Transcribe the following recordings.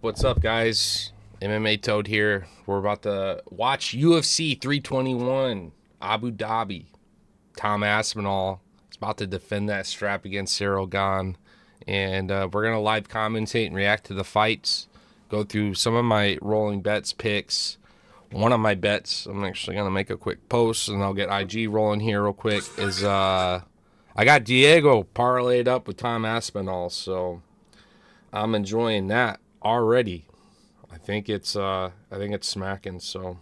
What's up, guys? MMA Toad here. We're about to watch UFC 321, Abu Dhabi. Tom Aspinall is about to defend that strap against Ciryl Gane. And we're going to live commentate and react to the fights, go through some of my rolling bets picks. One of my bets, I'm actually going to make a quick post, and I'll get IG rolling here real quick, is I got Diego parlayed up with Tom Aspinall, so I'm enjoying that already. I think it's smacking. So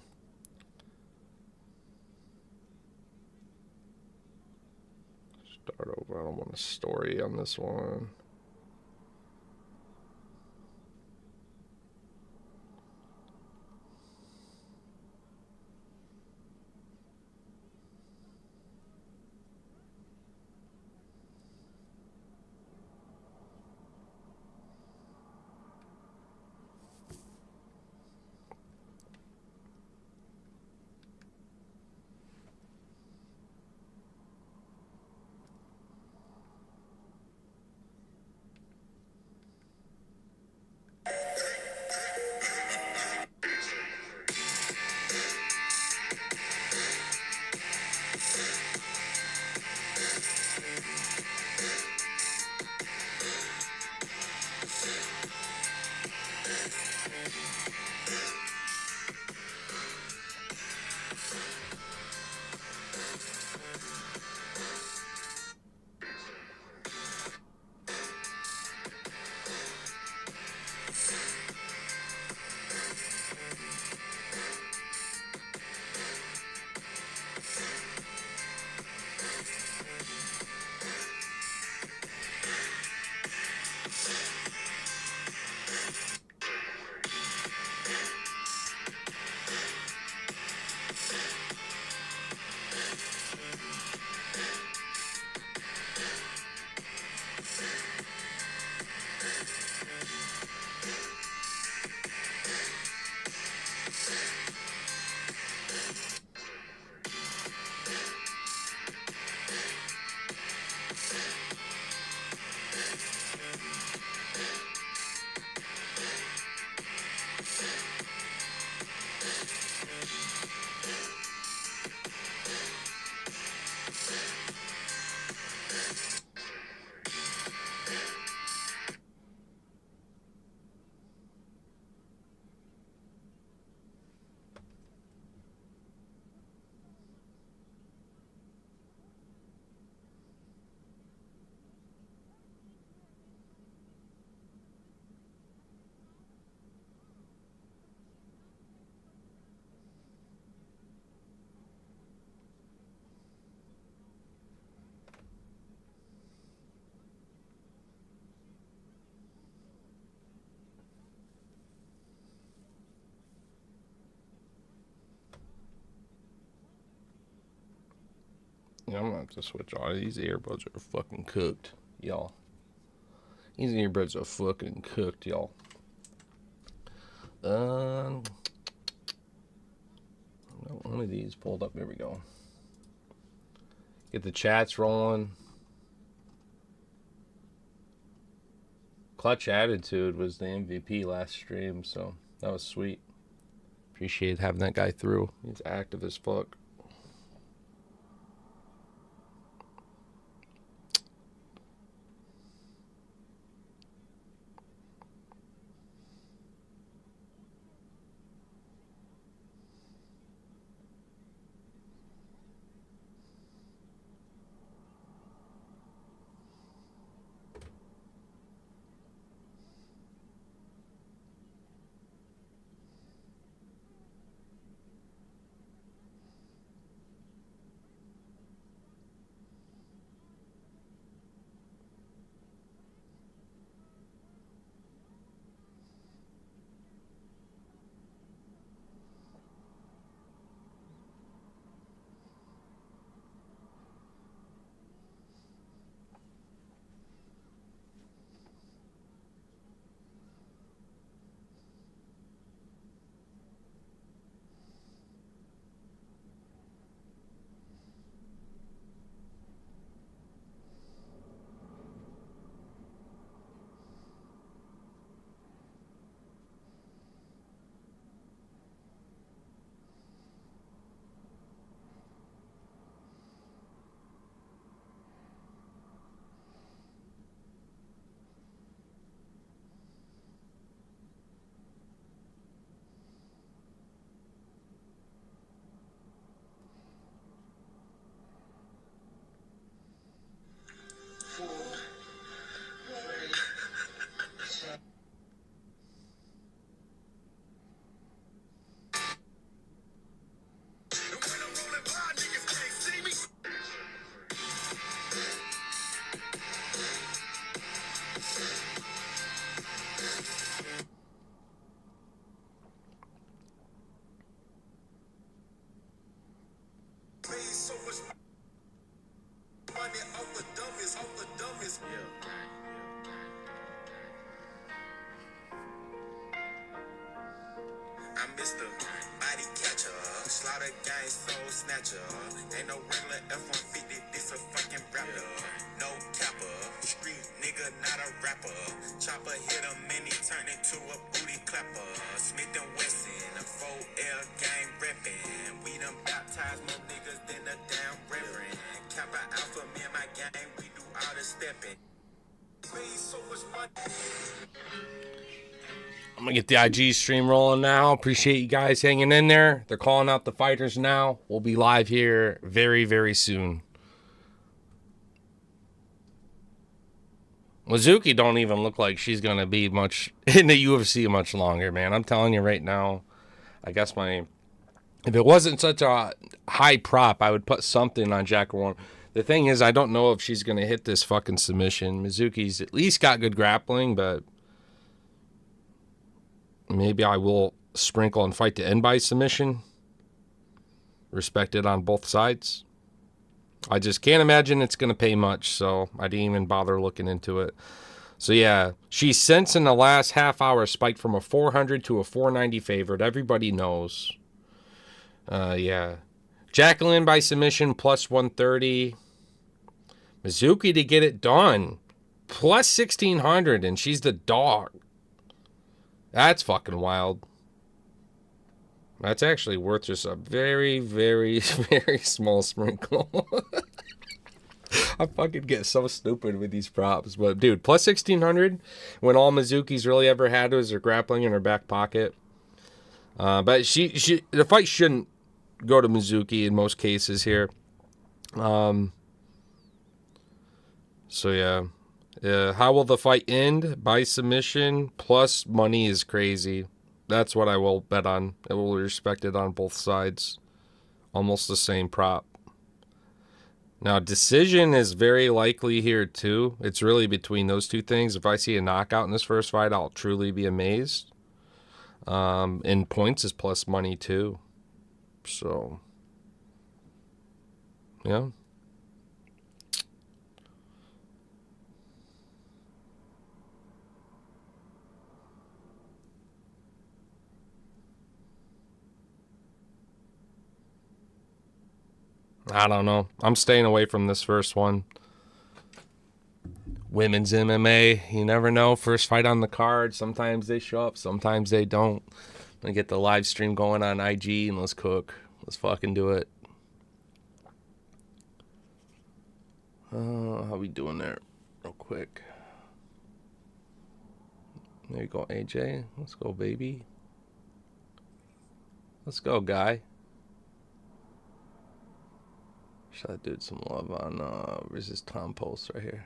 start over. I don't want a story on this one. Yeah, I'm gonna have to switch on. These earbuds are fucking cooked, y'all. These earbuds are fucking cooked, y'all. One of these pulled up. There we go. Get the chats rolling. Clutch Attitude was the MVP last stream, so that was sweet. Appreciate having that guy through. He's active as fuck. I'm Mr. Body Catcher, Slaughter Gang Soul Snatcher. Ain't no regular F-150, this a fucking rapper. No capper, street nigga, not a rapper. Chopper hit him and he turned into a booty clapper. Smith and Wesson, a 4L gang reppin'. We done baptized more niggas than a damn reverend. Kappa Alpha, me and my gang, we do all the stepping. So much money. I'm going to get the IG stream rolling now. Appreciate you guys hanging in there. They're calling out the fighters now. We'll be live here very, very soon. Mizuki don't even look like she's going to be much in the UFC much longer, man. I'm telling you right now. I guess if it wasn't such a high prop, I would put something on Jack Warren. The thing is, I don't know if she's going to hit this fucking submission. Mizuki's at least got good grappling, but maybe I will sprinkle and fight to end by submission. Respected on both sides. I just can't imagine it's going to pay much, so I didn't even bother looking into it. So, yeah, she's since in the last half hour spiked from a 400 to a 490 favorite. Everybody knows. Yeah. Jacqueline by submission, plus 130. Mizuki to get it done, plus 1,600, and she's the dog. That's fucking wild. That's actually worth just a very, very, very small sprinkle. I fucking get so stupid with these props. But, dude, plus 1,600 when all Mizuki's really ever had was her grappling in her back pocket. But the fight shouldn't go to Mizuki in most cases here. So, yeah. How will the fight end? By submission plus money is crazy. That's what I will bet on. It will be respected on both sides. Almost the same prop. Now, decision is very likely here, too. It's really between those two things. If I see a knockout in this first fight, I'll truly be amazed. And points is plus money, too. So, yeah. I don't know. I'm staying away from this first one. Women's MMA, you never know. First fight on the card. Sometimes they show up, sometimes they don't. I'm going to get the live stream going on IG and let's cook. Let's fucking do it. How we doing there? Real quick. There you go, AJ. Let's go, baby. Let's go, guy. Should I do some love on, where's this Tom Post right here?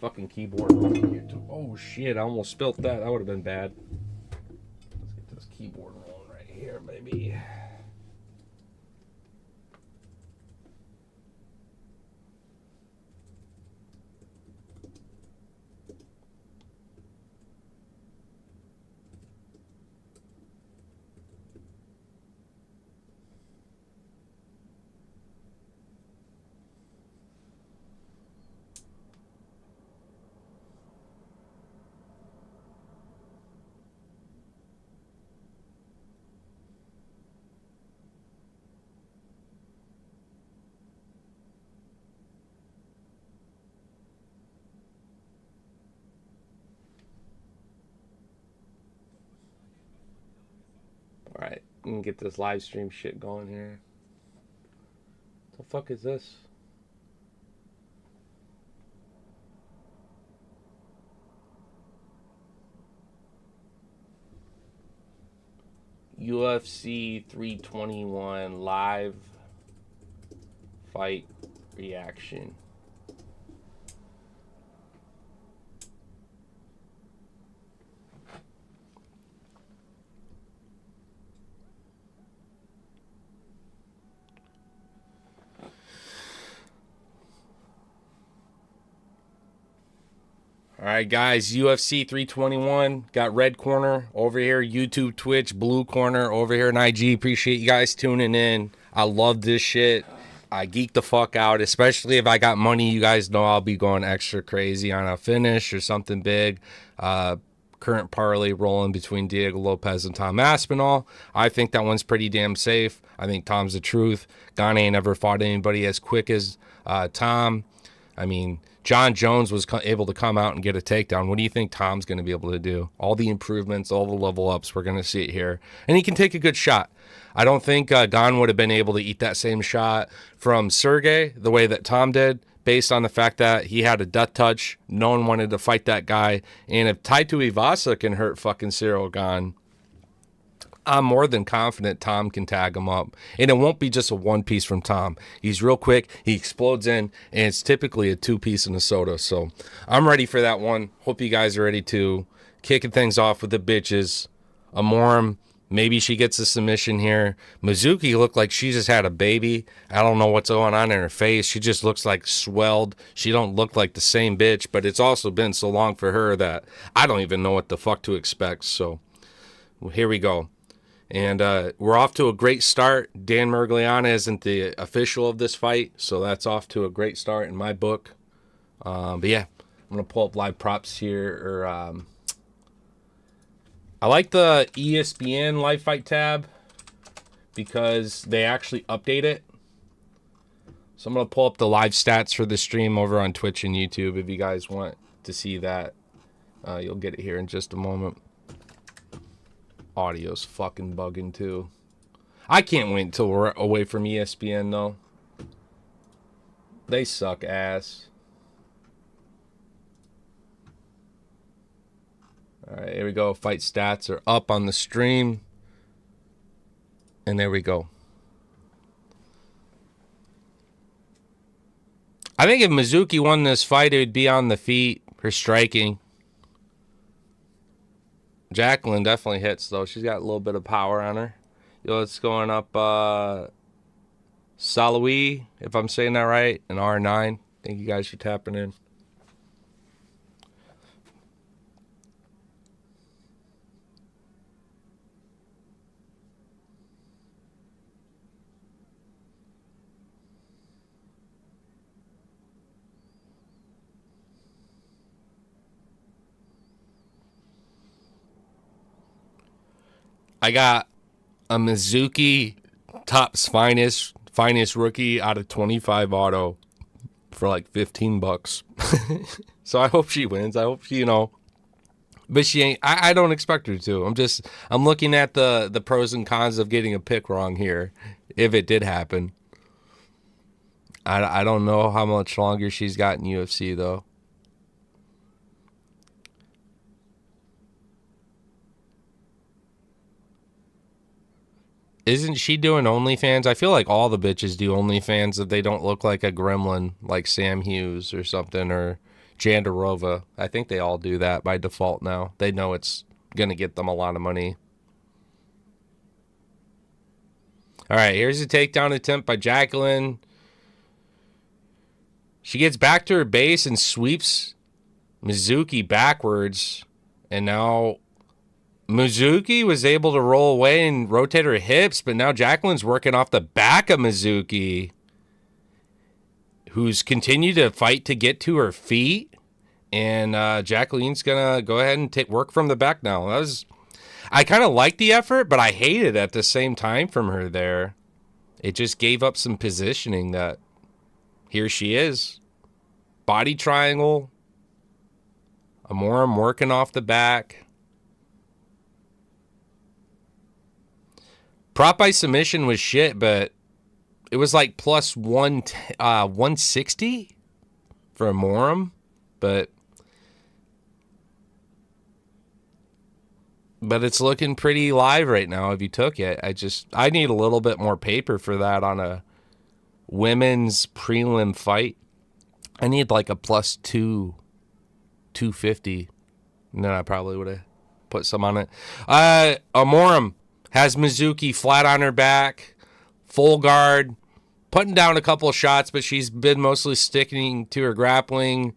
Fucking keyboard. Oh shit, I almost spilt that. That would have been bad. Let's get this keyboard rolling right here, baby. Alright, we can get this live stream shit going here. What the fuck is this? UFC 321 live fight reaction. All right, guys, UFC 321, got red corner over here, YouTube, Twitch, blue corner over here on IG. Appreciate you guys tuning in. I love this shit. I geek the fuck out, especially if I got money. You guys know I'll be going extra crazy on a finish or something big. Current parlay rolling between Diego Lopez and Tom Aspinall. I think that one's pretty damn safe. I think Tom's the truth. Gane ain't never fought anybody as quick as Tom. I mean, John Jones was able to come out and get a takedown. What do you think Tom's going to be able to do? All the improvements, all the level ups, we're going to see it here. And he can take a good shot. I don't think Gane would have been able to eat that same shot from Sergey the way that Tom did, based on the fact that he had a death touch. No one wanted to fight that guy. And if Taito Ivasa can hurt fucking Ciryl Gane, I'm more than confident Tom can tag him up. And it won't be just a one piece from Tom. He's real quick. He explodes in, and it's typically a two piece in a soda. So I'm ready for that one. Hope you guys are ready too. Kicking things off with the bitches. Amorim, maybe she gets a submission here. Mizuki looked like she just had a baby. I don't know what's going on in her face. She just looks like swelled. She don't look like the same bitch, but it's also been so long for her that I don't even know what the fuck to expect. So here we go. And we're off to a great start. Dan Mergliana isn't the official of this fight, so that's off to a great start in my book. But yeah, I'm going to pull up live props here. I like the ESPN live fight tab because they actually update it. So I'm going to pull up the live stats for the stream over on Twitch and YouTube. If you guys want to see that, you'll get it here in just a moment. Audio's fucking bugging too. I can't wait until we're away from ESPN though. They suck ass. Alright, here we go. Fight stats are up on the stream. And there we go. I think if Mizuki won this fight, it would be on the feet. Her striking. Jacqueline definitely hits, though. She's got a little bit of power on her. Yo, it's going up Salawi, if I'm saying that right, and R9. Thank you guys for tapping in. I got a Mizuki Topps finest rookie out of 25 auto for like $15. So I hope she wins. I hope she, but she ain't. I don't expect her to. I'm looking at the pros and cons of getting a pick wrong here. If it did happen, I don't know how much longer she's got in UFC though. Isn't she doing OnlyFans? I feel like all the bitches do OnlyFans if they don't look like a gremlin, like Sam Hughes or something, or Jandarova. I think they all do that by default now. They know it's going to get them a lot of money. All right, here's a takedown attempt by Jacqueline. She gets back to her base and sweeps Mizuki backwards. And now Mizuki was able to roll away and rotate her hips, but now Jacqueline's working off the back of Mizuki, who's continued to fight to get to her feet. And Jacqueline's going to go ahead and work from the back now. I kind of like the effort, but I hate it at the same time from her there. It just gave up some positioning that here she is. Body triangle. Amorim working off the back. Prop by submission was shit, but it was like plus 160 for Amorim. But it's looking pretty live right now if you took it. I need a little bit more paper for that on a women's prelim fight. I need like a plus 250. And then I probably would have put some on it. Amorim has Mizuki flat on her back, full guard, putting down a couple of shots, but she's been mostly sticking to her grappling.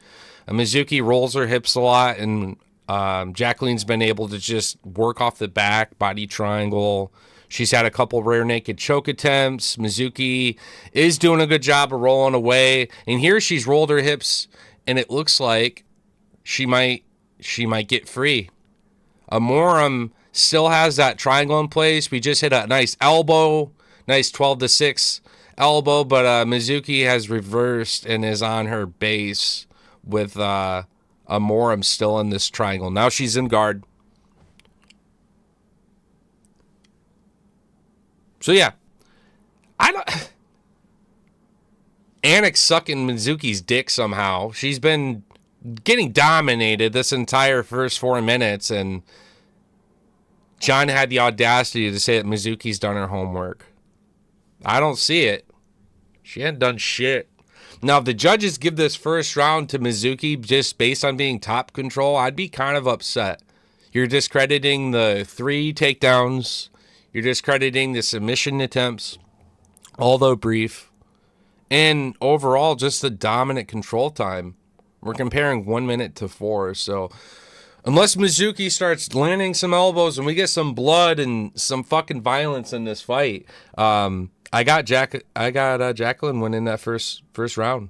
Mizuki rolls her hips a lot, and Jacqueline's been able to just work off the back, body triangle, She's had a couple rear naked choke attempts. Mizuki is doing a good job of rolling away. And here she's rolled her hips, and it looks like she might get free. Amorim still has that triangle in place. We just hit a nice elbow, nice 12-6 elbow, but Mizuki has reversed and is on her base with Amorim still in this triangle. Now she's in guard. So yeah, I don't. Anik's sucking Mizuki's dick somehow. She's been getting dominated this entire first 4 minutes, and John had the audacity to say that Mizuki's done her homework. I don't see it. She hadn't done shit. Now, if the judges give this first round to Mizuki just based on being top control, I'd be kind of upset. You're discrediting the 3 takedowns. You're discrediting the submission attempts, although brief. And overall, just the dominant control time. We're comparing 1 minute to 4. So unless Mizuki starts landing some elbows and we get some blood and some fucking violence in this fight, I got Jacqueline winning that first round.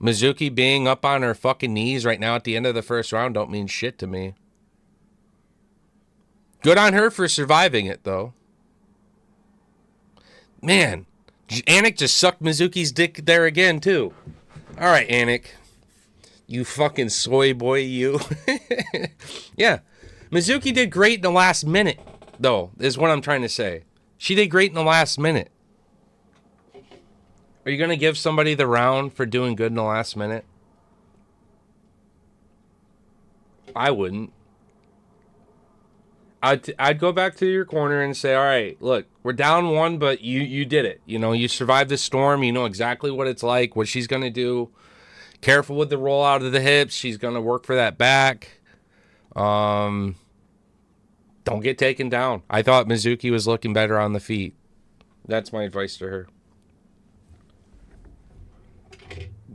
Mizuki being up on her fucking knees right now at the end of the first round don't mean shit to me. Good on her for surviving it, though. Man, Anik just sucked Mizuki's dick there again, too. All right, Anik. You fucking soy boy, you. Yeah. Mizuki did great in the last minute, though, is what I'm trying to say. She did great in the last minute. Are you going to give somebody the round for doing good in the last minute? I wouldn't. I'd go back to your corner and say, all right, look, we're down 1, but you did it. You know, you survived the storm. You know exactly what it's like, what she's going to do. Careful with the roll out of the hips. She's going to work for that back. Don't get taken down. I thought Mizuki was looking better on the feet. That's my advice to her.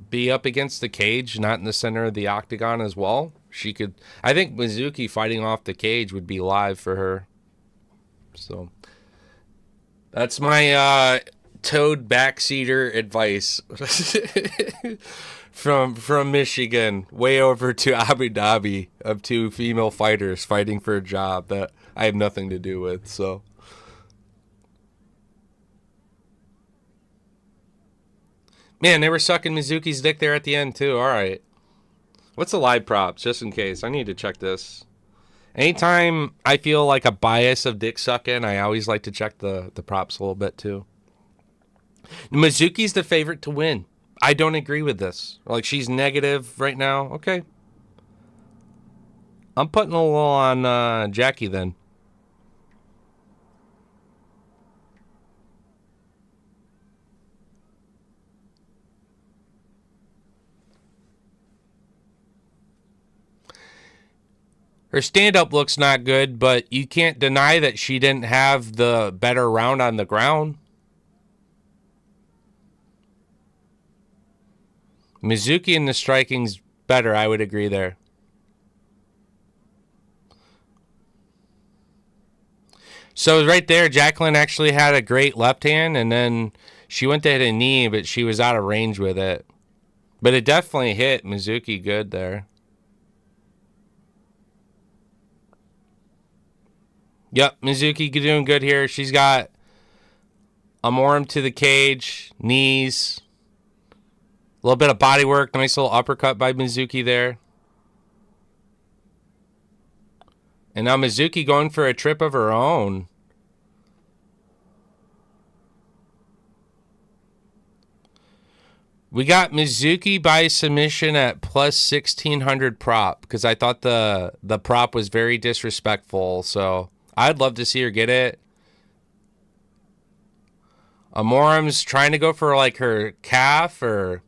Be up against the cage, not in the center of the octagon as well. She could. I think Mizuki fighting off the cage would be live for her. So that's my toad backseater advice from Michigan, way over to Abu Dhabi, of 2 female fighters fighting for a job that I have nothing to do with. So man, they were sucking Mizuki's dick there at the end too. All right. What's the live props, just in case? I need to check this. Anytime I feel like a bias of dick sucking, I always like to check the props a little bit, too. Mizuki's the favorite to win. I don't agree with this. Like, she's negative right now. Okay. I'm putting a little on Jackie, then. Her stand-up looks not good, but you can't deny that she didn't have the better round on the ground. Mizuki in the striking's better, I would agree there. So right there, Jacqueline actually had a great left hand, and then she went to hit a knee, but she was out of range with it. But it definitely hit Mizuki good there. Yep, Mizuki doing good here. She's got Amorim to the cage, knees, a little bit of body work, nice little uppercut by Mizuki there. And now Mizuki going for a trip of her own. We got Mizuki by submission at plus 1,600 prop because I thought the prop was very disrespectful. So I'd love to see her get it. Amorim's trying to go for like her calf or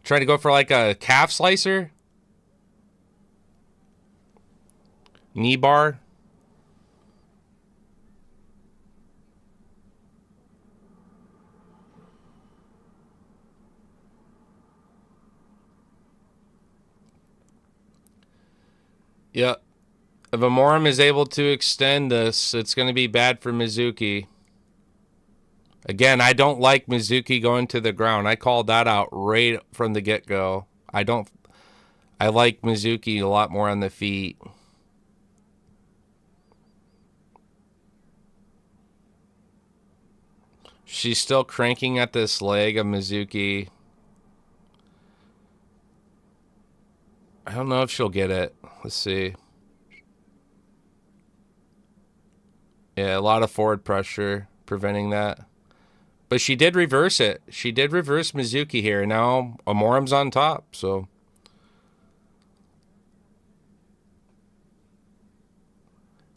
trying to go for like a calf slicer. Knee bar. Yep. If Amorim is able to extend this, it's going to be bad for Mizuki. Again, I don't like Mizuki going to the ground. I called that out right from the get-go. I like Mizuki a lot more on the feet. She's still cranking at this leg of Mizuki. I don't know if she'll get it. Let's see. Yeah, a lot of forward pressure preventing that. But she did reverse it. She did reverse Mizuki here. Now Amorim's on top, so.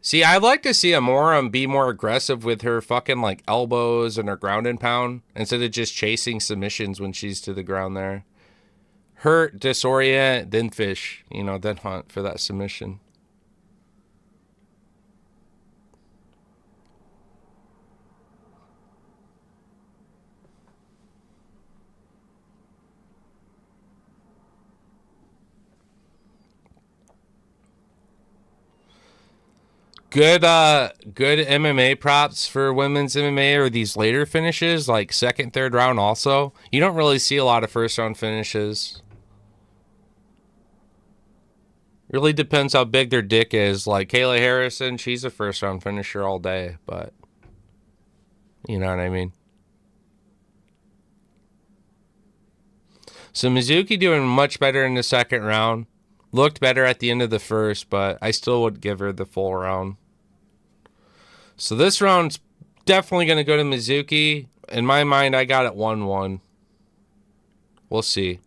See, I'd like to see Amorim be more aggressive with her fucking like elbows and her ground and pound instead of just chasing submissions when she's to the ground there. Hurt, disorient, then fish, then hunt for that submission. Good MMA props for women's MMA or these later finishes, like second, third round also. You don't really see a lot of first round finishes. Really depends how big their dick is. Like Kayla Harrison, she's a first round finisher all day, but you know what I mean. So Mizuki doing much better in the second round. Looked better at the end of the first, but I still would give her the full round. So this round's definitely going to go to Mizuki. In my mind, I got it 1-1. We'll see.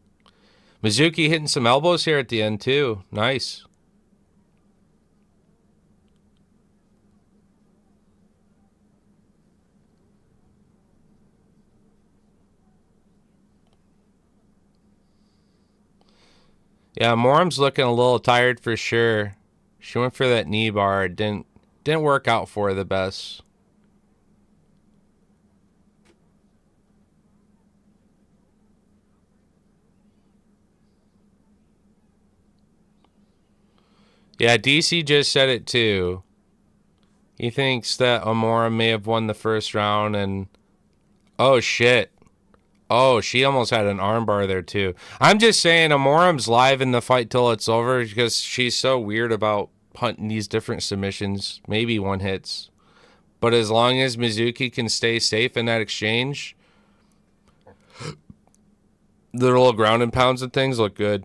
Mizuki hitting some elbows here at the end, too. Nice. Yeah, Moram's looking a little tired for sure. She went for that knee bar. It didn't work out for her the best. Yeah, DC just said it too. He thinks that Amorim may have won the first round and... Oh, shit. Oh, she almost had an armbar there too. I'm just saying Amorim's live in the fight till it's over because she's so weird about hunting these different submissions. Maybe one hits. But as long as Mizuki can stay safe in that exchange, the little ground and pounds and things look good.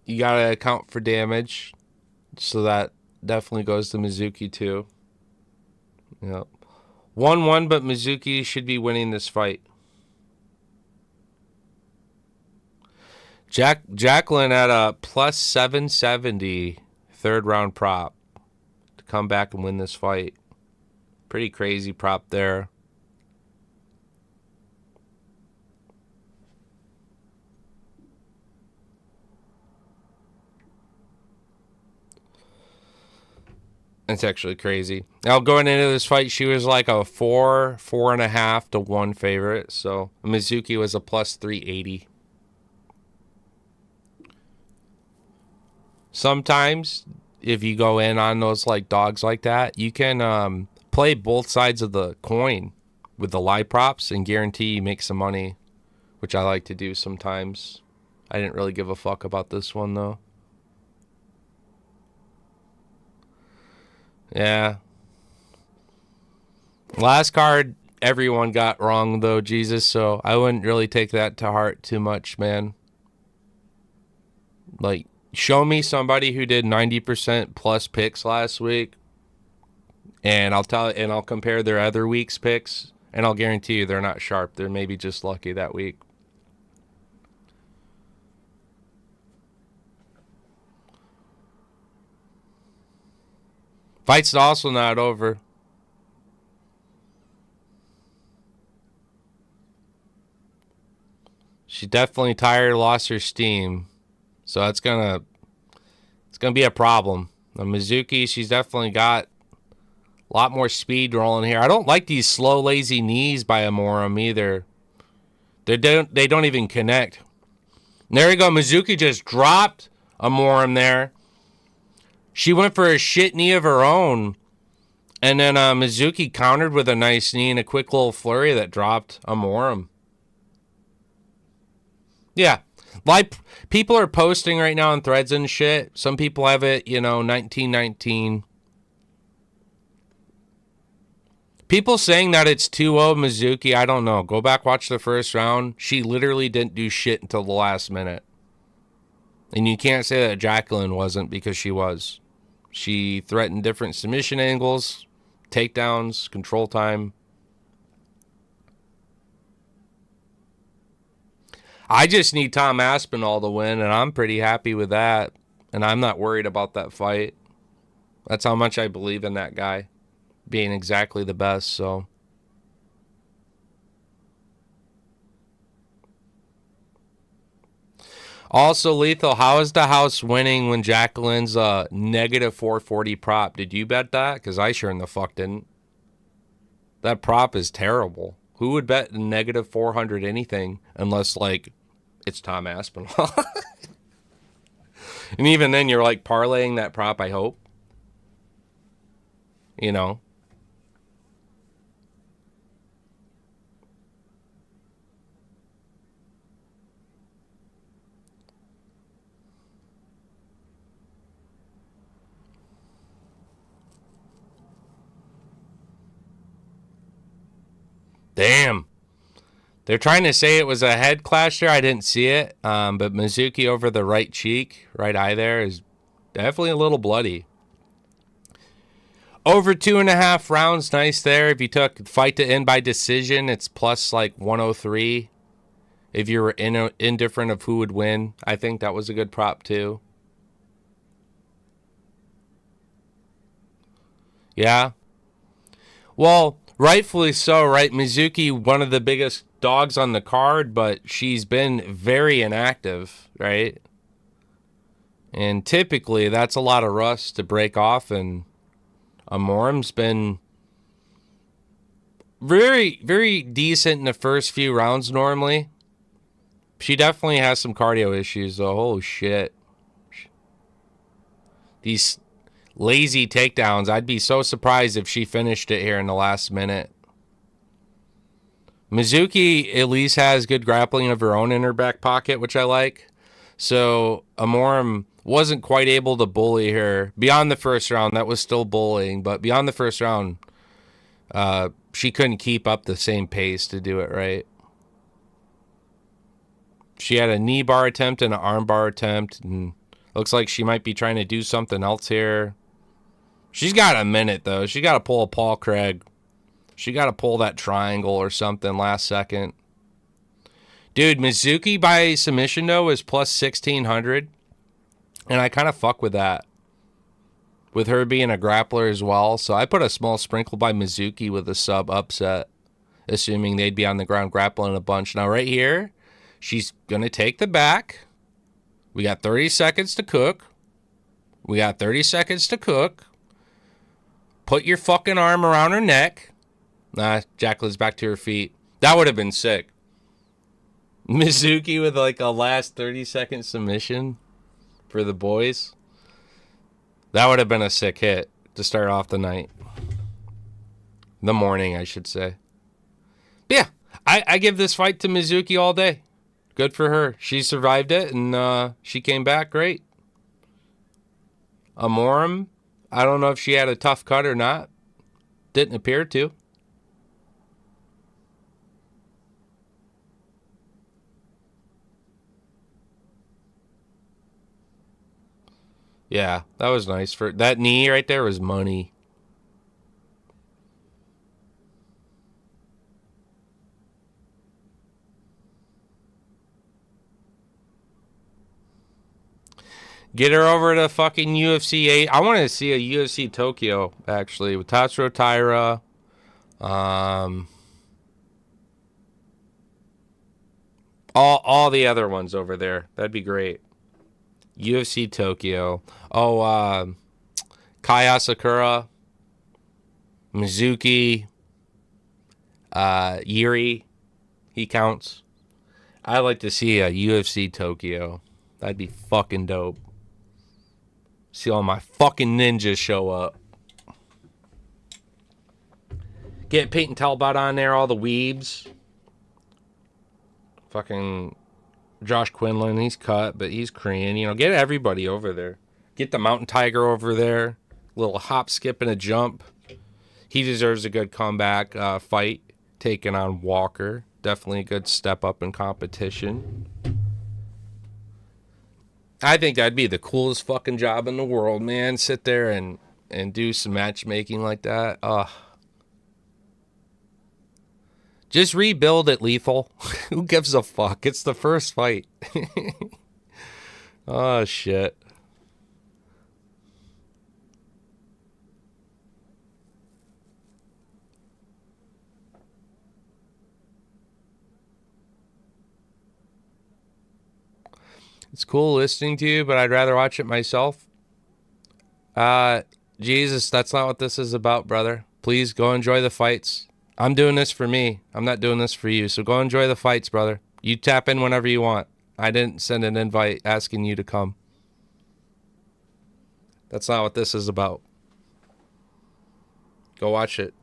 You got to account for damage. So that definitely goes to Mizuki too. Yep. 1-1, but Mizuki should be winning this fight. Jacqueline at a plus 770 third round prop to come back and win this fight. Pretty crazy prop there. It's actually crazy. Now, going into this fight, she was like a 4.5 to 1 favorite. So Mizuki was a plus 380. Sometimes, if you go in on those like dogs like that, you can play both sides of the coin with the live props and guarantee you make some money, which I like to do sometimes. I didn't really give a fuck about this one though. Yeah. Last card, everyone got wrong, though, Jesus, so I wouldn't really take that to heart too much, man. Like, show me somebody who did 90% plus picks last week, and I'll compare their other week's picks, and I'll guarantee you they're not sharp. They're maybe just lucky that week. Fight's also not over. She definitely tired, lost her steam. So it's gonna be a problem. The Mizuki, she's definitely got a lot more speed rolling here. I don't like these slow, lazy knees by Amorim either. They don't even connect. There you go. Mizuki just dropped a Morum there. She went for a shit knee of her own. And then Mizuki countered with a nice knee and a quick little flurry that dropped a Morum. Yeah. Like, people are posting right now on threads and shit. Some people have it, 1919. People saying that it's 2-0 Mizuki, I don't know. Go back, watch the first round. She literally didn't do shit until the last minute. And you can't say that Jacqueline wasn't, because she was. She threatened different submission angles, takedowns, control time. I just need Tom Aspinall to win, and I'm pretty happy with that. And I'm not worried about that fight. That's how much I believe in that guy being exactly the best, so. Also, Lethal, how is the house winning when Jacqueline's negative 440 prop? Did you bet that? Because I sure in the fuck didn't. That prop is terrible. Who would bet negative 400 anything unless, like, it's Tom Aspinall? And even then, you're, like, parlaying that prop, I hope. Damn. They're trying to say it was a head clash there. I didn't see it. But Mizuki over the right cheek, right eye there, is definitely a little bloody. Over 2.5 rounds, nice there. If you took fight to end by decision, it's plus like 103. If you were indifferent of who would win, I think that was a good prop too. Yeah. Well, rightfully so, right? Mizuki, one of the biggest dogs on the card, but she's been very inactive, right? And typically, that's a lot of rust to break off, and Morum's been very, very decent in the first few rounds normally. She definitely has some cardio issues, though. Holy shit. These lazy takedowns, I'd be so surprised if she finished it here in the last minute. Mizuki at least has good grappling of her own in her back pocket, which I like. So Amorim wasn't quite able to bully her beyond the first round. That was still bullying, but beyond the first round, she couldn't keep up the same pace to do it right. She had a knee bar attempt and an arm bar attempt, and looks like she might be trying to do something else here. She's got a minute, though. She got to pull a Paul Craig. She got to pull that triangle or something last second. Dude, Mizuki by submission, though, is plus 1,600. And I kind of fuck with that. With her being a grappler as well. So I put a small sprinkle by Mizuki with a sub upset. Assuming they'd be on the ground grappling a bunch. Now, right here, she's going to take the back. We got 30 seconds to cook. Put your fucking arm around her neck. Nah, Jacqueline's back to her feet. That would have been sick. Mizuki with like a last 30-second submission for the boys. That would have been a sick hit to start off the night. The morning, I should say. But yeah, I give this fight to Mizuki all day. Good for her. She survived it, and she came back great. Amorim, I don't know if she had a tough cut or not. Didn't appear to. Yeah, that was nice. For that knee right there was money. Get her over to fucking UFC 8. I want to see a UFC Tokyo, actually, with Tatsuro Taira. All the other ones over there. That'd be great. UFC Tokyo. Oh, Kai Asakura. Mizuki. Yuri. He counts. I'd like to see a UFC Tokyo. That'd be fucking dope. See all my fucking ninjas show up. Get Peyton Talbot on there, all the weebs. Fucking Josh Quinlan, he's cut, but he's Korean. You know, get everybody over there. Get the Mountain Tiger over there. Little hop, skip, and a jump. He deserves a good comeback fight, taking on Walker. Definitely a good step up in competition. I think that'd be the coolest fucking job in the world, man. Sit there and do some matchmaking like that. Just rebuild it, Lethal. Who gives a fuck? It's the first fight. Oh, shit. It's cool listening to you, but I'd rather watch it myself. Jesus, that's not what this is about, brother. Please go enjoy the fights. I'm doing this for me. I'm not doing this for you. So go enjoy the fights, brother. You tap in whenever you want. I didn't send an invite asking you to come. That's not what this is about. Go watch it.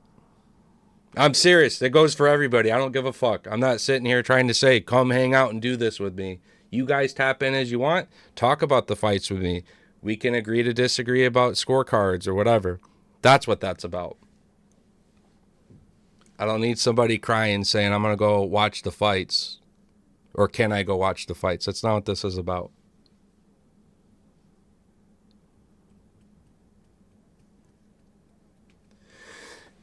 I'm serious. It goes for everybody. I don't give a fuck. I'm not sitting here trying to say, come hang out and do this with me. You guys tap in as you want. Talk about the fights with me. We can agree to disagree about scorecards or whatever. That's what that's about. I don't need somebody crying saying, I'm going to go watch the fights. Or can I go watch the fights? That's not what this is about.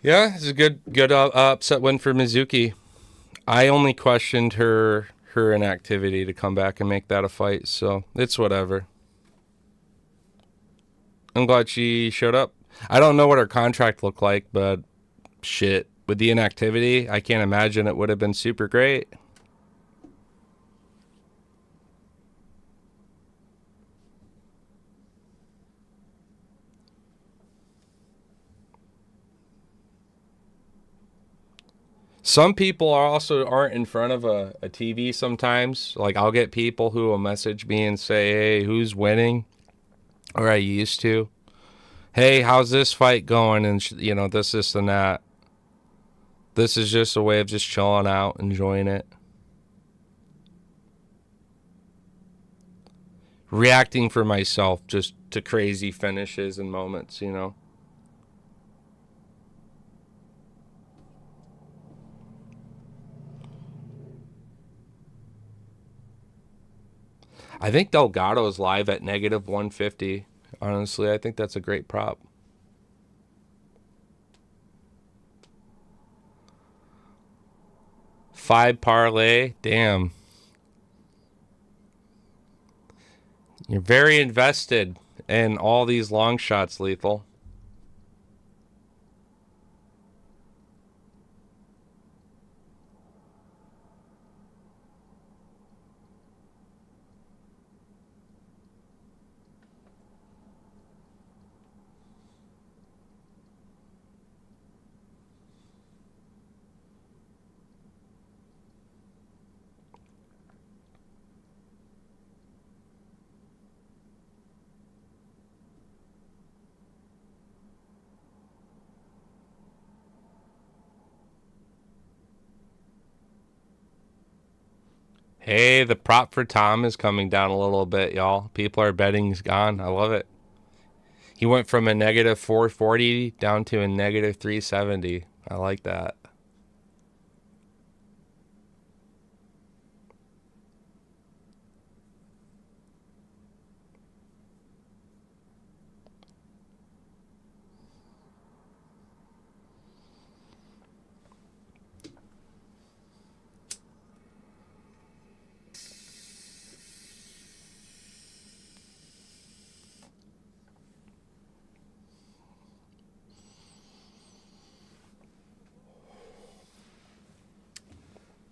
Yeah, it's a good upset win for Mizuki. I only questioned her inactivity to come back and make that a fight, so it's whatever. I'm glad she showed up. I don't know what her contract looked like, but shit, with the inactivity, I can't imagine it would have been super great. Some people aren't in front of a TV sometimes. Like, I'll get people who will message me and say, hey, who's winning? Or I used to. Hey, how's this fight going? And, this and that. This is just a way of just chilling out, enjoying it. Reacting for myself just to crazy finishes and moments, I think Delgado's live at -150. Honestly, I think that's a great prop. Five parlay. Damn. You're very invested in all these long shots, Lethal. Hey, the prop for Tom is coming down a little bit, y'all. People are betting he's gone. I love it. He went from a -440 down to a -370. I like that.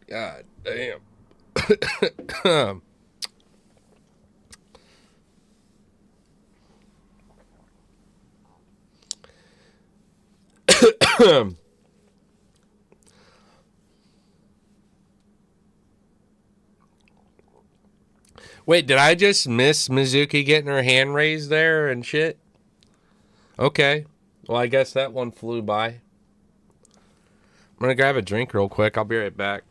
God damn. Wait, did I just miss Mizuki getting her hand raised there and shit? Okay. Well, I guess that one flew by. I'm gonna grab a drink real quick. I'll be right back.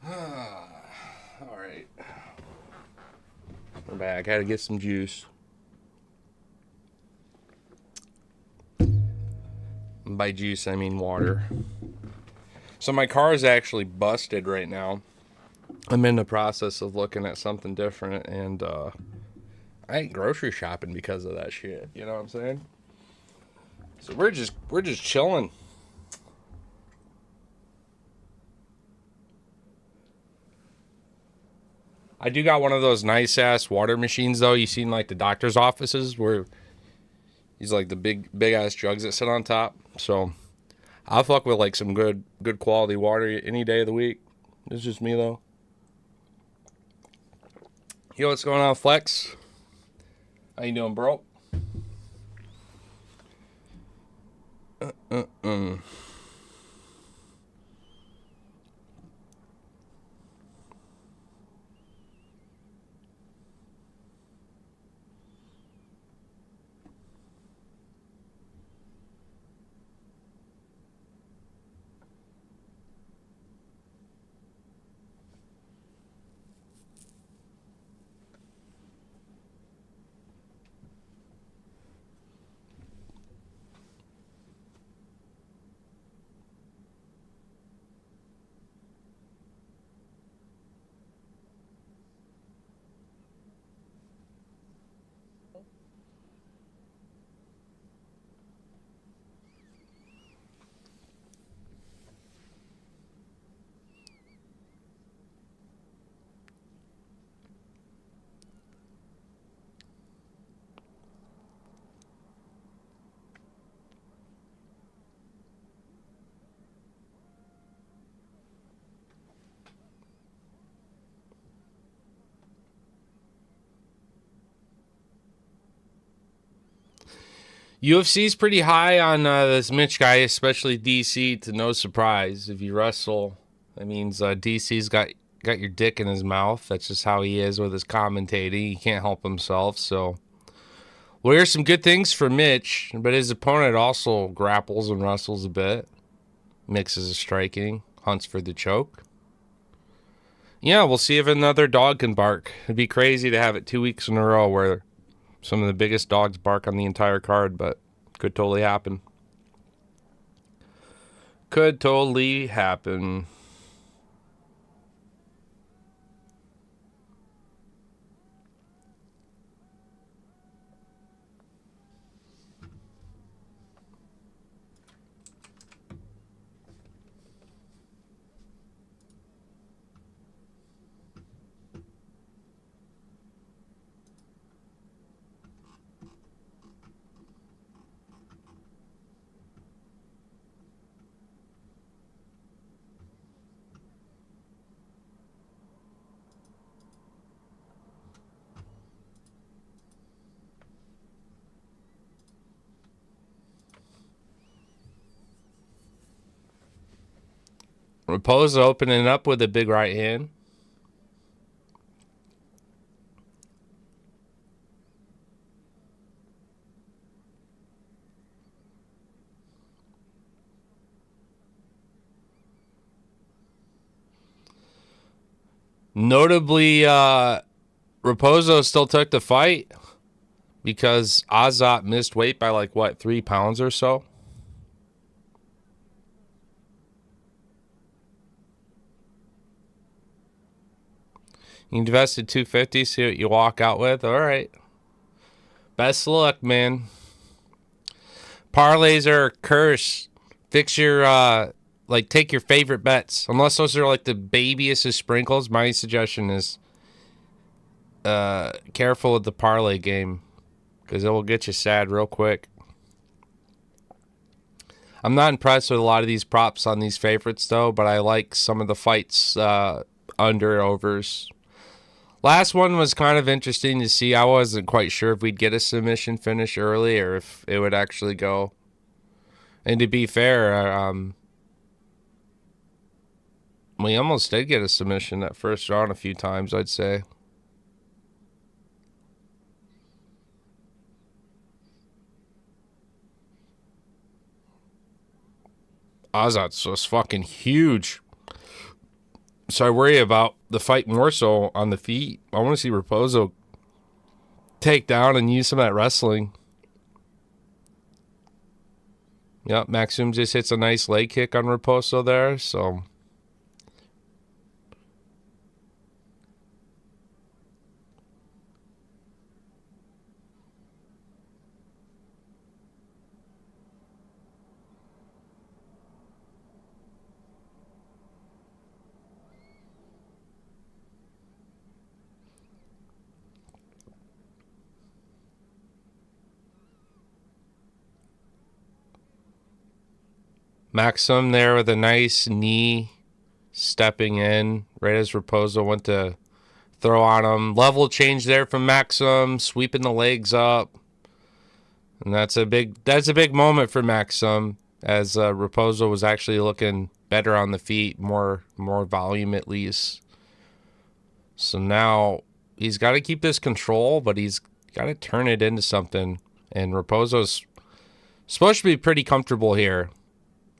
All right. We're back. I had to get some juice. And by juice, I mean water. So my car is actually busted right now. I'm in the process of looking at something different, and I ain't grocery shopping because of that shit. You know what I'm saying? So we're just chilling. I do got one of those nice ass water machines though. You seen like the doctor's offices where he's like the big ass jugs that sit on top. So I'll fuck with like some good quality water any day of the week. It's just me though. Yo, what's going on, Flex? How you doing, bro? UFC's pretty high on this Mitch guy, especially DC, to no surprise. If you wrestle That means DC's got your dick in his mouth. That's just how he is with his commentating. He can't help himself. So we'll hear some good things from Mitch, but his opponent also grapples and wrestles a bit, mixes his striking, hunts for the choke. Yeah, we'll see if another dog can bark. It'd be crazy to have it 2 weeks in a row where some of the biggest dogs bark on the entire card, but could totally happen. Could totally happen. Raposa opening up with a big right hand. Notably, Raposo still took the fight because Azat missed weight by 3 pounds or so. You invested $250, see what you walk out with. All right. Best of luck, man. Parlays are a curse. Fix your take your favorite bets. Unless those are the babiest of sprinkles, my suggestion is careful with the parlay game, because it will get you sad real quick. I'm not impressed with a lot of these props on these favorites though, but I like some of the fights under overs. Last one was kind of interesting to see. I wasn't quite sure if we'd get a submission finish early or if it would actually go. And to be fair, we almost did get a submission that first round a few times, I'd say. Azat's was fucking huge. So I worry about the fight more so on the feet. I want to see Raposo take down and use some of that wrestling. Yep, Maxim just hits a nice leg kick on Raposo there, so... Maxim there with a nice knee stepping in right as Raposo went to throw on him. Level change there from Maxim, sweeping the legs up. And that's a big moment for Maxim, as Raposo was actually looking better on the feet, more volume at least. So now he's got to keep this control, but he's got to turn it into something. And Raposo's supposed to be pretty comfortable here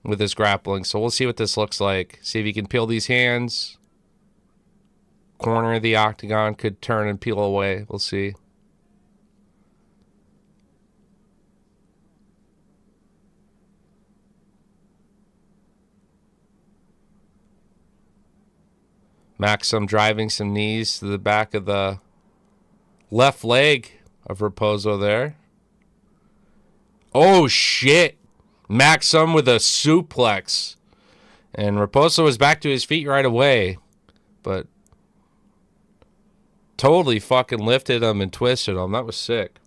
with his grappling, so we'll see what this looks like. See if he can peel these hands. Corner of the octagon, could turn and peel away. We'll see. Maxim driving some knees to the back of the left leg of Raposo there. Oh shit! Maxim with a suplex. And Raposo was back to his feet right away. But totally fucking lifted him and twisted him. That was sick.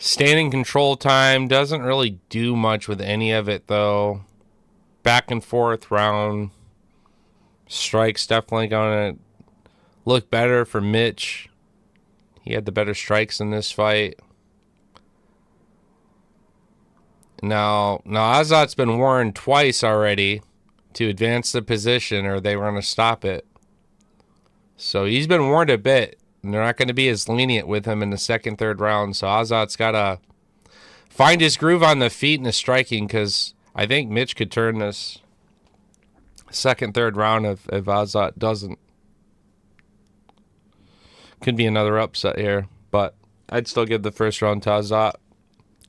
Standing control time doesn't really do much with any of it, though. Back and forth round. Strike's definitely going to look better for Mitch. He had the better strikes in this fight. Now Azat's been warned twice already to advance the position or they were going to stop it. So he's been warned a bit. And they're not going to be as lenient with him in the second, third round. So Azat's got to find his groove on the feet and the striking, because I think Mitch could turn this second, third round if Azat doesn't. Could be another upset here, but I'd still give the first round to Azat.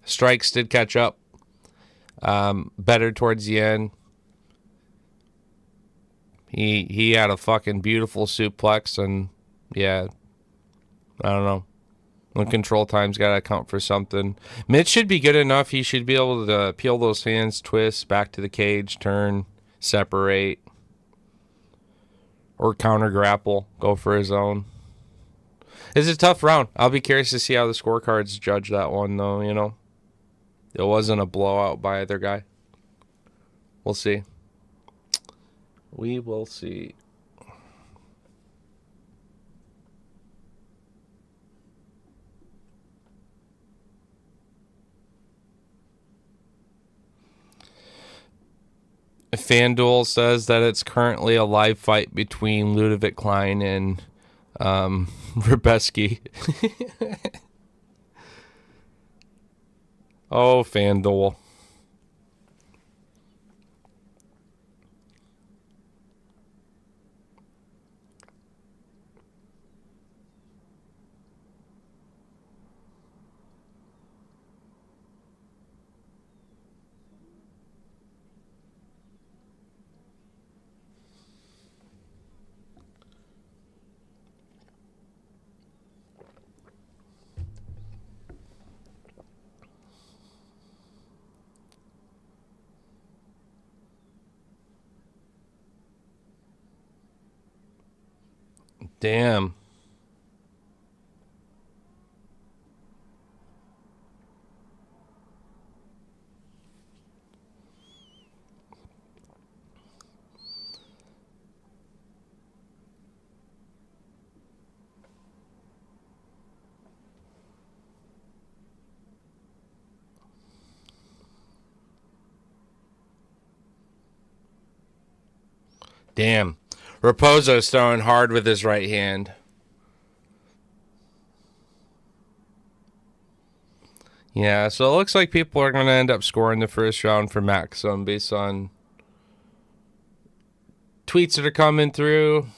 Strikes did catch up. Better towards the end. He had a fucking beautiful suplex, and yeah, I don't know. The control time's got to count for something. Mitch should be good enough. He should be able to peel those hands, twist, back to the cage, turn, separate, or counter grapple, go for his own. It's a tough round. I'll be curious to see how the scorecards judge that one, though, you know. It wasn't a blowout by either guy. We'll see. We will see. FanDuel says that it's currently a live fight between Ludovic Klein and Rubeski. Oh, FanDuel. Damn. Damn. Raposo's throwing hard with his right hand. Yeah, so it looks like people are going to end up scoring the first round for Maxim based on tweets that are coming through.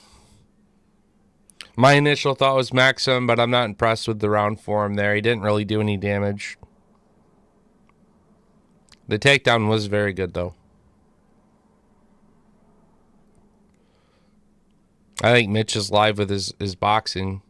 My initial thought was Maxim, but I'm not impressed with the round for him there. He didn't really do any damage. The takedown was very good, though. I think Mitch is live with his boxing.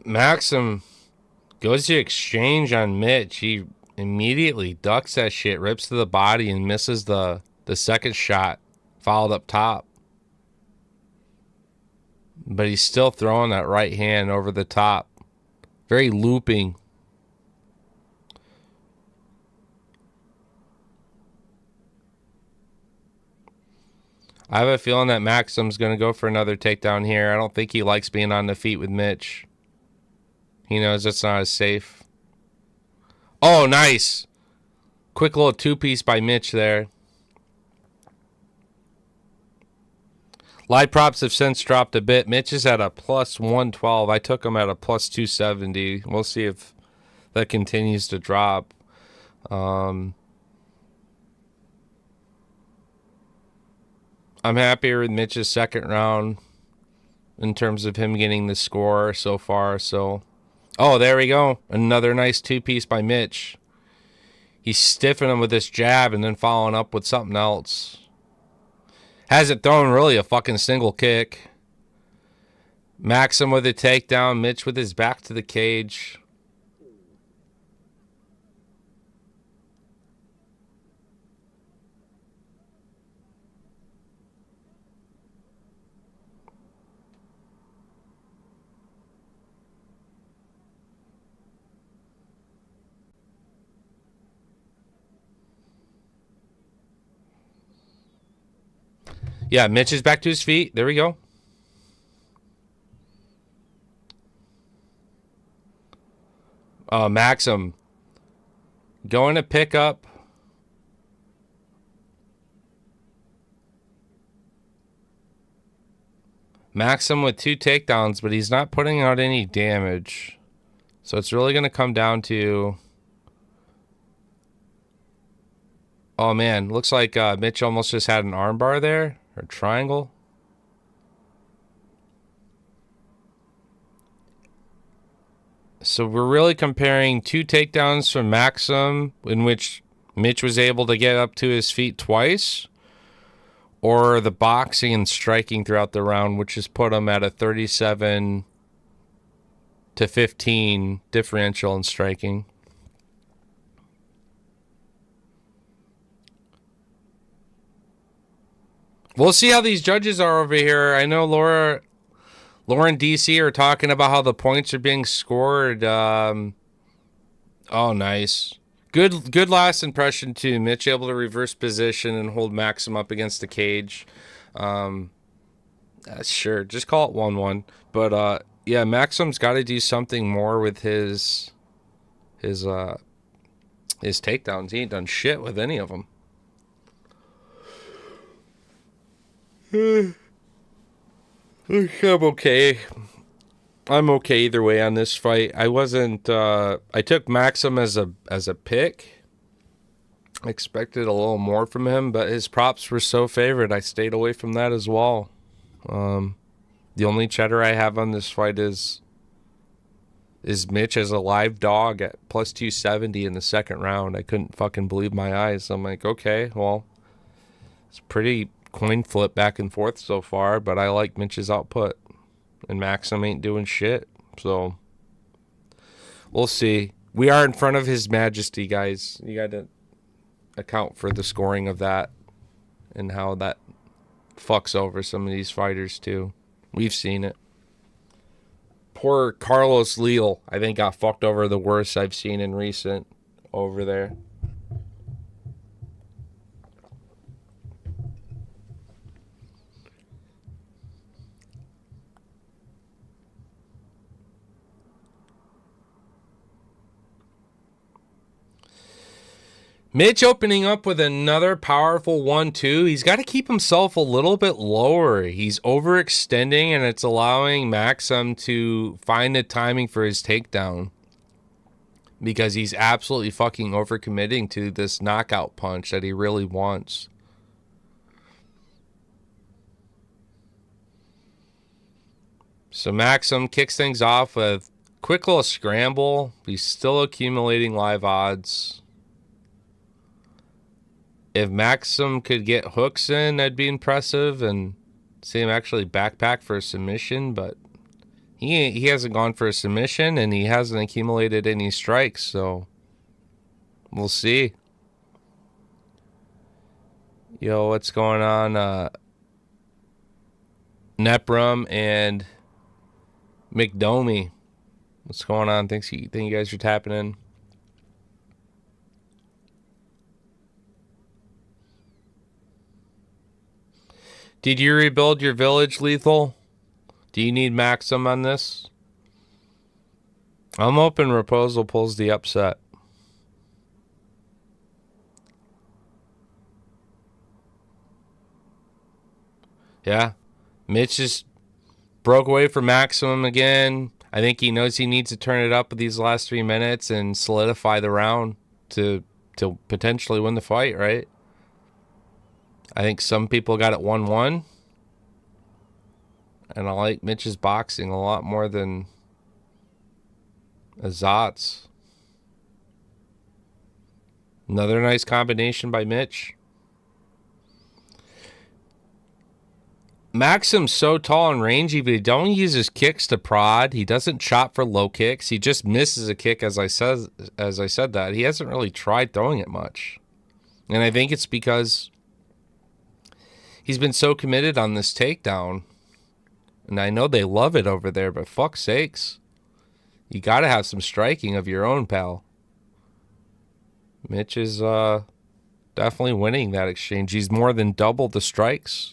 Maxim goes to exchange on Mitch. He immediately ducks that shit, rips to the body, and misses the second shot, followed up top. But he's still throwing that right hand over the top. Very looping. I have a feeling that Maxim's going to go for another takedown here. I don't think he likes being on the feet with Mitch. He knows it's not as safe. Oh, nice. Quick little two-piece by Mitch there. Live props have since dropped a bit. Mitch is at a plus 112. I took him at a plus 270. We'll see if that continues to drop. I'm happier with Mitch's second round. in terms of him getting the score so far. So, oh, there we go. Another nice two-piece by Mitch. He's stiffing him with this jab and then following up with something else. Hasn't thrown really a fucking single kick. Maxim with a takedown. Mitch with his back to the cage. Yeah, Mitch is back to his feet. There we go. Maxim going to pick up. Maxim with 2 takedowns, but he's not putting out any damage. So it's really going to come down to... Oh, man. Looks like Mitch almost just had an armbar there. Or triangle. So we're really comparing 2 takedowns from Maxim, in which Mitch was able to get up to his feet twice, or the boxing and striking throughout the round, which has put him at a 37-15 differential in striking. We'll see how these judges are over here. I know Laura and DC are talking about how the points are being scored. Oh, nice. Good last impression, too. Mitch able to reverse position and hold Maxim up against the cage. Sure, just call it 1-1. But, yeah, Maxim's got to do something more with his takedowns. He ain't done shit with any of them. I'm okay. I'm okay either way on this fight. I wasn't. I took Maxim as a pick. I expected a little more from him, but his props were so favored. I stayed away from that as well. The only cheddar I have on this fight is Mitch as a live dog at plus 270 in the second round. I couldn't fucking believe my eyes. I'm like, okay, well, it's pretty coin flip back and forth so far, but I like Mitch's output, and Maxim ain't doing shit, so we'll see. We are in front of His Majesty, guys. You got to account for the scoring of that and how that fucks over some of these fighters too. We've seen it. Poor Carlos Leal, I think, got fucked over the worst I've seen in recent over there. Mitch opening up with another powerful 1-2. He's got to keep himself a little bit lower. He's overextending, and it's allowing Maxim to find the timing for his takedown, because he's absolutely fucking overcommitting to this knockout punch that he really wants. So Maxim kicks things off with a quick little scramble. He's still accumulating live odds. If Maxim could get hooks in, that'd be impressive, and see him actually backpack for a submission, but he hasn't gone for a submission, and he hasn't accumulated any strikes, so we'll see. Yo, what's going on? Neprum and McDomey. What's going on? Thank you guys for tapping in. Did you rebuild your village, Lethal? Do you need Maxim on this? I'm hoping Raposo pulls the upset. Yeah. Mitch just broke away from Maximum again. I think he knows he needs to turn it up with these last 3 minutes and solidify the round to potentially win the fight, right? I think some people got it 1-1. and I like Mitch's boxing a lot more than Azat's. Another nice combination by Mitch. Maxim's so tall and rangy, but he don't use his kicks to prod. He doesn't chop for low kicks. He just misses a kick, as I said that. He hasn't really tried throwing it much. And I think it's because he's been so committed on this takedown. And I know they love it over there, but fuck's sakes. You got to have some striking of your own, pal. Mitch is definitely winning that exchange. He's more than double the strikes.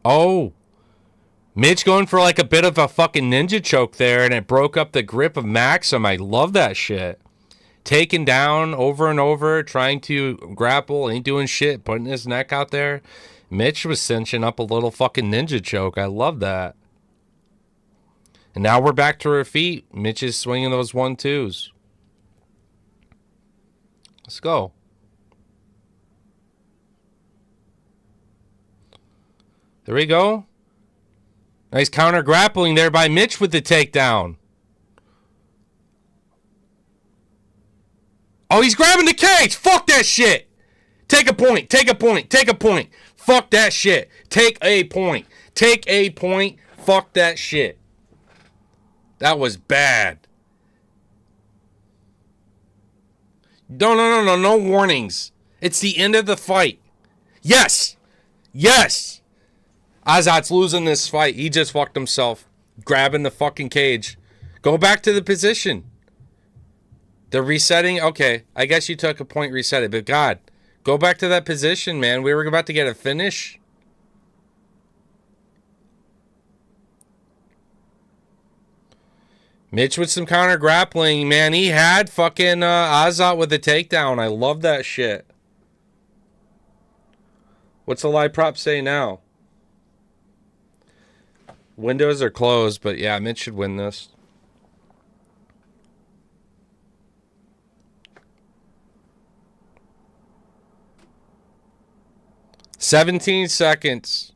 Oh, Mitch going for like a bit of a fucking ninja choke there, and it broke up the grip of Maxim. I love that shit. Taken down over and over, trying to grapple, ain't doing shit, putting his neck out there. Mitch was cinching up a little fucking ninja choke. I love that. And now we're back to our feet. Mitch is swinging those 1-2s. Let's go. There we go. Nice counter grappling there by Mitch with the takedown. Oh, he's grabbing the cage. Fuck that shit. Take a point. Take a point. Take a point. Fuck that shit. Take a point. Take a point. Fuck that shit. That was bad. No warnings. It's the end of the fight. Yes. Yes. Azat's losing this fight. He just fucked himself. Grabbing the fucking cage. Go back to the position. The resetting? Okay. I guess you took a point reset it. But God, go back to that position, man. We were about to get a finish. Mitch with some counter grappling. Man, he had fucking Azat with a takedown. I love that shit. What's the live prop say now? Windows are closed, but yeah, Mitch should win this. "17 seconds.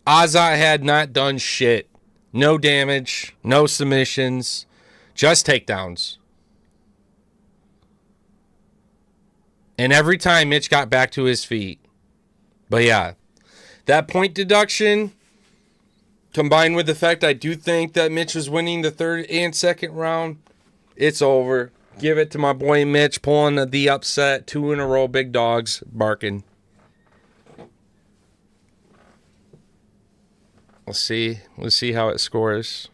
Azat had not done shit. No damage, no submissions, just takedowns. And every time Mitch got back to his feet. But yeah, that point deduction, combined with the fact I do think that Mitch was winning the third and second round, it's over. Give it to my boy Mitch pulling the upset. 2 in a row, big dogs barking. Let's see. Let's see how it scores.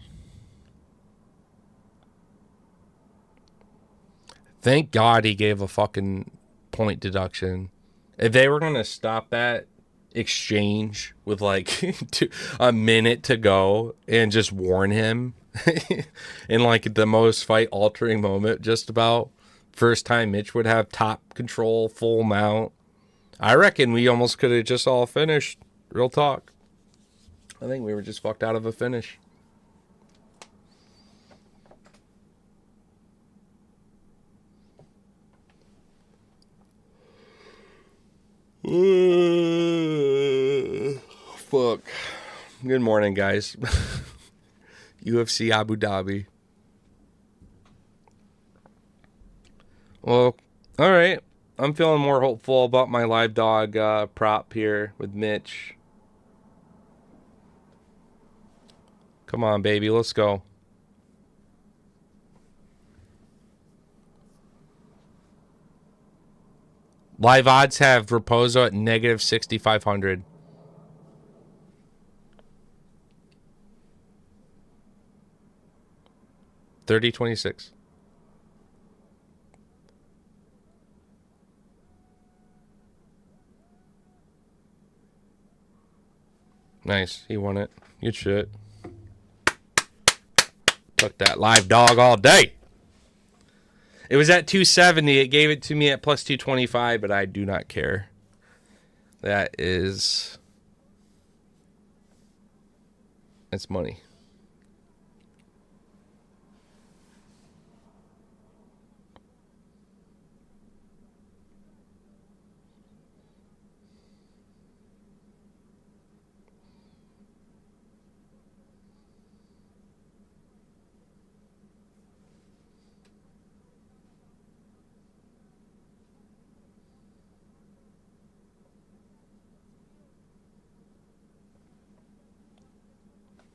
Thank God he gave a fucking point deduction. If they were going to stop that exchange with like a minute to go and just warn him in like the most fight altering moment, just about first time Mitch would have top control, full mount, I reckon we almost could have just all finished. Real talk. I think we were just fucked out of a finish. Fuck. Good morning, guys. UFC Abu Dhabi. Well, all right. I'm feeling more hopeful about my live dog prop here with Mitch. Come on, baby. Let's go. Live odds have Raposo at negative 6,500. $30.26. Nice. He won it. Good shit. Took that live dog all day. It was at 270. It gave it to me at plus 225, but I do not care. That is... It's money.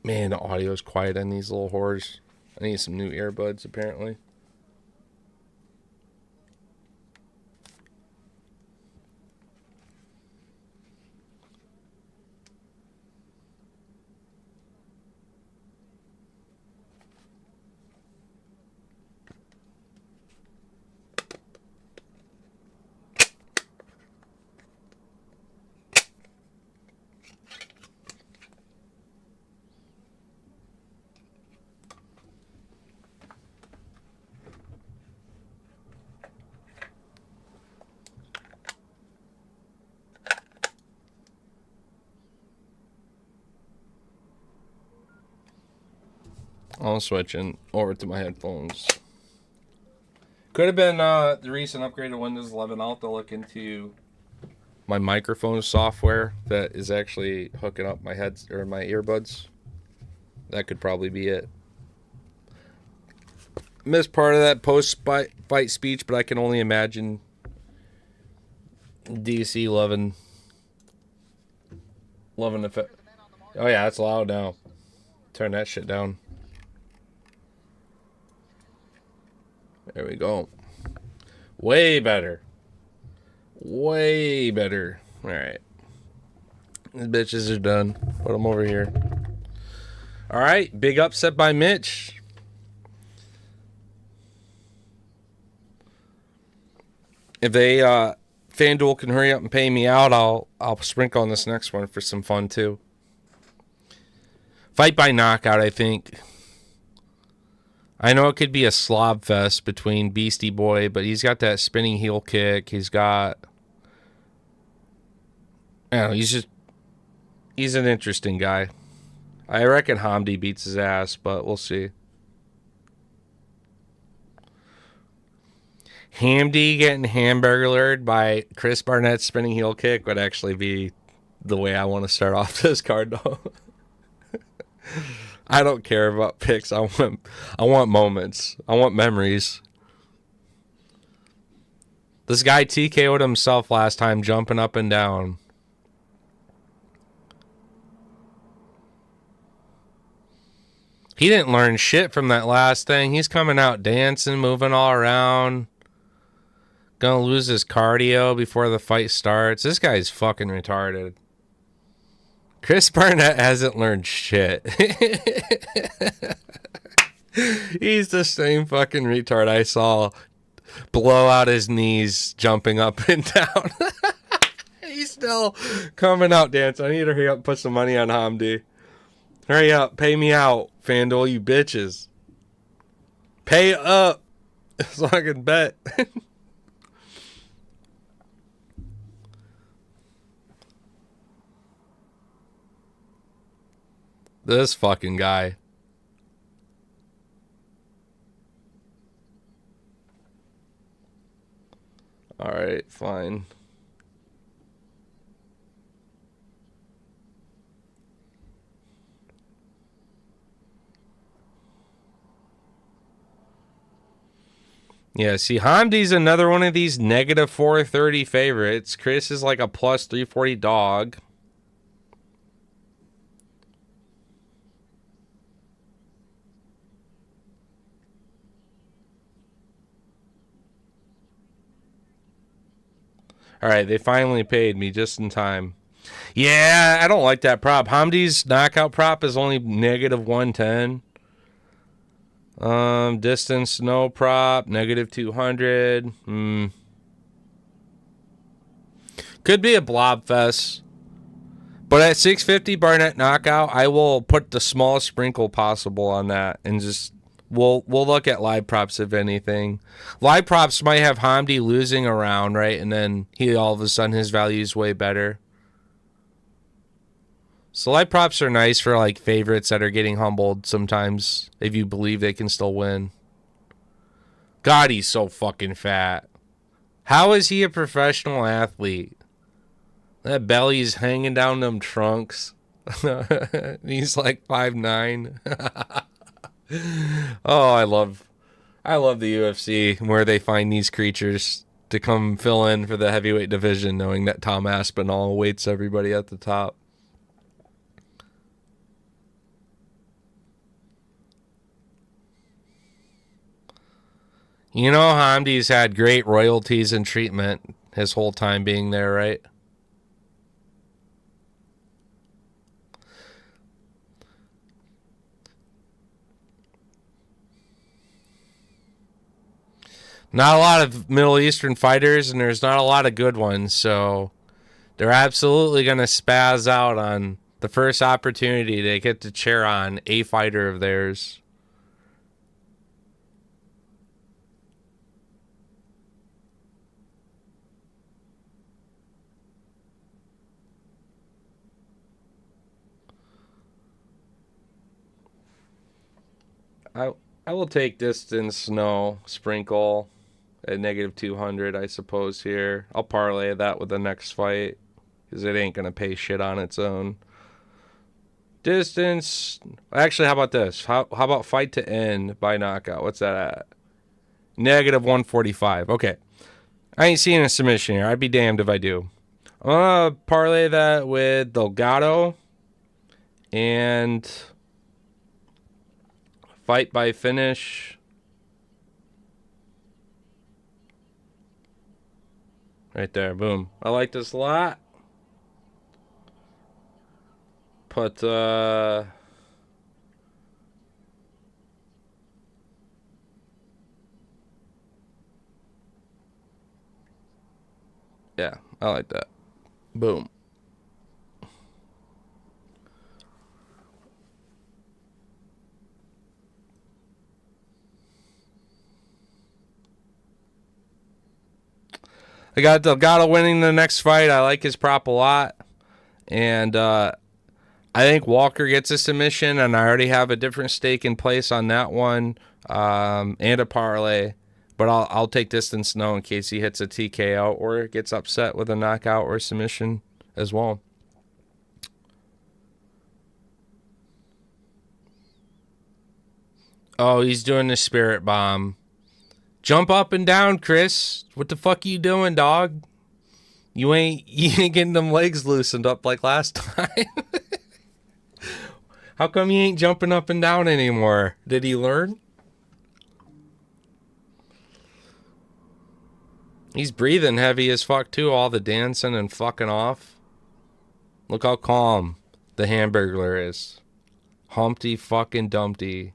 Man, the audio is quiet on these little whores. I need some new earbuds, apparently. I'm switching over to my headphones. Could have been the recent upgrade to Windows 11. I'll have to look into my microphone software that is actually hooking up my heads or my earbuds. That could probably be it. Missed part of that post-fight speech, but I can only imagine DC loving the. Oh yeah, it's loud now. Turn that shit down. There we go. Way better. Way better. All right. These bitches are done. Put them over here. All right. Big upset by Mitch. If they FanDuel can hurry up and pay me out, I'll sprinkle on this next one for some fun too. Fight by knockout, I think. I know it could be a slob fest between Beastie Boy, but he's got that spinning heel kick. He's got... I don't know, he's an interesting guy. I reckon Hamdi beats his ass, but we'll see. Hamdi getting hamburgered by Chris Barnett's spinning heel kick would actually be the way I want to start off this card, though. I don't care about picks. I want moments. I want memories. This guy TKO'd himself last time, jumping up and down. He didn't learn shit from that last thing. He's coming out dancing, moving all around. Gonna lose his cardio before the fight starts. This guy's fucking retarded. Chris Barnett hasn't learned shit. He's the same fucking retard I saw blow out his knees jumping up and down. He's still coming out dancing. I need to hurry up and put some money on Hamdi. Hurry up. Pay me out, FanDuel, you bitches. Pay up so I can bet. This fucking guy. Alright, fine. Yeah, see, Hamdi's another one of these negative 430 favorites. Chris is like a plus 340 dog. All right, they finally paid me just in time. Yeah, I don't like that prop. Hamdi's knockout prop is only negative 110. Distance, no prop, negative 200. Could be a blob fest. But at 650 Barnett knockout, I will put the smallest sprinkle possible on that, and just we'll look at live props if anything. Live props might have Hamdi losing a round, right, and then he all of a sudden his value is way better. So live props are nice for like favorites that are getting humbled sometimes if you believe they can still win. God, he's so fucking fat. How is he a professional athlete? That belly's hanging down them trunks. He's like 5'9". Oh, I love the UFC where they find these creatures to come fill in for the heavyweight division, knowing that Tom Aspinall awaits everybody at the top. You know, Hamdi's had great royalties and treatment his whole time being there, right? Not a lot of Middle Eastern fighters, and there's not a lot of good ones, so they're absolutely going to spaz out on the first opportunity they get to cheer on a fighter of theirs. I will take distance, no, sprinkle at negative 200, I suppose, here. I'll parlay that with the next fight because it ain't going to pay shit on its own. Distance. Actually, how about this? How about fight to end by knockout? What's that at? Negative 145. Okay. I ain't seeing a submission here. I'd be damned if I do. I'm going to parlay that with Delgado and fight by finish. Right there. Boom. I like this a lot. Put, yeah, I like that. Boom. I got Delgado winning the next fight. I like his prop a lot. And I think Walker gets a submission, and I already have a different stake in place on that one and a parlay. But I'll take distance no in case he hits a TKO or gets upset with a knockout or submission as well. Oh, he's doing the spirit bomb. Jump up and down, Chris. What the fuck are you doing, dog? You ain't getting them legs loosened up like last time. How come you ain't jumping up and down anymore? Did he learn? He's breathing heavy as fuck too, all the dancing and fucking off. Look how calm the Hamburglar is. Humpty fucking Dumpty.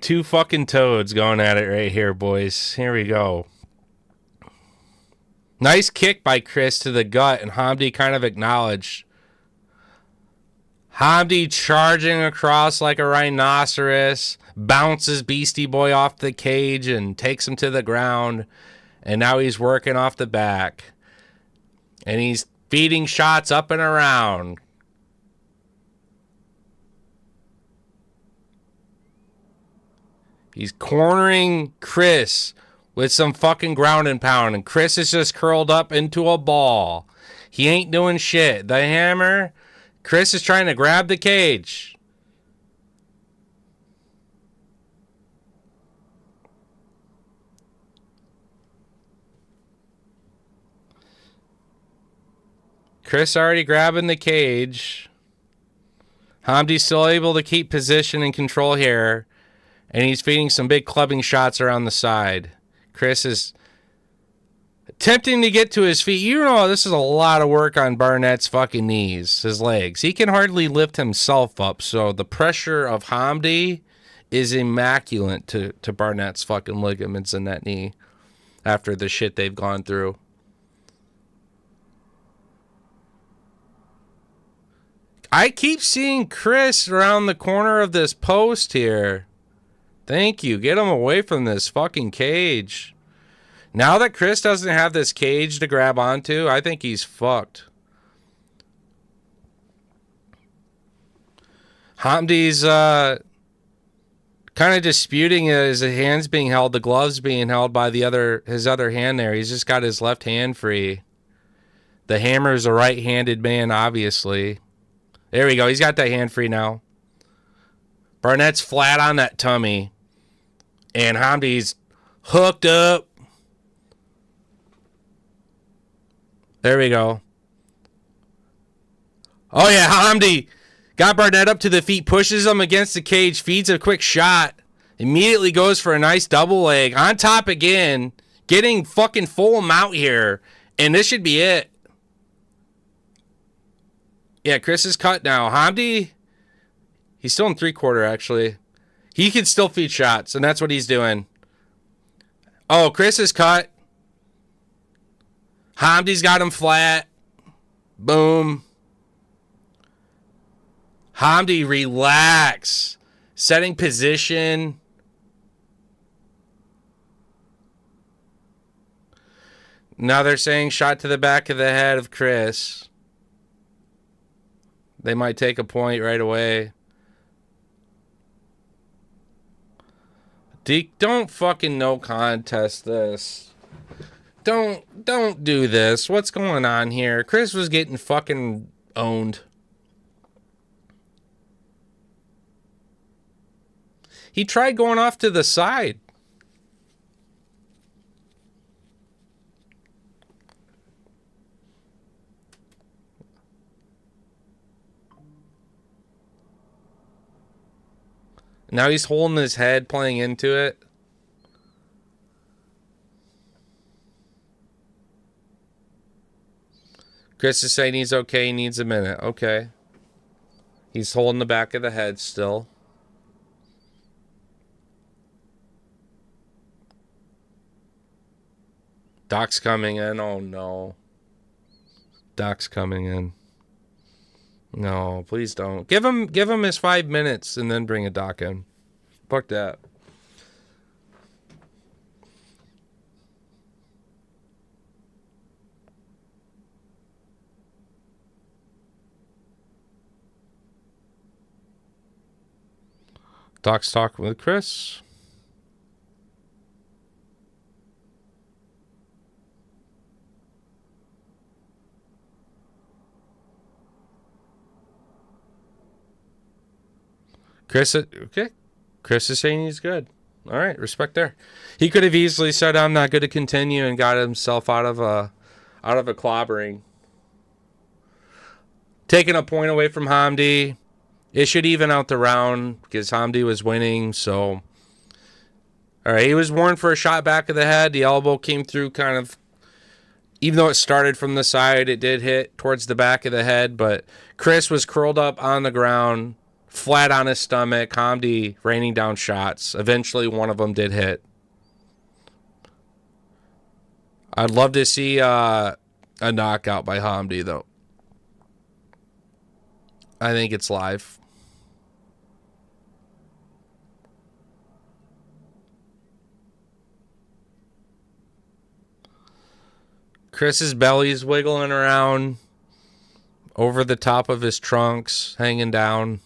Two fucking toads going at it right here, boys. Here we go. Nice kick by Chris to the gut, and Hamdi kind of acknowledged. Hamdi charging across like a rhinoceros, bounces Beastie Boy off the cage and takes him to the ground. And now he's working off the back. And he's feeding shots up and around. He's cornering Chris with some fucking ground and pound. And Chris is just curled up into a ball. He ain't doing shit. The hammer. Chris is trying to grab the cage. Chris already grabbing the cage. Hamdi's still able to keep position and control here. And he's feeding some big clubbing shots around the side. Chris is attempting to get to his feet. You know, this is a lot of work on Barnett's fucking knees, his legs. He can hardly lift himself up. So the pressure of Hamdi is immaculate to Barnett's fucking ligaments in that knee after the shit they've gone through. I keep seeing Chris around the corner of this post here. Thank you. Get him away from this fucking cage. Now that Chris doesn't have this cage to grab onto, I think he's fucked. Hamdi's kind of disputing his hands being held, the gloves being held by his other hand there. He's just got his left hand free. The hammer's a right-handed man, obviously. There we go. He's got that hand free now. Barnett's flat on that tummy. And Hamdi's hooked up. There we go. Oh, yeah. Hamdi got Barnett up to the feet, pushes him against the cage, feeds a quick shot. Immediately goes for a nice double leg. On top again. Getting fucking full mount here. And this should be it. Yeah, Chris is cut now. Hamdi, he's still in 3/4, actually. He can still feed shots, and that's what he's doing. Oh, Chris is cut. Hamdi's got him flat. Boom. Hamdi, relax. Setting position. Now they're saying shot to the back of the head of Chris. They might take a point right away. Deke, don't fucking no contest this. Don't do this. What's going on here? Chris was getting fucking owned. He tried going off to the side. Now he's holding his head, playing into it. Chris is saying he's okay, he needs a minute. Okay. He's holding the back of the head still. Doc's coming in. Oh, no. Doc's coming in. No, please don't. Give him his 5 minutes and then bring a doc in. Fuck that. Doc's talking with Chris. Okay. Chris is saying he's good. All right, respect there. He could have easily said, "I'm not going to continue," and got himself out of a clobbering. Taking a point away from Hamdi. It should even out the round because Hamdi was winning. So, all right, he was warned for a shot back of the head. The elbow came through kind of, even though it started from the side, it did hit towards the back of the head. But Chris was curled up on the ground, flat on his stomach. Hamdi raining down shots. Eventually, one of them did hit. I'd love to see a knockout by Hamdi, though. I think it's live. Chris's belly's wiggling around over the top of his trunks, hanging down.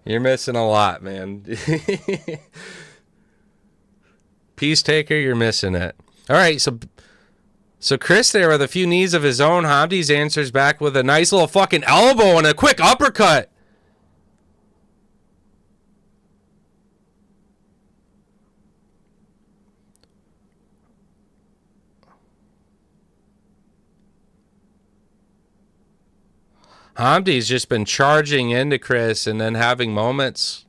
You're missing a lot, man. Peace taker, you're missing it. All right, so Chris there with a few knees of his own. Hamdi's answers back with a nice little fucking elbow and a quick uppercut. Hamdi's just been charging into Chris and then having moments.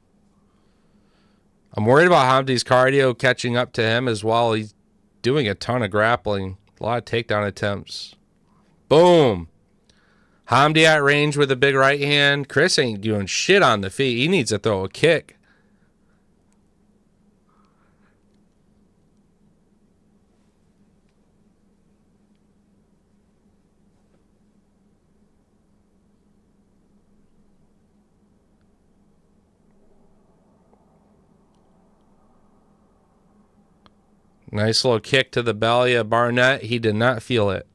I'm worried about Hamdi's cardio catching up to him as well. He's doing a ton of grappling. A lot of takedown attempts. Boom. Hamdi at range with a big right hand. Chris ain't doing shit on the feet. He needs to throw a kick. Nice little kick to the belly of Barnett. He did not feel it.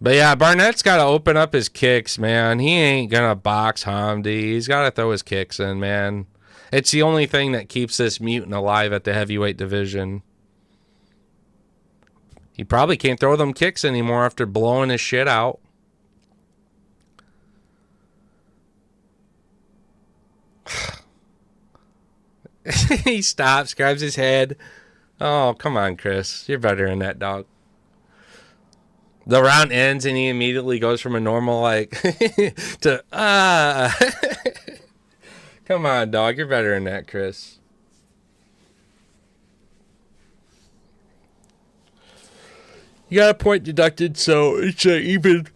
But yeah, Barnett's got to open up his kicks, man. He ain't going to box Hamdi. He's got to throw his kicks in, man. It's the only thing that keeps this mutant alive at the heavyweight division. He probably can't throw them kicks anymore after blowing his shit out. He stops, grabs his head. Oh, come on, Chris. You're better than that, dog. The round ends and he immediately goes from a normal, like, to, Come on, dog. You're better than that, Chris. You got a point deducted, so it's even.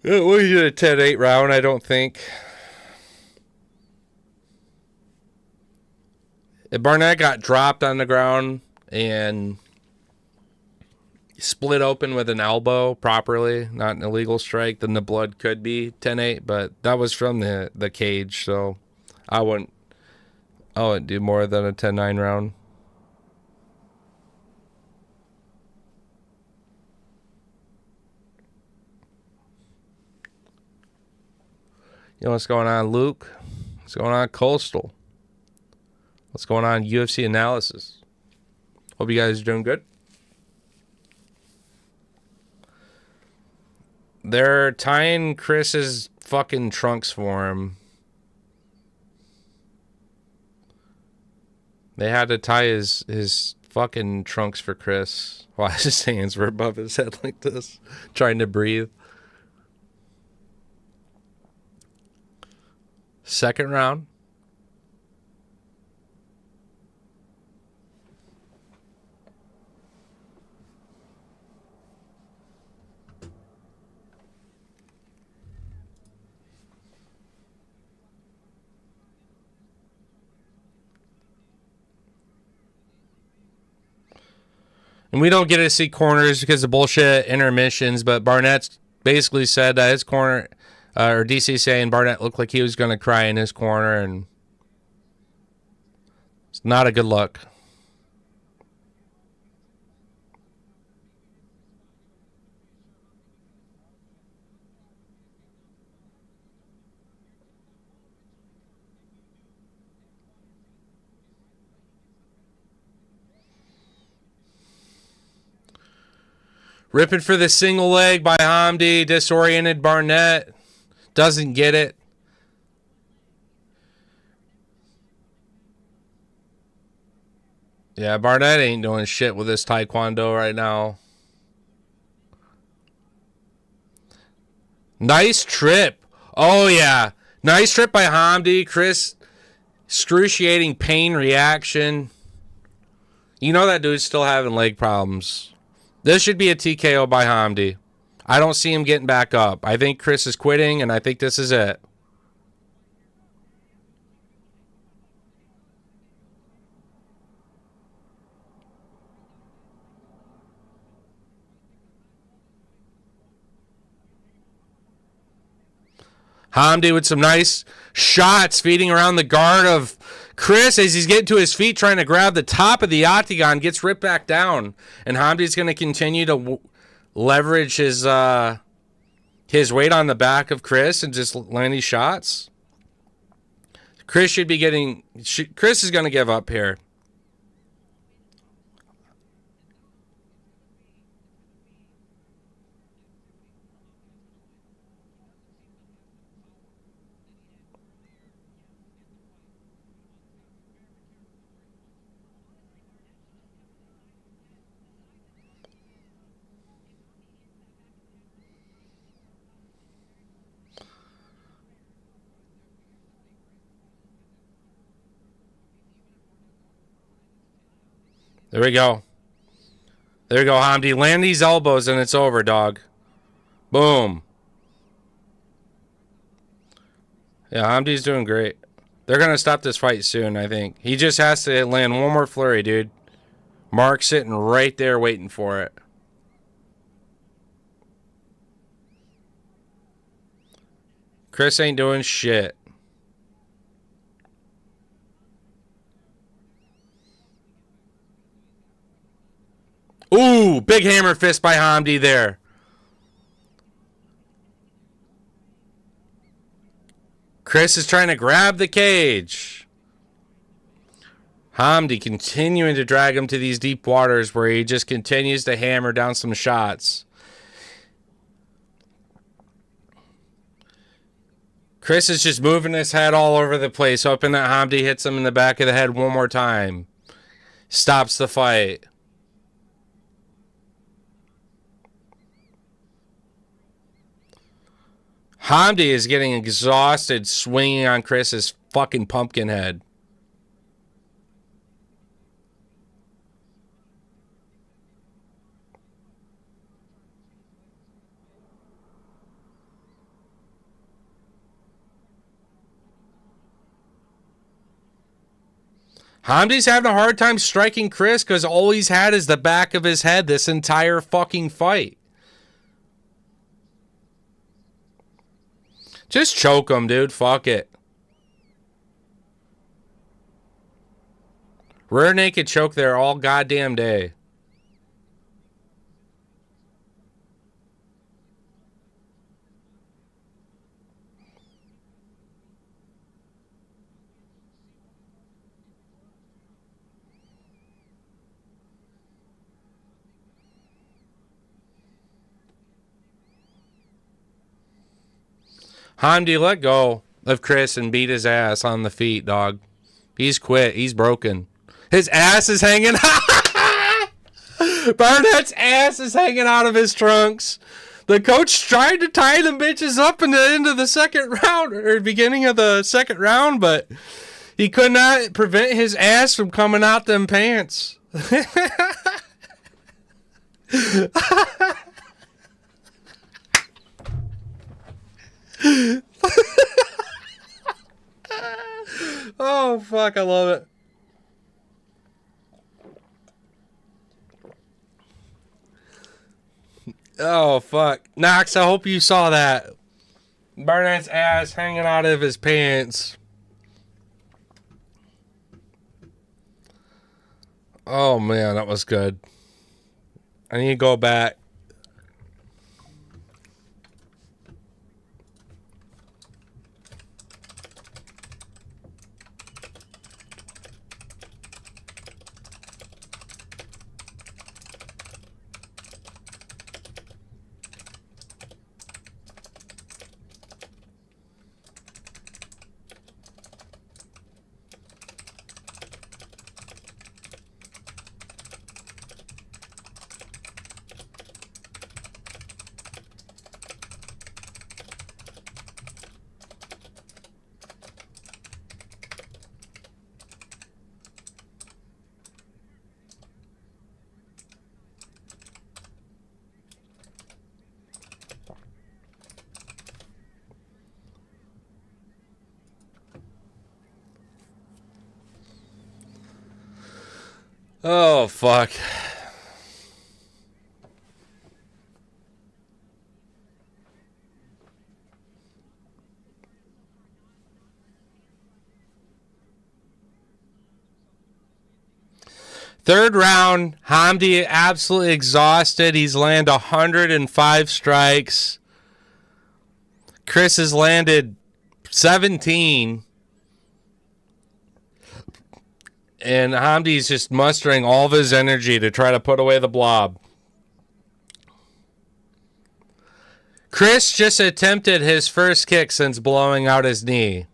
It was a 10-8 round, I don't think. If Barnett got dropped on the ground and split open with an elbow properly, not an illegal strike, then the blood could be 10-8, but that was from the cage, so I wouldn't do more than a 10-9 round. You know what's going on, Luke? What's going on, Coastal? What's going on, UFC analysis? Hope you guys are doing good. They're tying Chris's fucking trunks for him. They had to tie his fucking trunks for Chris while his hands were above his head like this, trying to breathe. Second round. And we don't get to see corners because of bullshit intermissions, but Barnett's basically said that his corner, or DC saying Barnett looked like he was going to cry in his corner, and it's not a good look. Ripping for the single leg by Hamdi. Disoriented Barnett. Doesn't get it. Yeah, Barnett ain't doing shit with this taekwondo right now. Nice trip. Oh, yeah. Nice trip by Hamdi. Chris, excruciating pain reaction. You know that dude's still having leg problems. This should be a TKO by Hamdi. I don't see him getting back up. I think Chris is quitting, and I think this is it. Hamdi with some nice shots, feeding around the guard of Chris as he's getting to his feet, trying to grab the top of the octagon, gets ripped back down. And Hamdi's going to continue to leverage his weight on the back of Chris and just land these shots. Chris should be getting... Chris is going to give up here. There we go. There we go, Hamdi. Land these elbows and it's over, dog. Boom. Yeah, Hamdi's doing great. They're going to stop this fight soon, I think. He just has to land one more flurry, dude. Mark's sitting right there waiting for it. Chris ain't doing shit. Ooh, big hammer fist by Hamdi there. Chris is trying to grab the cage. Hamdi continuing to drag him to these deep waters where he just continues to hammer down some shots. Chris is just moving his head all over the place, hoping that Hamdi hits him in the back of the head one more time. Stops the fight. Hamdi is getting exhausted swinging on Chris's fucking pumpkin head. Hamdi's having a hard time striking Chris because all he's had is the back of his head this entire fucking fight. Just choke him, dude. Fuck it. Rear naked choke there all goddamn day. Hamdi, let go of Chris and beat his ass on the feet, dog. He's quit. He's broken. His ass is hanging. Barnett's ass is hanging out of his trunks. The coach tried to tie them bitches up in the end of the second round, or beginning of the second round, but he could not prevent his ass from coming out them pants. Oh, fuck, I love it. Oh, fuck. Knox, I hope you saw that. Barnett's ass hanging out of his pants. Oh, man, that was good. I need to go back. Oh, fuck. Third round, Hamdi absolutely exhausted. He's landed 105 strikes. Chris has landed 17. And Hamdi's just mustering all of his energy to try to put away the blob. Chris just attempted his first kick since blowing out his knee.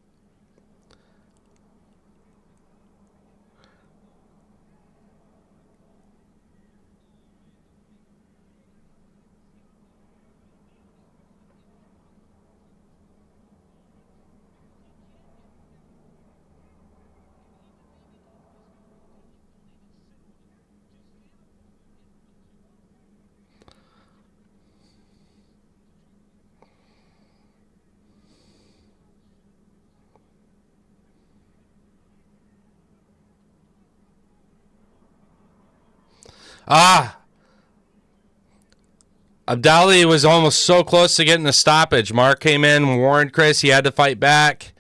Abdali was almost so close to getting the stoppage. Mark came in, warned Chris he had to fight back.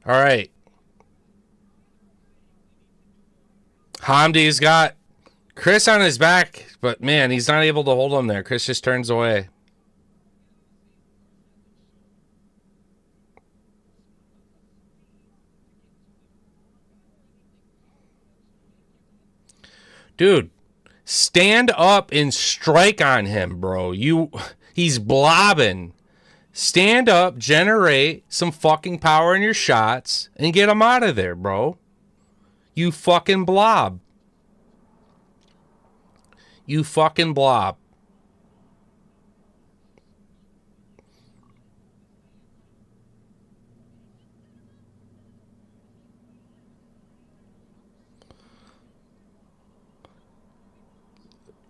All right. Hamdi's got Chris on his back, but man, he's not able to hold him there. Chris just turns away. Dude, stand up and strike on him, bro. He's blobbing. Stand up, generate some fucking power in your shots, and get him out of there, bro. You fucking blob. You fucking blob.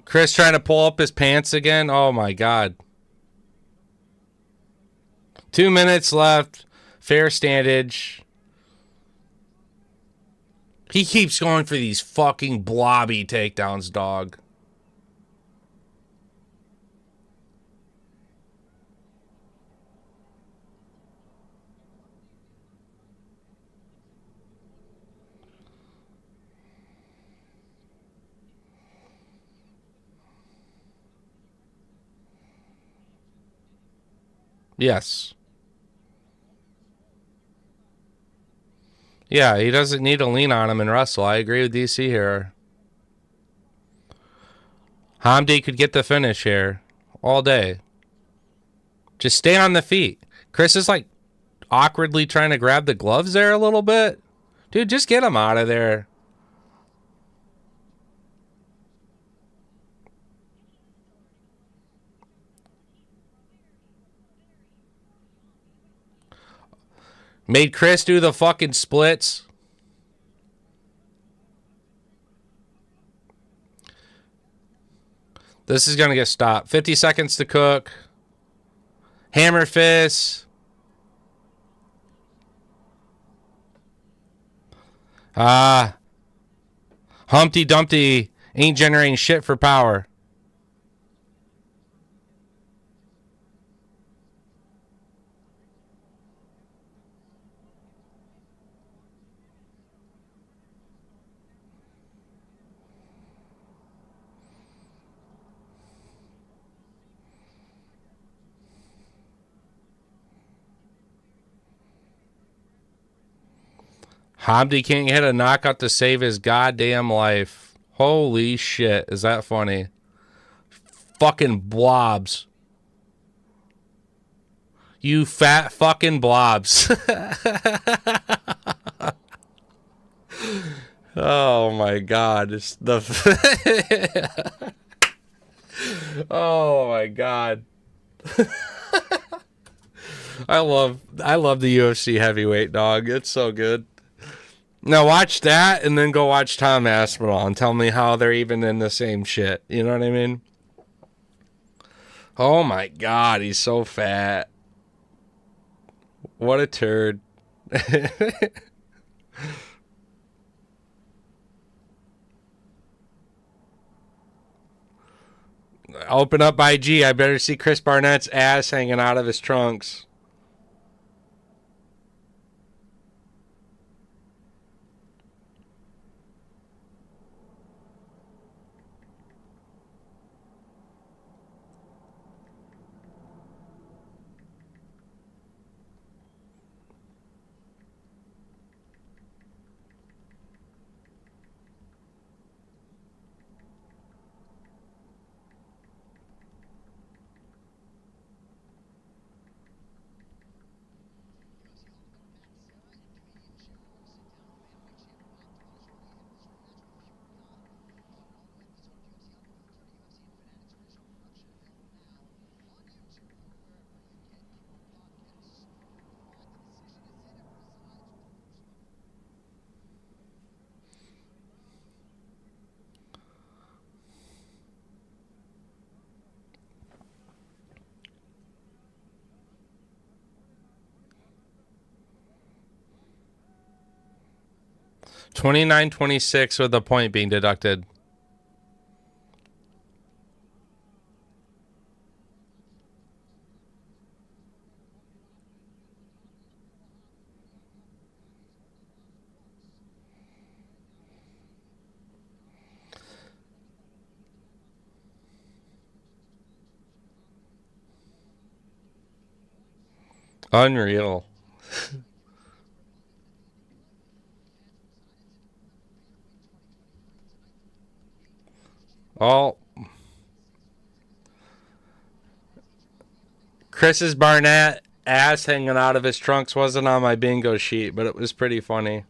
Chris trying to pull up his pants again. Oh my God. 2 minutes left. Fair standage. He keeps going for these fucking blobby takedowns, dog. Yes. Yeah, he doesn't need to lean on him and wrestle. I agree with DC here. Hamdi could get the finish here all day. Just stay on the feet. Chris is like awkwardly trying to grab the gloves there a little bit. Dude, just get him out of there. Made Chris do the fucking splits. This is going to get stopped. 50 seconds to cook. Hammer fist. Humpty Dumpty ain't generating shit for power. Hamdi can't hit a knockout to save his goddamn life. Holy shit. Is that funny? Fucking blobs. You fat fucking blobs. Oh my God. It's the Oh my God. I love the UFC heavyweight, dog. It's so good. Now watch that and then go watch Tom Aspinall and tell me how they're even in the same shit. You know what I mean? Oh my God, he's so fat. What a turd. Open up IG. I better see Chris Barnett's ass hanging out of his trunks. $29.26 with a point being deducted. Unreal. Oh, Chris's Barnett ass hanging out of his trunks wasn't on my bingo sheet, but it was pretty funny.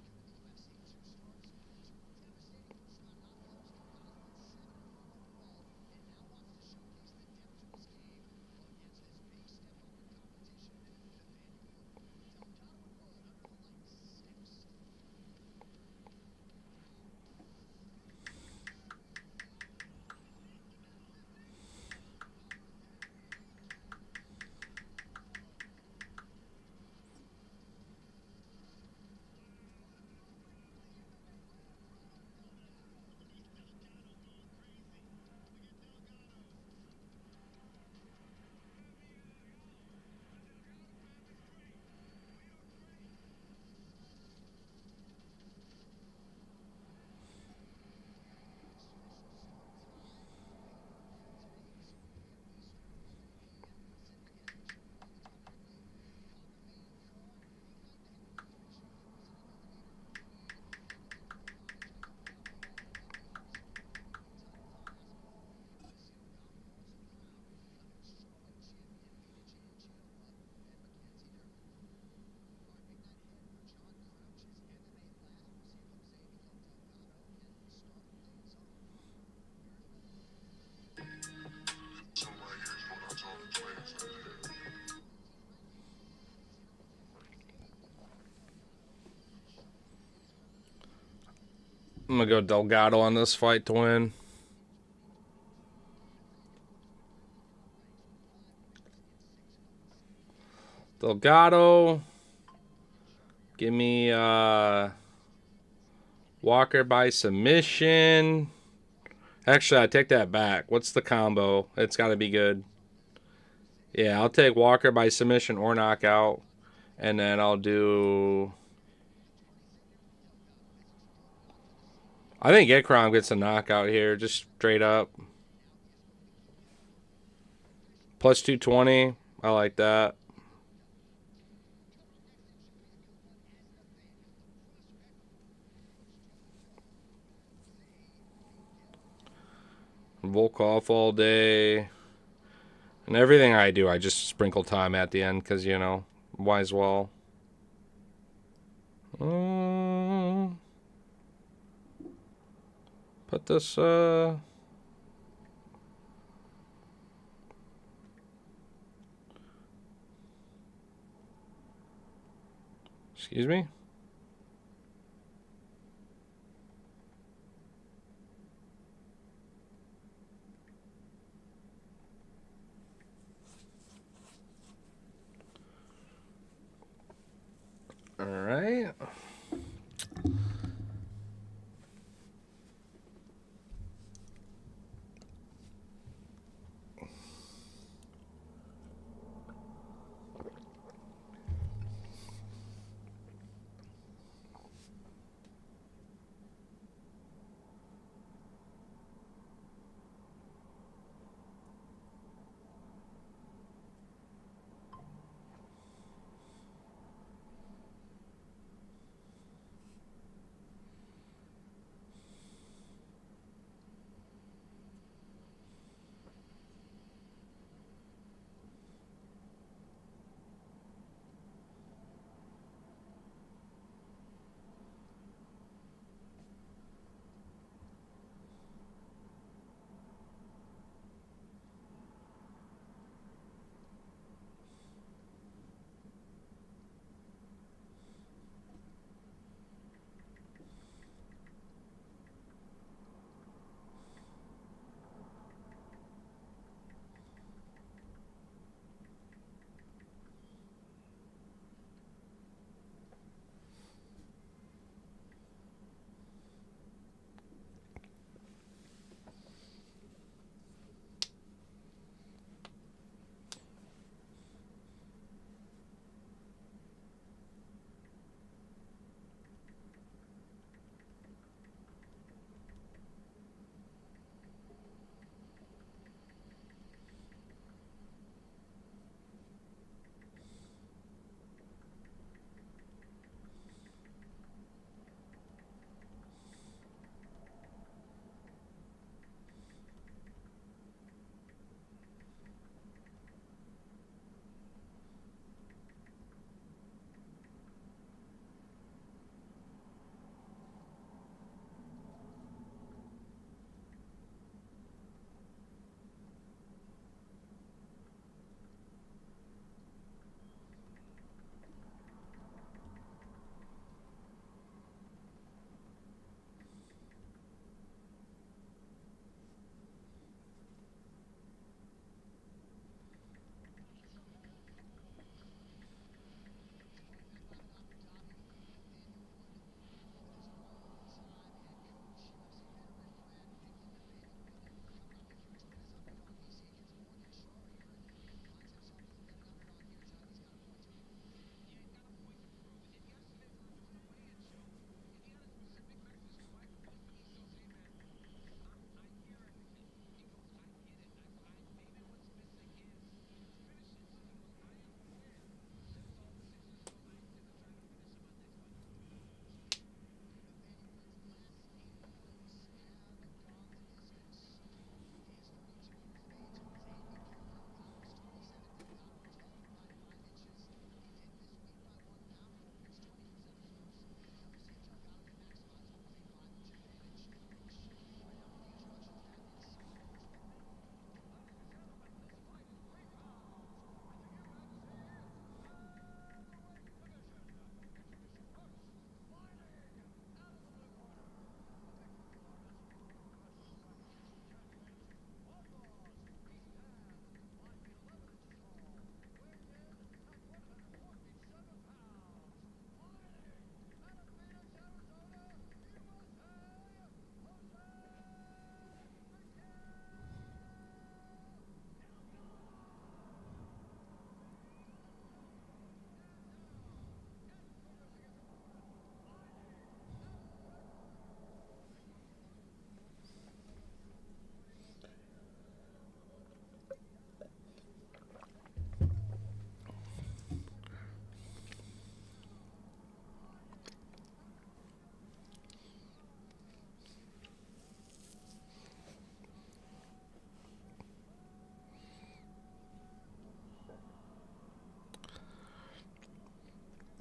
I'm going to go Delgado on this fight to win. Delgado. Give me Walker by submission. Actually, I take that back. What's the combo? It's got to be good. Yeah, I'll take Walker by submission or knockout. And then I'll do... I think Ikram gets a knockout here, just straight up. Plus 220. I like that. Volkov all day. And everything I do, I just sprinkle time at the end because, you know, might as well. Put this, excuse me?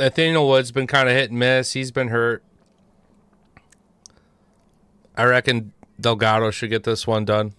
Nathaniel Wood's been kind of hit and miss. He's been hurt. I reckon Delgado should get this one done.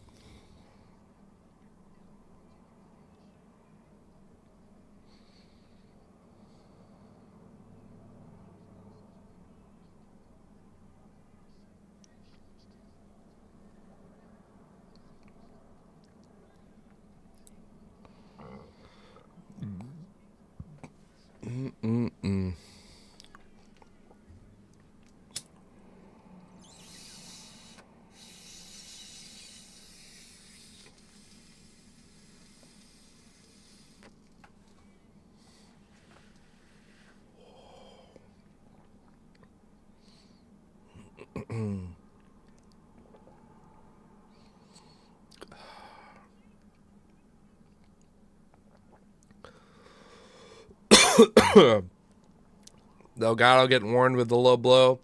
Delgado getting warned with the low blow.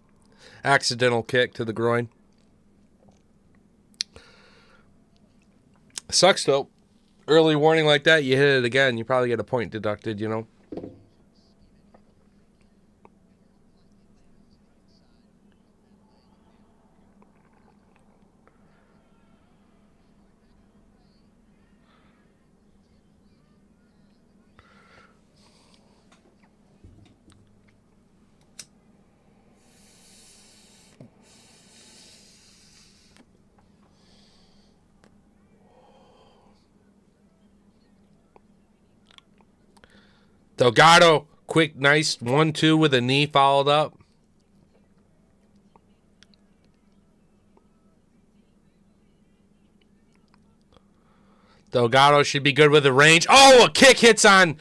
Accidental kick to the groin. Sucks though. Early warning like that, you hit it again, you probably get a point deducted, you know. Delgado, quick, nice 1-2 with a knee followed up. Delgado should be good with the range. Oh, a kick hits on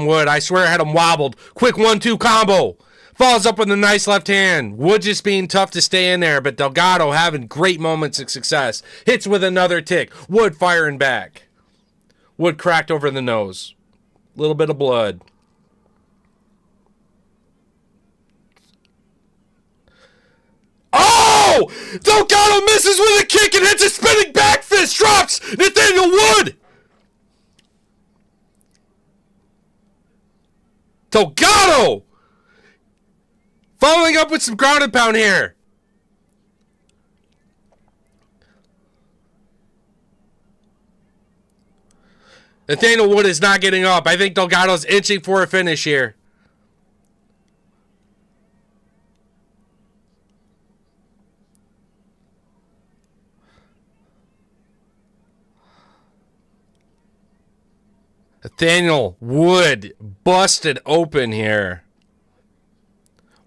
Wood. I swear I had him wobbled. Quick 1-2 combo. Falls up with a nice left hand. Wood just being tough to stay in there, but Delgado having great moments of success. Hits with another tick. Wood firing back. Wood cracked over the nose. Little bit of blood. Oh! Delgado misses with a kick and hits a spinning back fist. Drops Nathaniel Wood. Delgado! Following up with some ground and pound here. Nathaniel Wood is not getting up. I think Delgado's inching for a finish here. Nathaniel Wood busted open here.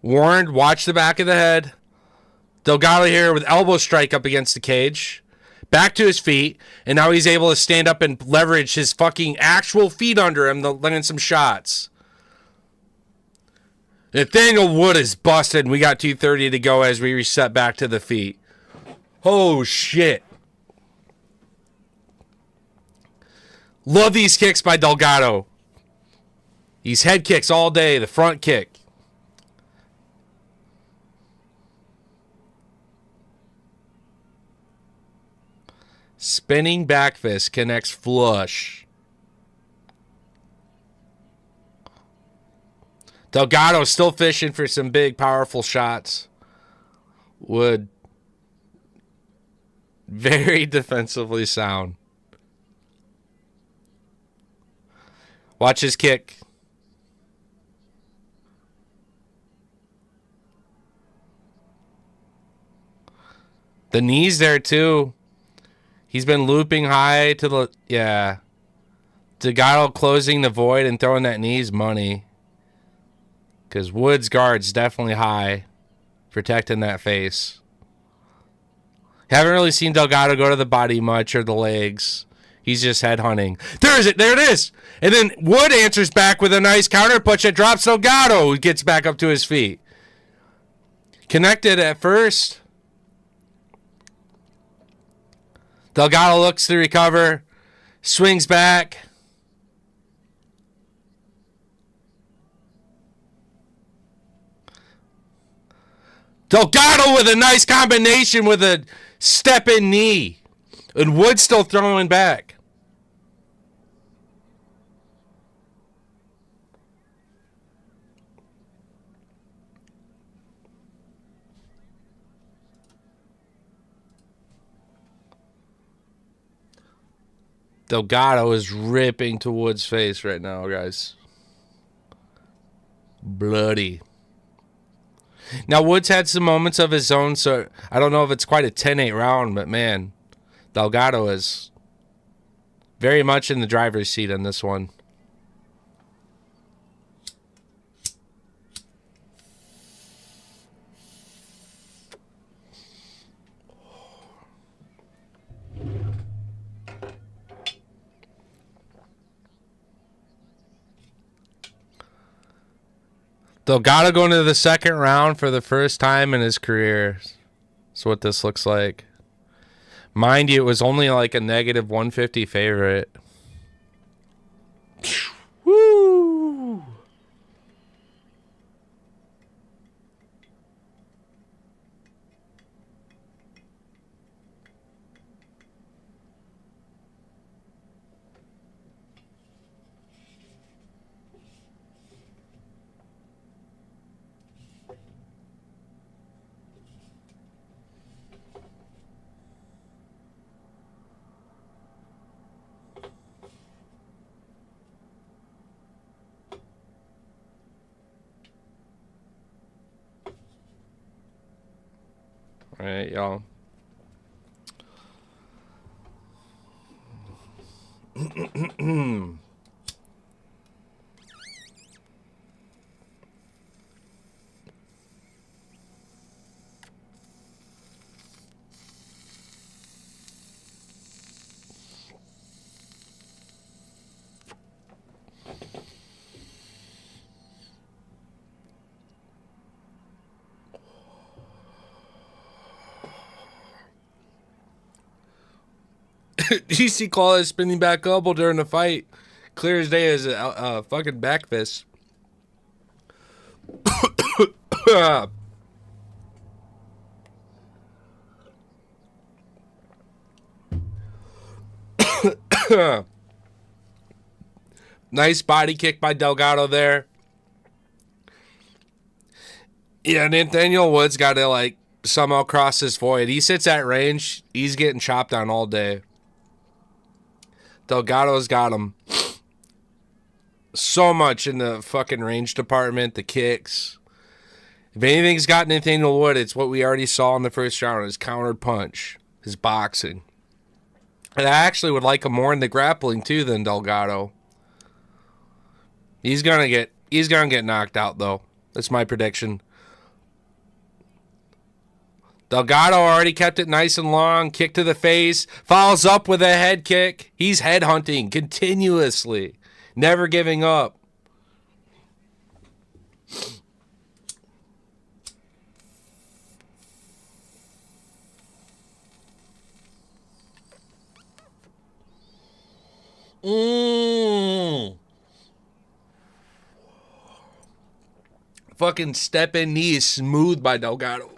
Warned, watch the back of the head. Delgado here with elbow strike up against the cage. Back to his feet, and now he's able to stand up and leverage his fucking actual feet under him, landing some shots. Nathaniel Wood is busted, and we got 2:30 to go as we reset back to the feet. Oh, shit. Love these kicks by Delgado. These head kicks all day, the front kick. Spinning back fist connects flush. Delgado still fishing for some big, powerful shots. Wood. Very defensively sound. Watch his kick. The knees there, too. He's been looping high to the... Yeah. Delgado closing the void and throwing that knee's money. Because Wood's guard's definitely high. Protecting that face. Haven't really seen Delgado go to the body much or the legs. He's just head hunting. There it is. And then Wood answers back with a nice counter punch that drops Delgado, who gets back up to his feet. Connected at first. Delgado looks to recover. Swings back. Delgado with a nice combination with a step-in knee. And Wood still throwing back. Delgado is ripping to Wood's face right now, guys. Bloody. Now, Woods had some moments of his own, so I don't know if it's quite a 10-8 round, but man, Delgado is very much in the driver's seat in this one. Delgado going to the second round for the first time in his career. That's what this looks like. Mind you, it was only like a negative 150 favorite. Woo! All right, y'all. DC call is spinning back elbow during the fight. Clear as day as a fucking back fist. Nice body kick by Delgado there. Yeah, Nathaniel Woods got to like somehow cross this void. He sits at range. He's getting chopped on all day. Delgado's got him so much in the fucking range department, the kicks. If anything's got Nathaniel Wood, it's what we already saw in the first round, his countered punch, his boxing. And I actually would like him more in the grappling too than Delgado. He's gonna get knocked out though. That's my prediction. Delgado already kept it nice and long. Kick to the face. Follows up with a head kick. He's head hunting continuously. Never giving up. Fucking step in knee is smooth by Delgado.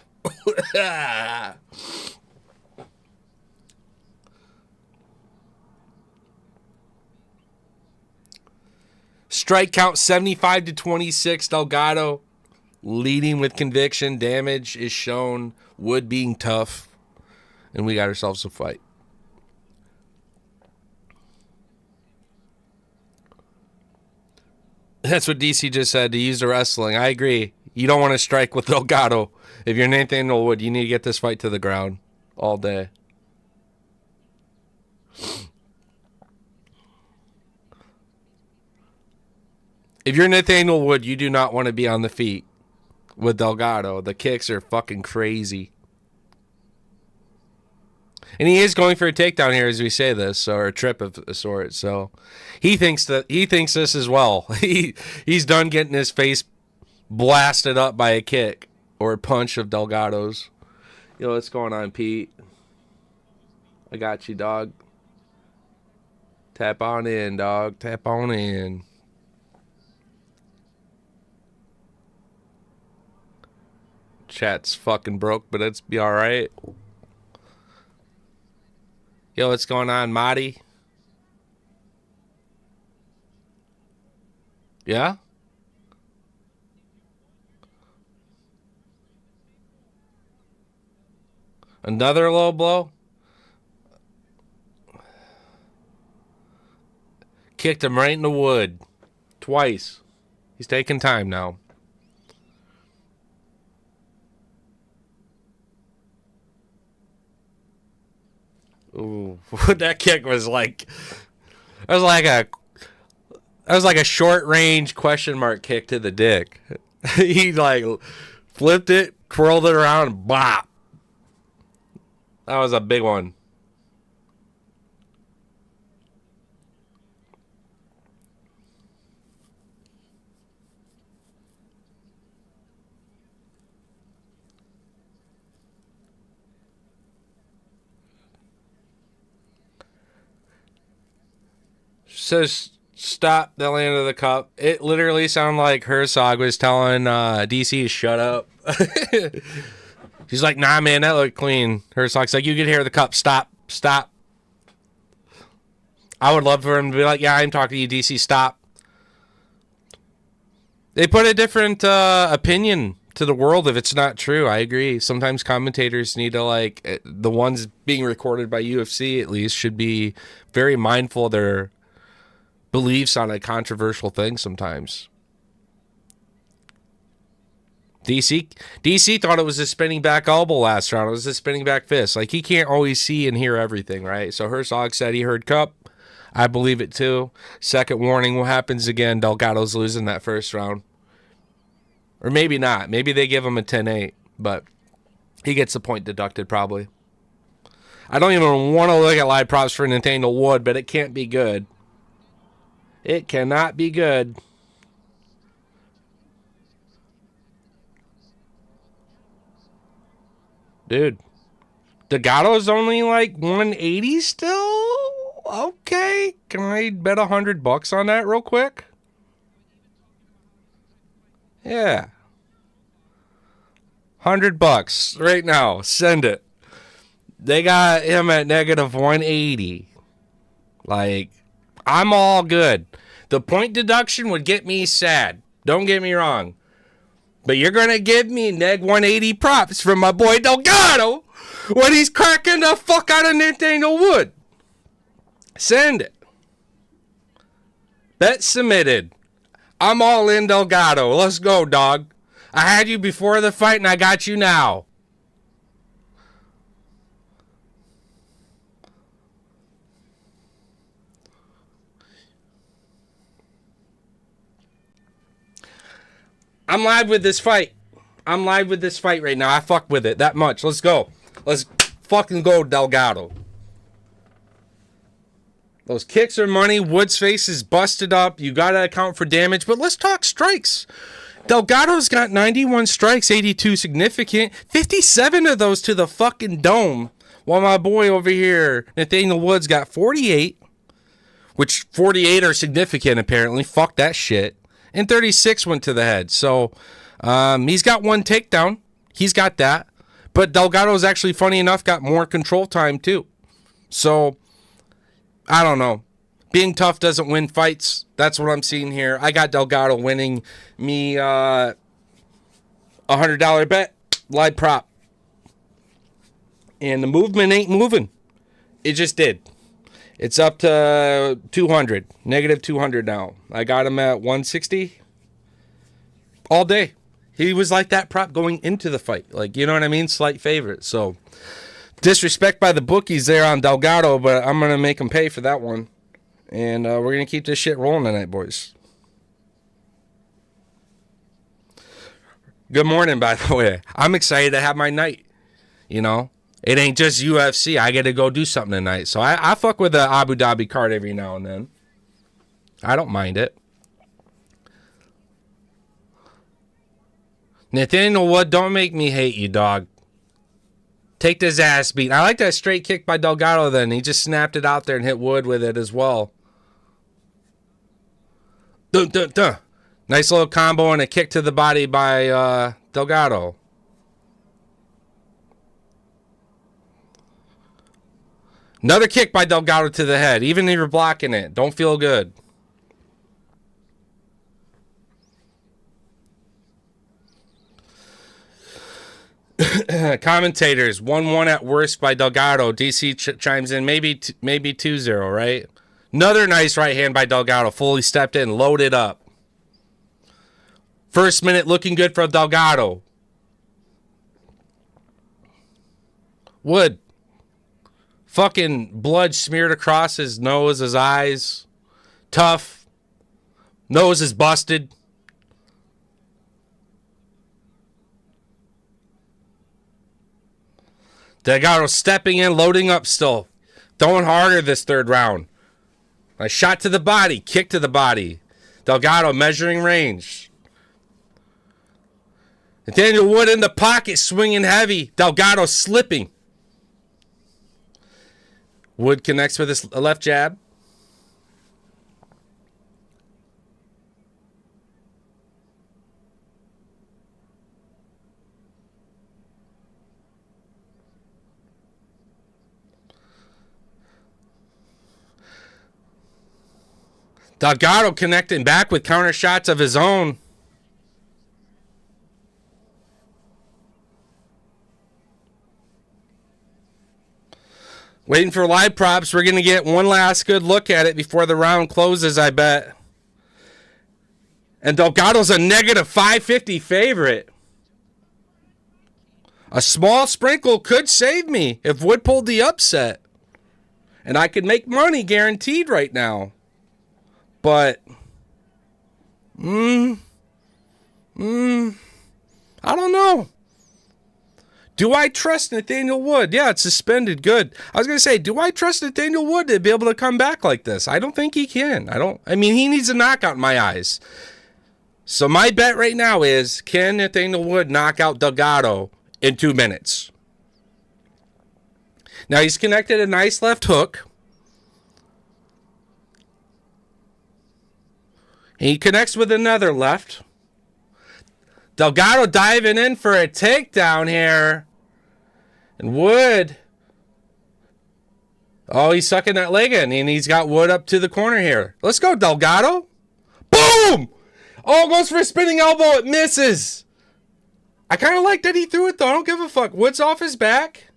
Strike count 75-26. Delgado leading with conviction. Damage is shown. Wood being tough. And we got ourselves a fight. That's what DC just said, to use the wrestling. I agree. You don't want to strike with Delgado. If you're Nathaniel Wood, you need to get this fight to the ground all day. If you're Nathaniel Wood, you do not want to be on the feet with Delgado. The kicks are fucking crazy. And he is going for a takedown here as we say this, or a trip of a sort. So he thinks this as well. He's done getting his face blasted up by a kick or a punch of Delgado's. Yo, what's going on, Pete? I got you, dog. Tap on in, dog. Tap on in. Chat's fucking broke, but it's be all right. Yo, what's going on, Marty? Yeah? Another low blow? Kicked him right in the wood. Twice. He's taking time now. Ooh, that kick was like... That was like a short range question mark kick to the dick. He like flipped it, twirled it around, and bop. That was a big one. Says stop the land of the cup. It literally sounded like Herzog was telling DC to shut up. He's like, nah, man, that looked clean. Herzog's like, you get here of the cup. Stop. I would love for him to be like, yeah, I'm talking to you, DC. Stop. They put a different opinion to the world if it's not true. I agree. Sometimes commentators need to, like, the ones being recorded by UFC at least should be very mindful of their beliefs on a controversial thing sometimes. DC thought it was a spinning back elbow last round. It was a spinning back fist. Like, he can't always see and hear everything, right? So Herzog said he heard cup. I believe it too. Second warning, what happens again? Delgado's losing that first round. Or maybe not. Maybe they give him a 10-8, but he gets the point deducted probably. I don't even want to look at live props for Nathaniel Wood, but it can't be good. It cannot be good. Dude, Delgado's only like 180 still? Okay. Can I bet $100 on that real quick? Yeah. $100 right now. Send it. They got him at negative 180. Like, I'm all good. The point deduction would get me sad. Don't get me wrong. But you're going to give me neg 180 props from my boy Delgado when he's cracking the fuck out of Nathaniel Wood. Send it. Bet submitted. I'm all in Delgado. Let's go, dog. I had you before the fight and I got you now. I'm live with this fight. I'm live with this fight right now. I fuck with it that much. Let's go. Let's fucking go, Delgado. Those kicks are money. Wood's face is busted up. You got to account for damage. But let's talk strikes. Delgado's got 91 strikes, 82 significant. 57 of those to the fucking dome. While my boy over here, Nathaniel Wood's got 48. Which 48 are significant apparently. Fuck that shit. And 36 went to the head. So he's got one takedown. He's got that. But Delgado's actually, funny enough, got more control time too. So, I don't know. Being tough doesn't win fights. That's what I'm seeing here. I got Delgado winning me $100 bet. Live prop. And the movement ain't moving. It just did. It's up to 200. Negative 200 now. I got him at 160 all day. He was like that prop going into the fight. Like, you know what I mean? Slight favorite. So, disrespect by the bookies there on Delgado, but I'm going to make him pay for that one. And we're going to keep this shit rolling tonight, boys. Good morning, by the way. I'm excited to have my night. You know? It ain't just UFC. I get to go do something tonight. So I fuck with the Abu Dhabi card every now and then. I don't mind it. Nathaniel Wood, don't make me hate you, dog. Take this ass beat. I like that straight kick by Delgado then. He just snapped it out there and hit Wood with it as well. Dun, dun, dun. Nice little combo and a kick to the body by Delgado. Another kick by Delgado to the head. Even if you're blocking it, don't feel good. Commentators, 1-1 at worst by Delgado. DC chimes in, maybe 2-0, right? Another nice right hand by Delgado. Fully stepped in, loaded up. First minute looking good for Delgado. Wood. Fucking blood smeared across his nose, his eyes. Tough. Nose is busted. Delgado stepping in, loading up still. Throwing harder this third round. A shot to the body, kick to the body. Delgado measuring range. Nathaniel Wood in the pocket, swinging heavy. Delgado slipping. Wood connects with his left jab. Delgado connecting back with counter shots of his own. Waiting for live props. We're going to get one last good look at it before the round closes, I bet. And Delgado's a negative 550 favorite. A small sprinkle could save me if Wood pulled the upset. And I could make money guaranteed right now. But, I don't know. Do I trust Nathaniel Wood? Yeah, it's suspended. Good. I was going to say, do I trust Nathaniel Wood to be able to come back like this? I don't think he can. I mean, he needs a knockout in my eyes. So my bet right now is, can Nathaniel Wood knock out Delgado in 2 minutes? Now, he's connected a nice left hook. He connects with another left. Delgado diving in for a takedown here. And Wood. Oh, he's sucking that leg in. And he's got Wood up to the corner here. Let's go, Delgado. Boom! Oh, goes for a spinning elbow. It misses. I kind of like that he threw it, though. I don't give a fuck. Wood's off his back.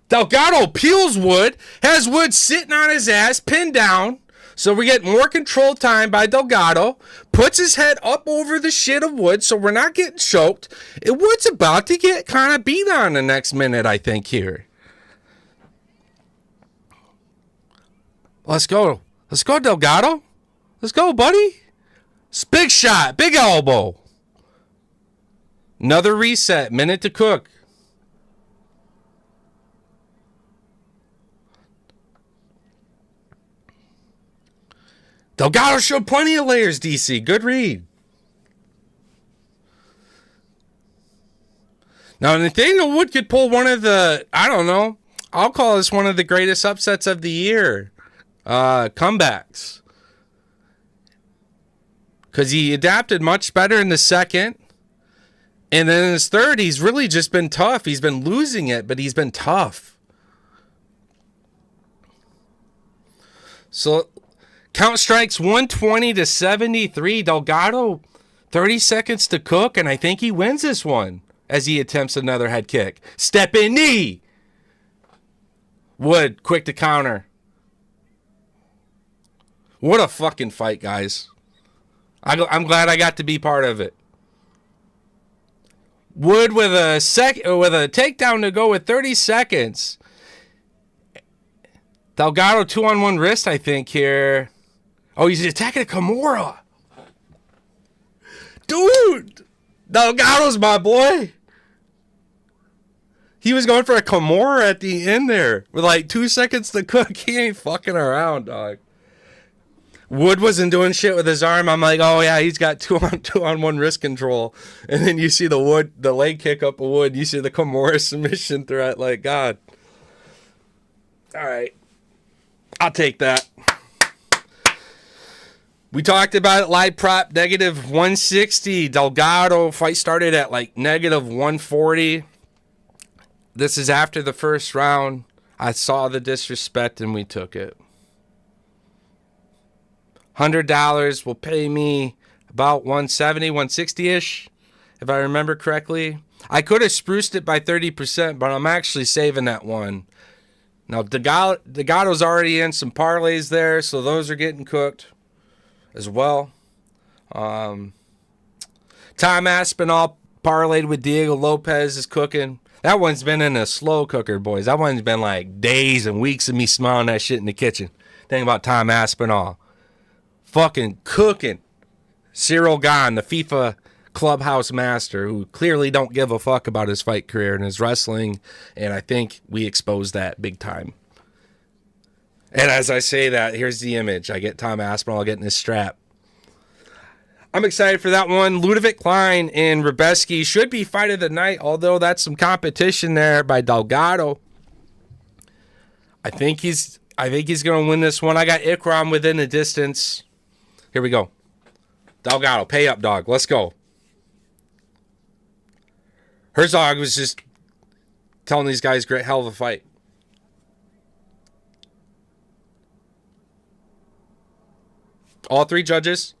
Delgado peels Wood. Has Wood sitting on his ass, pinned down. So we get more control time by Delgado. Puts his head up over the shit of Wood, so we're not getting choked. Wood's about to get kind of beat on the next minute, I think, here. Let's go. Let's go, Delgado. Let's go, buddy. It's big shot. Big elbow. Another reset. Minute to cook. Delgado showed plenty of layers, DC. Good read. Now, Nathaniel Wood could pull one of the, I don't know, I'll call this one of the greatest upsets of the year. Comebacks. Because he adapted much better in the second. And then in his third, he's really just been tough. He's been losing it, but he's been tough. So, count strikes 120 to 73. Delgado, 30 seconds to cook, and I think he wins this one as he attempts another head kick. Step in knee. Wood, quick to counter. What a fucking fight, guys. I'm glad I got to be part of it. Wood with a takedown to go with 30 seconds. Delgado 2-on-1 wrist, I think, here. Oh, he's attacking a Kimura. Dude! Delgado's my boy. He was going for a Kimura at the end there. With like 2 seconds to cook. He ain't fucking around, dog. Wood wasn't doing shit with his arm. I'm like, oh yeah, he's got 2-on-1 wrist control. And then you see the leg kick up of Wood. You see the Kimura submission threat. Like, God. All right. I'll take that. We talked about it, live prop, negative 160. Delgado, fight started at like negative 140. This is after the first round. I saw the disrespect and we took it. $100 will pay me about 170, 160-ish, if I remember correctly. I could have spruced it by 30%, but I'm actually saving that one. Now, Delgado's already in some parlays there, so those are getting cooked as well. Tom Aspinall parlayed with Diego Lopez is cooking. That one's been in a slow cooker, boys. That one's been like days and weeks of me smelling that shit in the kitchen. Think about Tom Aspinall. Fucking cooking. Ciryl Gane, the FIFA clubhouse master, who clearly don't give a fuck about his fight career and his wrestling, and I think we exposed that big time. And as I say that, here's the image. I get Tom Aspinall getting his strap. I'm excited for that one. Ludovic Klein and Ribeski should be fight of the night, although that's some competition there by Delgado. I think he's going to win this one. I got Ikram within the distance. Here we go. Delgado, pay up, dog. Let's go. Herzog was just telling these guys, great hell of a fight. All three judges.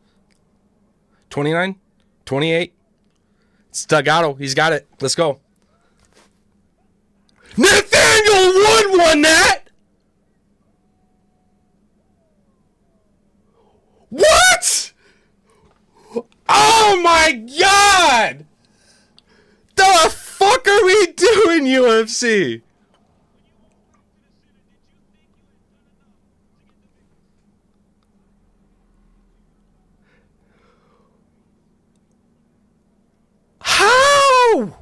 29, 28. It's Delgado. He's got it. Let's go. Nathaniel Wood won that. What? Oh my God! The fuck are we doing, UFC? How?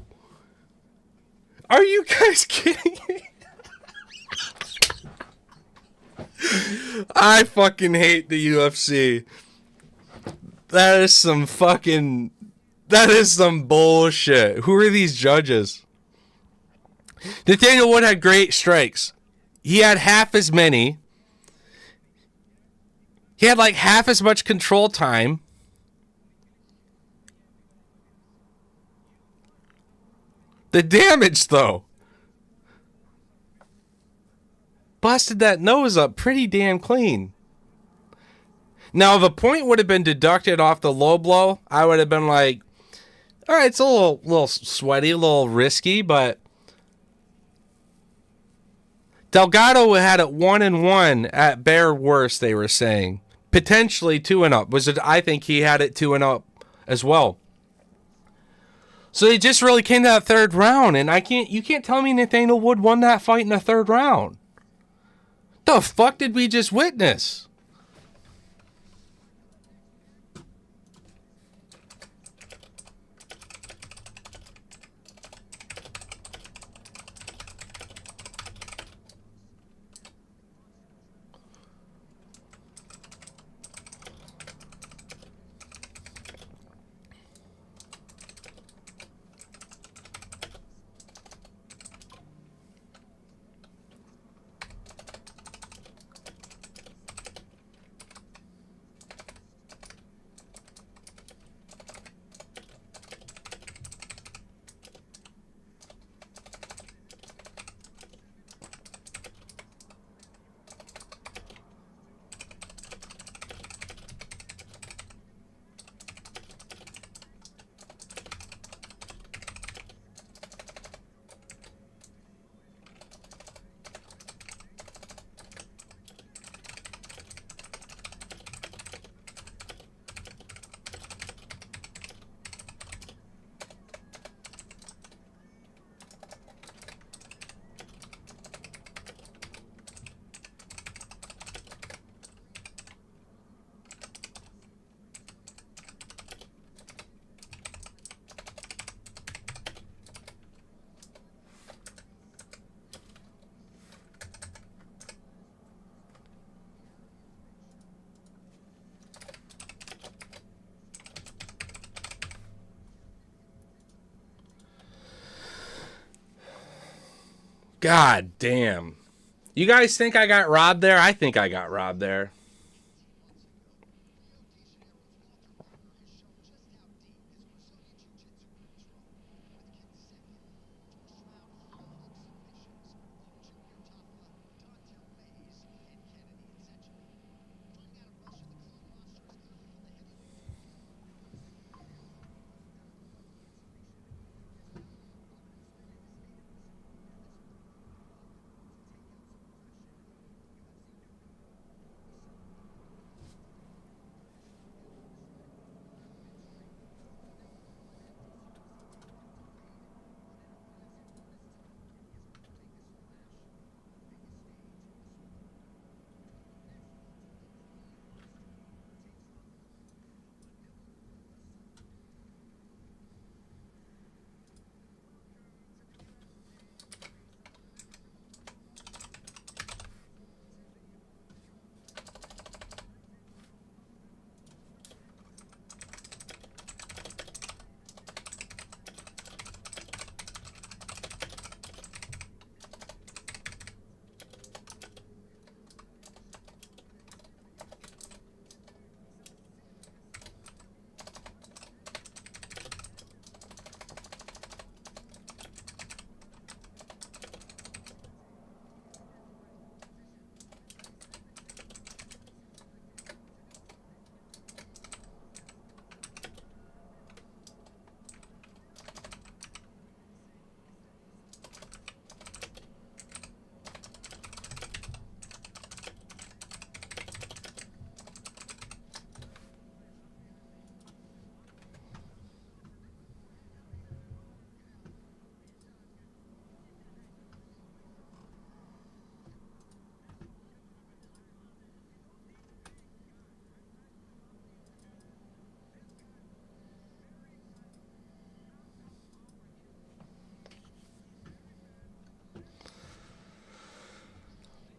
Are you guys kidding me? I fucking hate the UFC. That is some bullshit. Who are these judges? Nathaniel Wood had great strikes. He had half as many. He had like half as much control time. The damage, though. Busted that nose up pretty damn clean. Now, if a point would have been deducted off the low blow, I would have been like, all right, it's a little sweaty, a little risky, but Delgado had it 1-1 at bare worst, they were saying. Potentially 2-up. I think he had it 2-up as well. So they just really came to that third round, and you can't tell me Nathaniel Wood won that fight in the third round. The fuck did we just witness? God damn. You guys think I got robbed there? I think I got robbed there.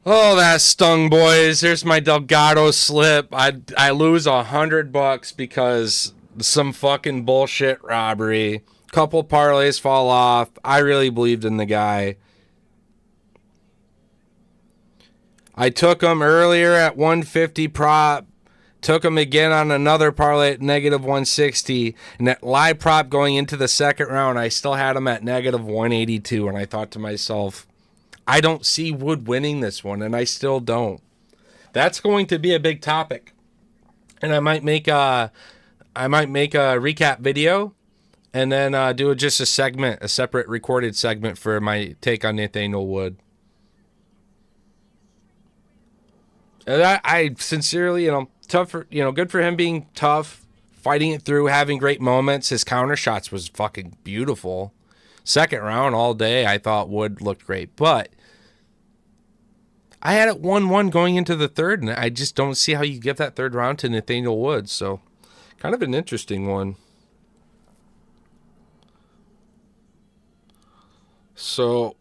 Oh, that stung, boys. Here's my Delgado slip. I lose $100 because some fucking bullshit robbery. Couple parlays fall off. I really believed in the guy. I took him earlier at 150 prop. Took him again on another parlay at negative 160. And that live prop going into the second round, I still had him at negative 182. And I thought to myself, I don't see Wood winning this one, and I still don't. That's going to be a big topic. And I might make a recap video and then do just a segment, a separate recorded segment for my take on Nathaniel Wood. And I sincerely, tough for, good for him being tough, fighting it through, having great moments. His counter shots was fucking beautiful. Second round all day, I thought Wood looked great. But I had it 1-1 going into the third, and I just don't see how you give that third round to Nathaniel Wood. So kind of an interesting one. So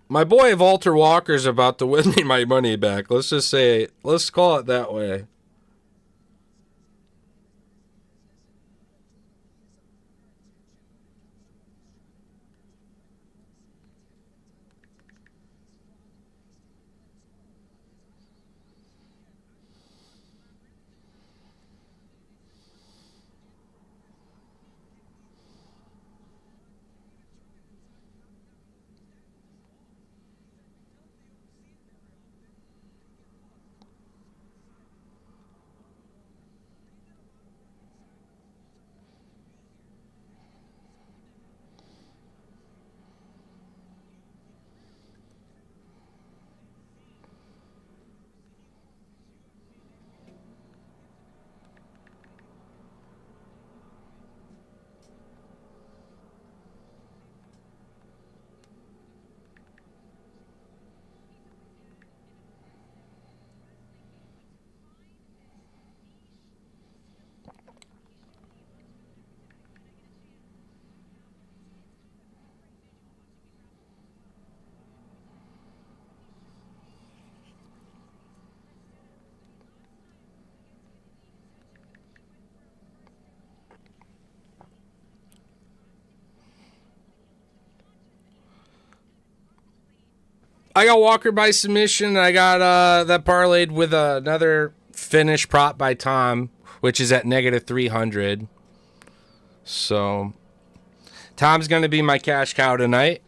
my boy Walter Walker's about to win me my money back. Let's call it that way. I got Walker by submission. I got that parlayed with another finish prop by Tom, which is at negative 300. So Tom's going to be my cash cow tonight.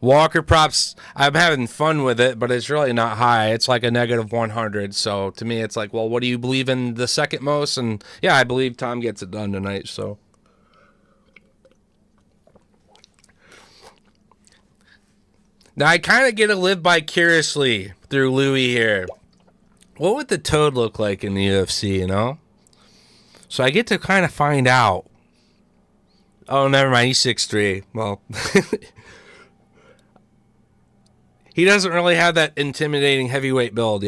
Walker props, I'm having fun with it, but it's really not high. It's like a negative 100. So to me, it's like, well, what do you believe in the second most? And yeah, I believe Tom gets it done tonight. So now I kind of get to live vicariously through Louis here. What would the Toad look like in the UFC, So I get to kind of find out. Oh, never mind. He's 6'3". Well, he doesn't really have that intimidating heavyweight build,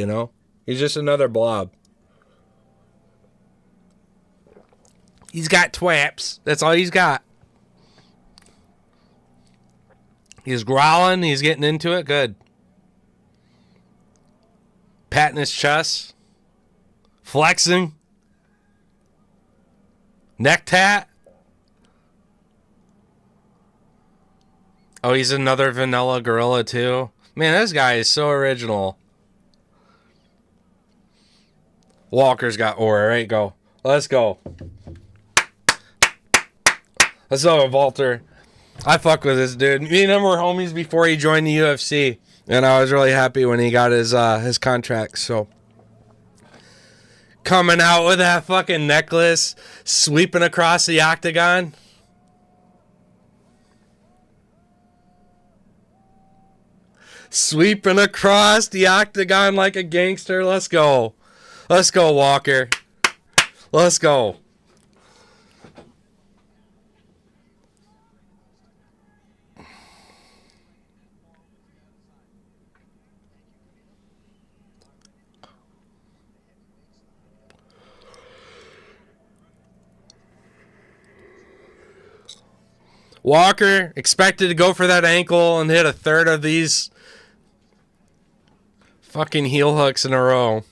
He's just another blob. He's got twaps. That's all he's got. He's growling. He's getting into it. Good. Patting his chest. Flexing. Neck tat. Oh, he's another vanilla gorilla, too. Man, this guy is so original. Walker's got aura. Right, go. Let's go. Let's go, Walter. I fuck with this dude. Me and him were homies before he joined the UFC, and I was really happy when he got his contract. So coming out with that fucking necklace, sweeping across the octagon. Sweeping across the octagon like a gangster. Let's go. Let's go, Walker. Let's go. Walker expected to go for that ankle and hit a third of these Fucking heel hooks in a row.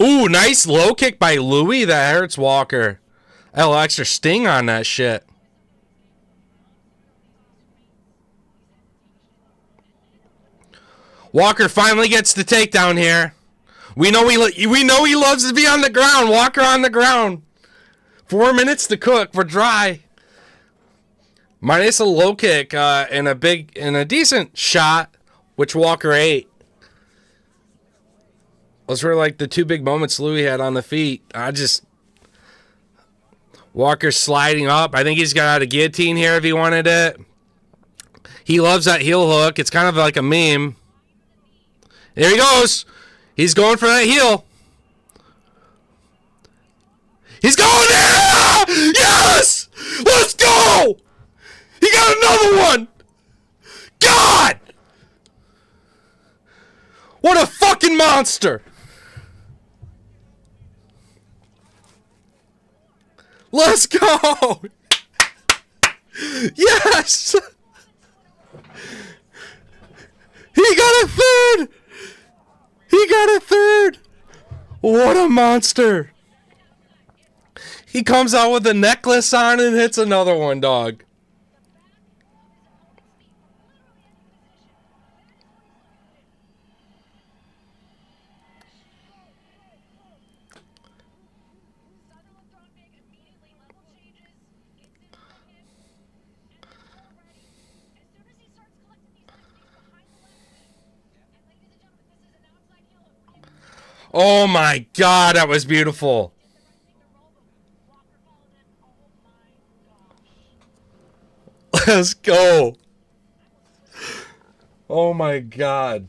Ooh, nice low kick by Louis. That hurts Walker. A little extra sting on that shit. Walker finally gets the takedown here. We know he loves to be on the ground. Walker on the ground. 4 minutes to cook. We're dry. Minus a low kick and a decent shot, which Walker ate. Those were like the two big moments Louis had on the feet. Walker's sliding up. I think he's got out a guillotine here if he wanted it. He loves that heel hook. It's kind of like a meme. There he goes. He's going for that heel. He's going there! Yes! Let's go! He got another one! God! What a fucking monster! Let's go! Yes! He got a third! He got a third! What a monster! He comes out with a necklace on and hits another one, dog. Oh my God, that was beautiful. Let's go. Oh my God.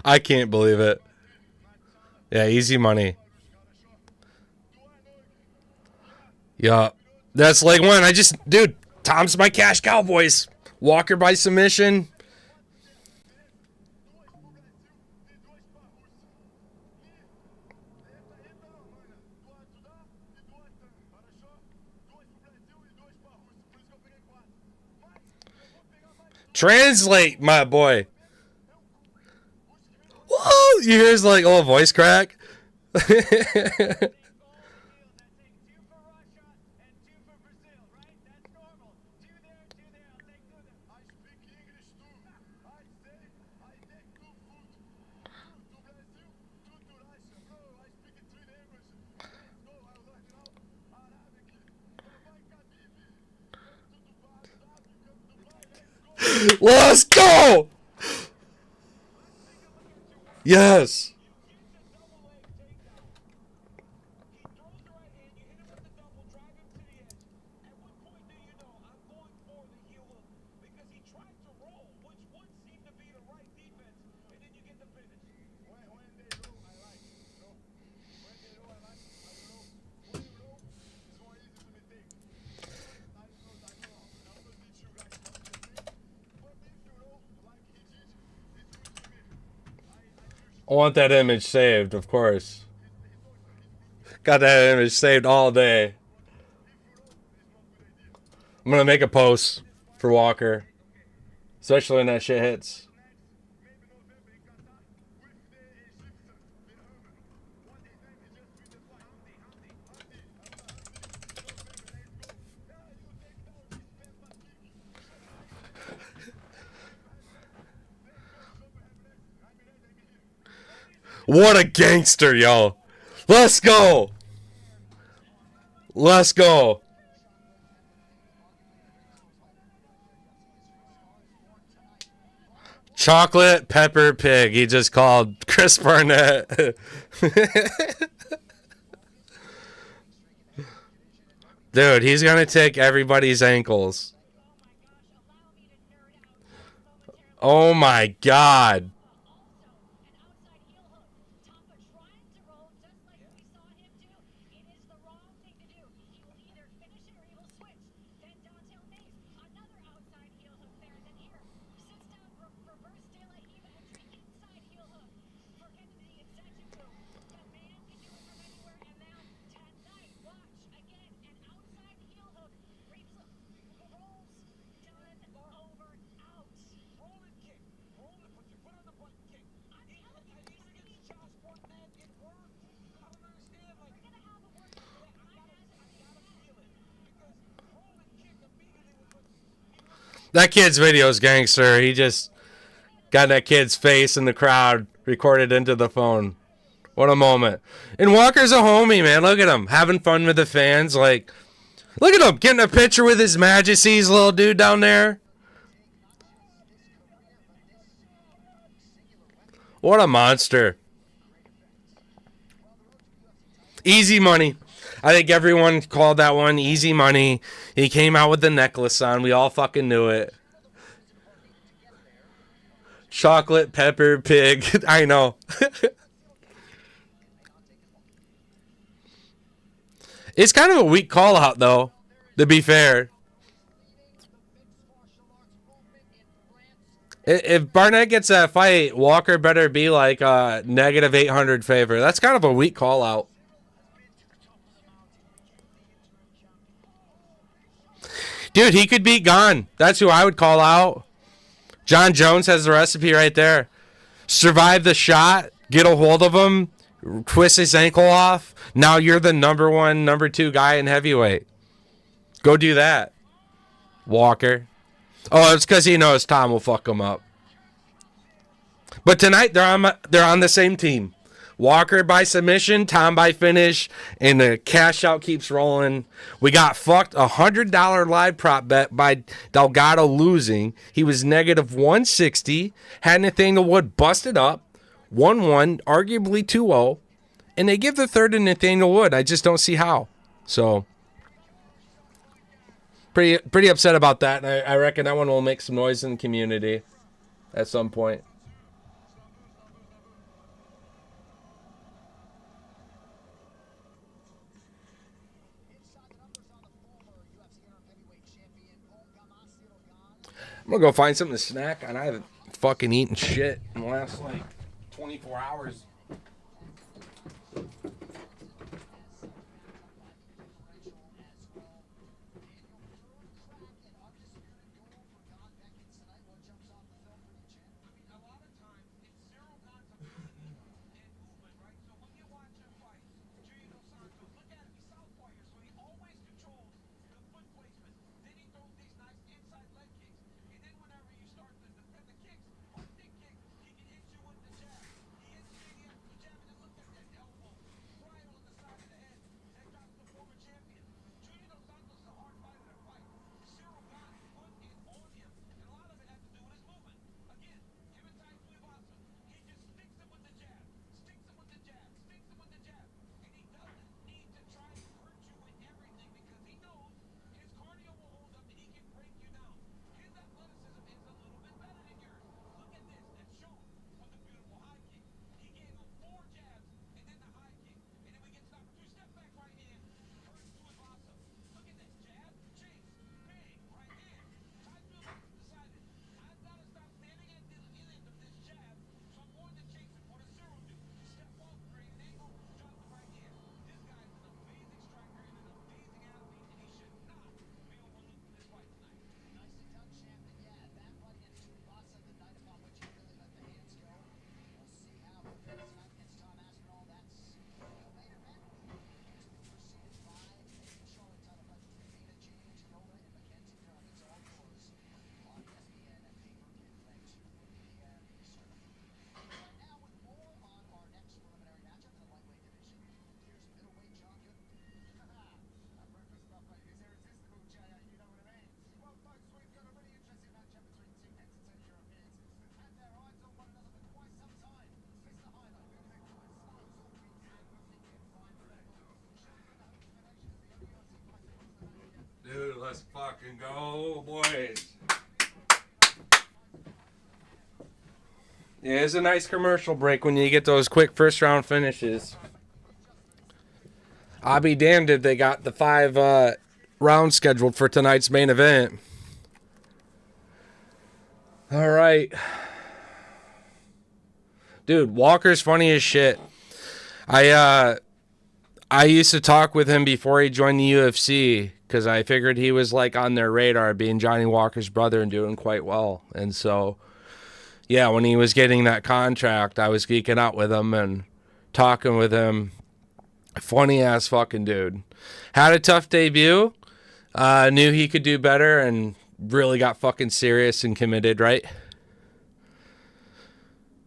I can't believe it. Yeah, easy money. Yeah. That's leg one. Dude, Tom's my cash Cowboys. Walker by submission. Translate, my boy. Whoa! You hear his like little voice crack? Let's go! Yes. I want that image saved, of course. Got that image saved all day. I'm gonna make a post for Walker, especially when that shit hits. What a gangster, yo. Let's go. Let's go. Chocolate pepper pig. He just called Chris Barnett. Dude, he's going to take everybody's ankles. Oh my God. That kid's video is gangster. He just got that kid's face in the crowd recorded into the phone. What a moment. And Walker's a homie, man. Look at him. Having fun with the fans. Like, look at him getting a picture with His Majesty's little dude down there. What a monster. Easy money. I think everyone called that one easy money. He came out with the necklace on. We all fucking knew it. Chocolate pepper pig. I know. It's kind of a weak call out, though, to be fair. If Barnett gets that fight, Walker better be like a negative 800 favor. That's kind of a weak call out. Dude, he could beat Gane. That's who I would call out. John Jones has the recipe right there. Survive the shot, get a hold of him, twist his ankle off. Now you're the number one, number two guy in heavyweight. Go do that, Walker. Oh, it's because he knows Tom will fuck him up. But tonight they're on the same team. Walker by submission, Tom by finish, and the cash out keeps rolling. We got fucked $100 live prop bet by Delgado losing. He was negative 160, had Nathaniel Wood busted up, 1-1, arguably 2-0, and they give the third to Nathaniel Wood. I just don't see how. So, pretty upset about that, and I reckon that one will make some noise in the community at some point. I'm gonna go find something to snack on. I haven't fucking eaten shit in the last like 24 hours. fucking go, boys. Yeah, it's a nice commercial break when you get those quick first round finishes. I'll be damned if they got the 5 rounds scheduled for tonight's main event. All right. Dude, Walker's funny as shit. I used to talk with him before he joined the UFC because I figured he was like on their radar, being Johnny Walker's brother and doing quite well. And so, yeah, when he was getting that contract, I was geeking out with him and talking with him. Funny ass fucking dude. Had a tough debut. Knew he could do better and really got fucking serious and committed, right?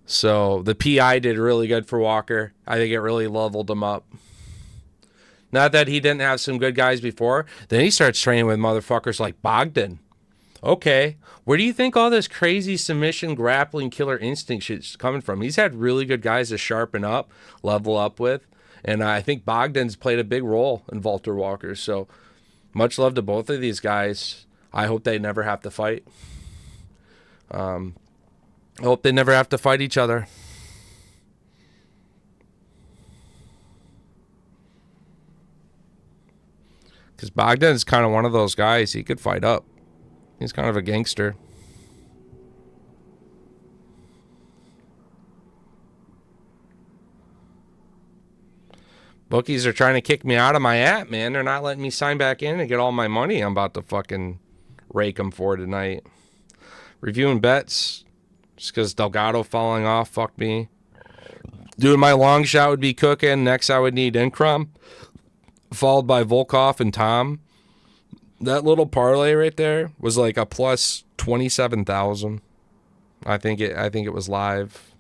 So the PI did really good for Walker. I think it really leveled him up. Not that he didn't have some good guys before. Then he starts training with motherfuckers like Bogdan. Okay, where do you think all this crazy submission, grappling, killer instinct shit's coming from? He's had really good guys to sharpen up, level up with. And I think Bogdan's played a big role in Walter Walker. So much love to both of these guys. I hope they never have to fight. I hope they never have to fight each other. Because Bogdan's kind of one of those guys. He could fight up. He's kind of a gangster. Bookies are trying to kick me out of my app, man. They're not letting me sign back in and get all my money I'm about to fucking rake them for tonight. Reviewing bets. Just because Delgado falling off, fuck me. Doing my long shot would be cooking. Next, I would need Incrum, followed by Volkov and Tom. That little parlay right there was like a plus 27,000. I think it was live.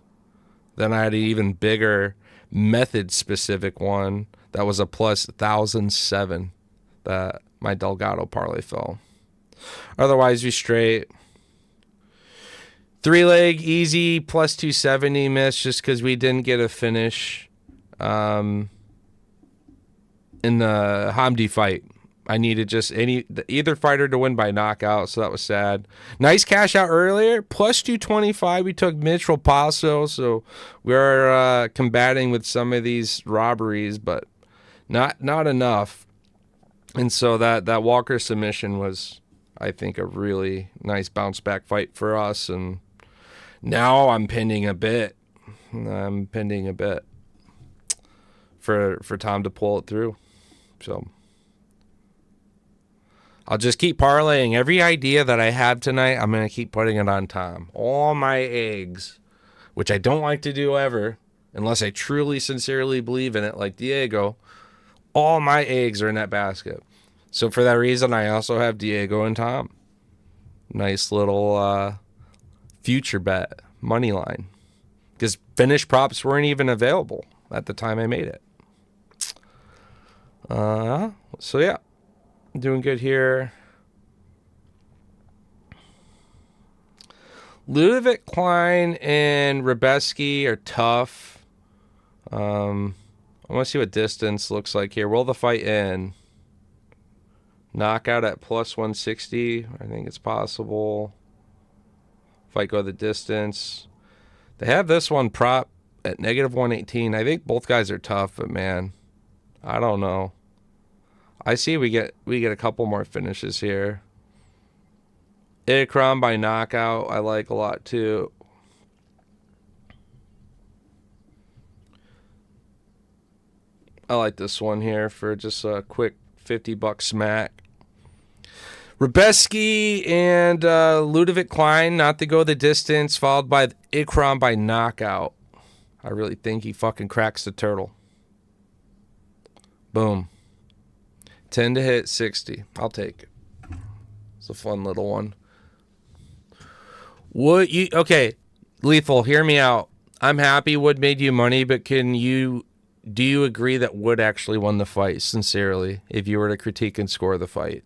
Then I had an even bigger method-specific one that was a plus 1,007. That my Delgado parlay fell. Otherwise, we straight. 3-leg easy plus 270 miss just because we didn't get a finish in the Hamdi fight. I needed just either fighter to win by knockout, so that was sad. Nice cash out earlier, plus 225. We took Mitchell Paso, so we're combating with some of these robberies, but not enough. And so that Walker submission was, I think, a really nice bounce back fight for us. And now I'm pending a bit. For Tom to pull it through. So I'll just keep parlaying. Every idea that I have tonight, I'm going to keep putting it on Tom. All my eggs, which I don't like to do ever, unless I truly, sincerely believe in it, like Diego. All my eggs are in that basket. So for that reason, I also have Diego and Tom. Nice little future bet, money line. Because finished props weren't even available at the time I made it. So yeah. Doing good here. Ludovic Klein and Rebeski are tough. I want to see what distance looks like here. Will the fight end? Knockout at plus 160. I think it's possible. Fight go the distance. They have this one prop at negative 118. I think both guys are tough, but man, I don't know. I see we get a couple more finishes here. Ikram by knockout, I like a lot too. I like this one here for just a quick $50 smack. Rebeski and Ludovic Klein, not to go the distance, followed by Ikram by knockout. I really think he fucking cracks the turtle. Boom. 10 to hit, 60. I'll take it. It's a fun little one. Okay, Lethal, hear me out. I'm happy Wood made you money, but do you agree that Wood actually won the fight, sincerely, if you were to critique and score the fight?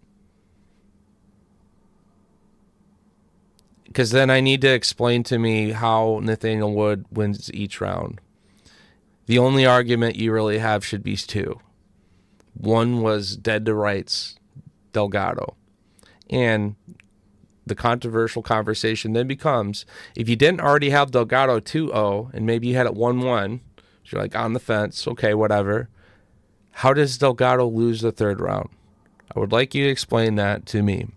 Because then I need to explain to me how Nathaniel Wood wins each round. The only argument you really have should be two. One was dead to rights, Delgado. And the controversial conversation then becomes, if you didn't already have Delgado 2-0 and maybe you had it 1-1, so you're like on the fence, okay, whatever. How does Delgado lose the third round? I would like you to explain that to me.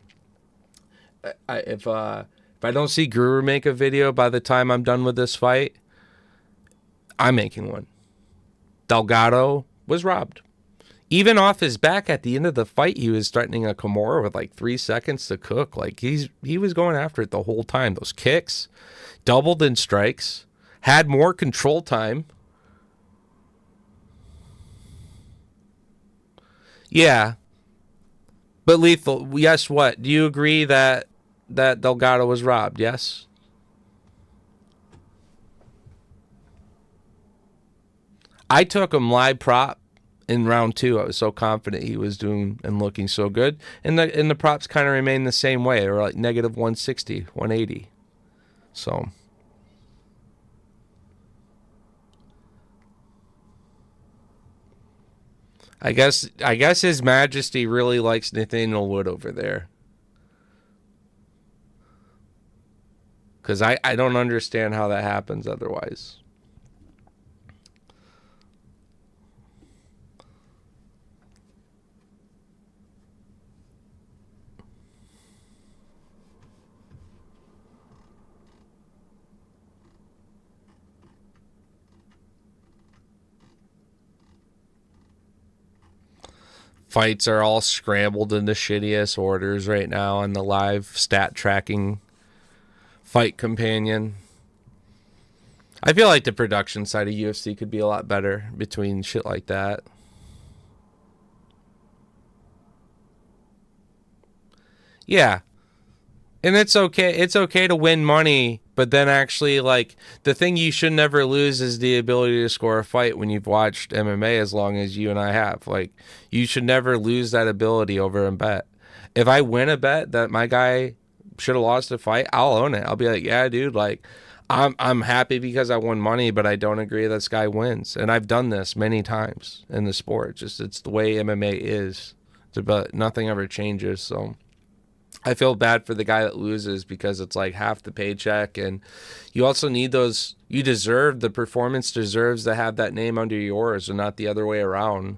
If I don't see Guru make a video by the time I'm done with this fight, I'm making one. Delgado was robbed. Even off his back at the end of the fight, he was threatening a Kimura with like 3 seconds to cook. Like he was going after it the whole time. Those kicks, doubled in strikes, had more control time. Yeah. But Lethal, yes, what? Do you agree that Delgado was robbed? Yes? I took him live prop in round 2. I was so confident he was doing and looking so good. And the props kind of remain the same way. They were like negative 160, 180. So I guess His Majesty really likes Nathaniel Wood over there. Because I don't understand how that happens otherwise. Fights are all scrambled into shittiest orders right now on the live stat tracking fight companion. I feel like the production side of UFC could be a lot better between shit like that. Yeah. And it's okay. It's okay to win money, but then actually, like, the thing you should never lose is the ability to score a fight when you've watched MMA as long as you and I have. Like, you should never lose that ability over a bet. If I win a bet that my guy should have lost a fight, I'll own it. I'll be like, yeah, dude, like, I'm happy because I won money, but I don't agree this guy wins. And I've done this many times in the sport. Just it's the way MMA is. But nothing ever changes, so I feel bad for the guy that loses because it's like half the paycheck, and you also need those. You deserve the performance deserves to have that name under yours, and not the other way around.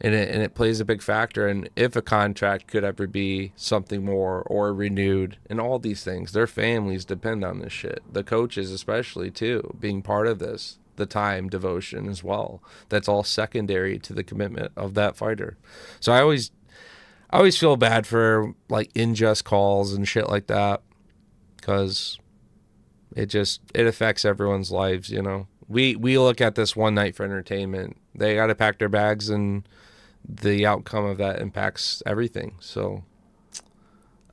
And it plays a big factor. And if a contract could ever be something more or renewed, and all these things, their families depend on this shit. The coaches, especially too, being part of this, the time devotion as well. That's all secondary to the commitment of that fighter. So I always feel bad for like unjust calls and shit like that, because it affects everyone's lives, you know. We look at this one night for entertainment. They got to pack their bags, and the outcome of that impacts everything. So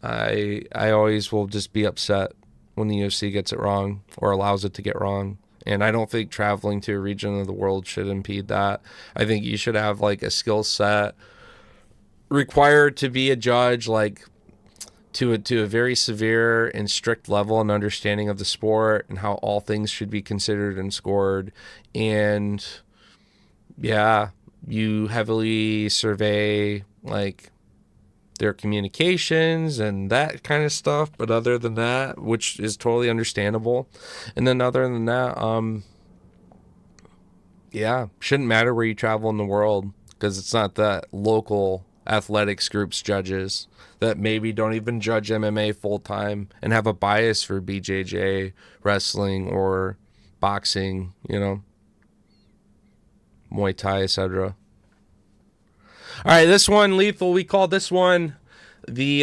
I always will just be upset when the UFC gets it wrong or allows it to get wrong. And I don't think traveling to a region of the world should impede that. I think you should have like a skill set required to be a judge, like to a very severe and strict level and understanding of the sport and how all things should be considered and scored. And yeah, you heavily survey like their communications and that kind of stuff. But other than that, which is totally understandable, and then other than that, yeah, shouldn't matter where you travel in the world, because it's not that local athletics groups judges that maybe don't even judge MMA full time and have a bias for BJJ, wrestling, or boxing, you know, Muay Thai, etc. All right, this one, Lethal, we call this one the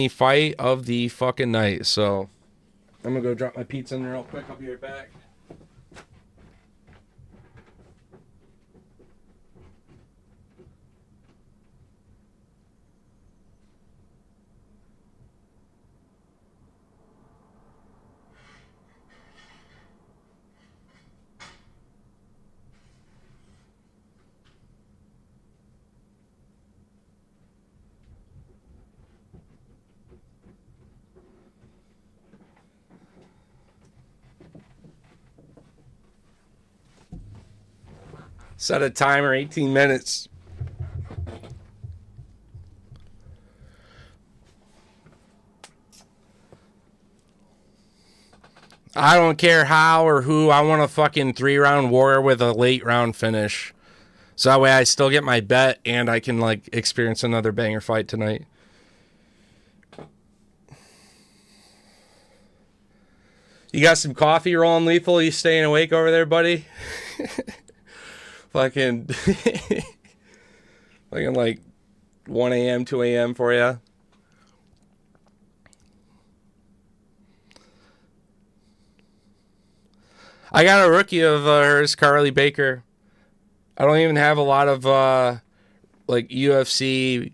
fight of the fucking night. So I'm gonna go drop my pizza in there real quick. I'll be right back. Set a timer, 18 minutes. I don't care how or who. I want a fucking 3-round war with a late round finish. So that way I still get my bet and I can like experience another banger fight tonight. You got some coffee rolling, Lethal? You staying awake over there, buddy? Fucking fucking like 1 a.m., 2 a.m. for you. I got a rookie of hers, Carly Baker. I don't even have a lot of like UFC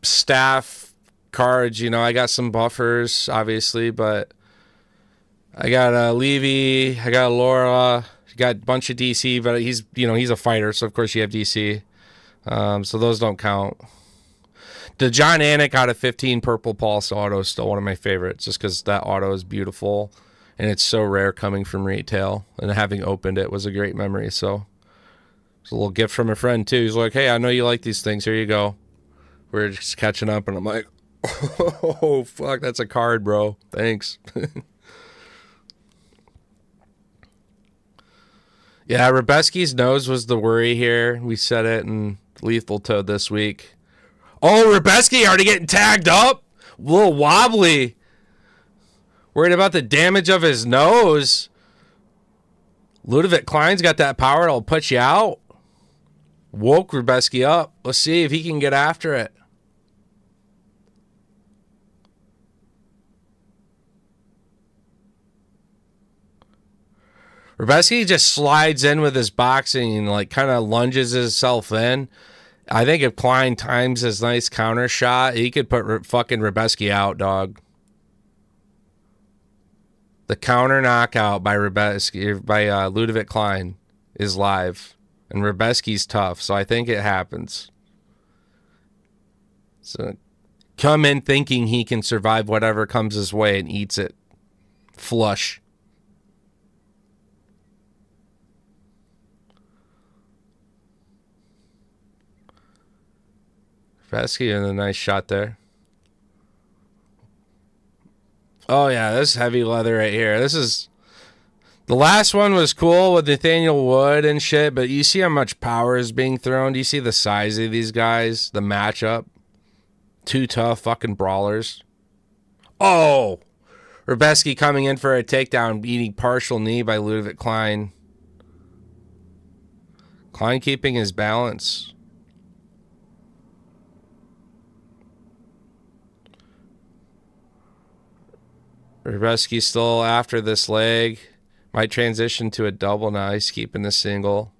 staff cards. You know, I got some buffers, obviously, but I got Levy, I got Laura, got a bunch of DC, but he's a fighter, so of course you have DC. So those don't count. The John Anik out of 15 Purple Pulse auto is still one of my favorites, just because that auto is beautiful, and it's so rare coming from retail, and having opened it was a great memory, so it's a little gift from a friend, too. He's like, hey, I know you like these things, here you go. We're just catching up, and I'm like, oh, fuck, that's a card, bro. Thanks. Yeah, Rebeski's nose was the worry here. We said it in Lethal Toad this week. Oh, Rebeski already getting tagged up? A little wobbly. Worried about the damage of his nose. Ludovic Klein's got that power that'll put you out. Woke Rebeski up. Let's see if he can get after it. Rebeski just slides in with his boxing and like kind of lunges himself in. I think if Klein times his nice counter shot, he could put fucking Rebeski out, dog. The counter knockout by Rebeski, by Ludovic Klein is live. And Rebeski's tough, so I think it happens. So come in thinking he can survive whatever comes his way and eats it flush. Rebeski and a nice shot there. Oh yeah, this heavy leather right here. This is... The last one was cool with Nathaniel Wood and shit, but you see how much power is being thrown? Do you see the size of these guys? The matchup? Two tough fucking brawlers. Oh! Rebeski coming in for a takedown, eating partial knee by Ludovic Klein. Klein keeping his balance. Rebeski still after this leg. Might transition to a double now. He's keeping the single.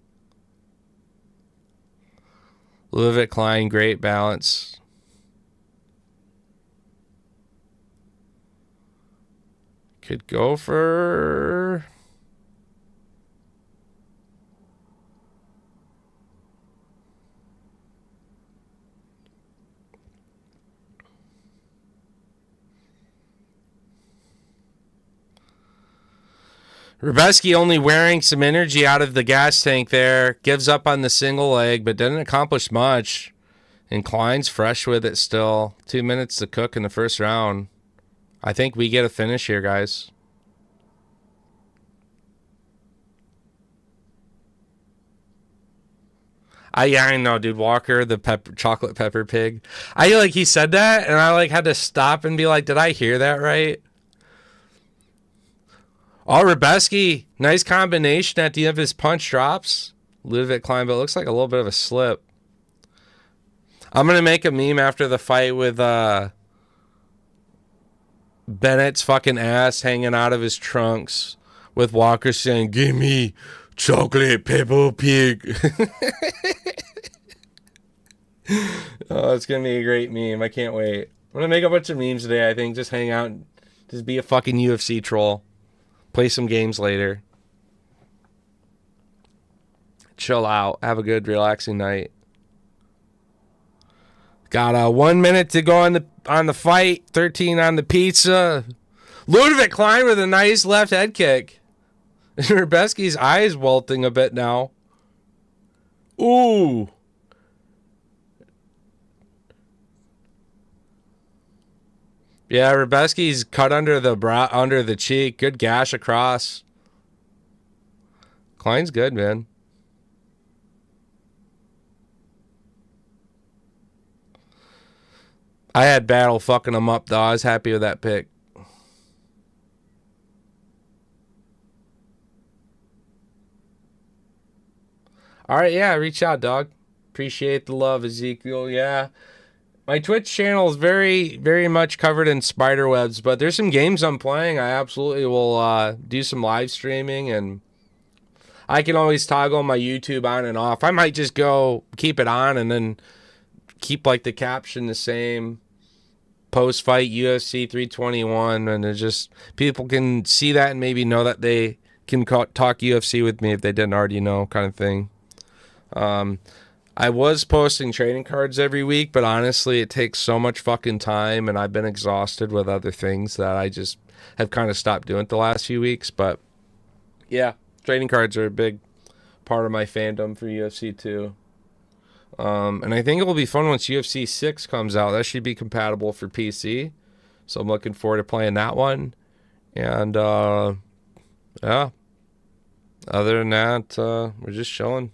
Ludovic Klein, great balance. Could go for... Rebeski only wearing some energy out of the gas tank there. Gives up on the single leg, but didn't accomplish much. And Klein's fresh with it still. 2 minutes to cook in the first round. I think we get a finish here, guys. Yeah, I know, dude. Walker, the chocolate pepper pig. He said that, and I had to stop and be like, did I hear that right? Oh, Rebeski, nice combination at the end of his punch drops. Ludovic Klein, but it looks like a little bit of a slip. I'm going to make a meme after the fight with Bennett's fucking ass hanging out of his trunks with Walker saying, give me chocolate pepper pig. Oh, it's going to be a great meme. I can't wait. I'm going to make a bunch of memes today, I think. Just hang out and just be a fucking UFC troll. Play some games later. Chill out. Have a good, relaxing night. Got 1 minute to go on the fight. 13 on the pizza. Ludovic Klein with a nice left head kick. Rebeski's eyes welting a bit now. Ooh. Yeah, Rebeski's cut under the brow, under the cheek. Good gash across. Klein's good, man. I had Battle fucking him up, though. I was happy with that pick. All right, yeah, reach out, dog. Appreciate the love, Ezekiel. Yeah. My Twitch channel is very, very much covered in spider webs, but there's some games I'm playing. I absolutely will do some live streaming, and I can always toggle my YouTube on and off. I might just go keep it on and then keep like the caption the same. Post-fight UFC 321, and it just people can see that and maybe know that they can talk UFC with me if they didn't already know, kind of thing. I was posting trading cards every week, but honestly, it takes so much fucking time, and I've been exhausted with other things that I just have kind of stopped doing it the last few weeks. But yeah, trading cards are a big part of my fandom for UFC 2. And I think it will be fun once UFC 6 comes out. That should be compatible for PC. So I'm looking forward to playing that one. And, yeah. Other than that, we're just chilling.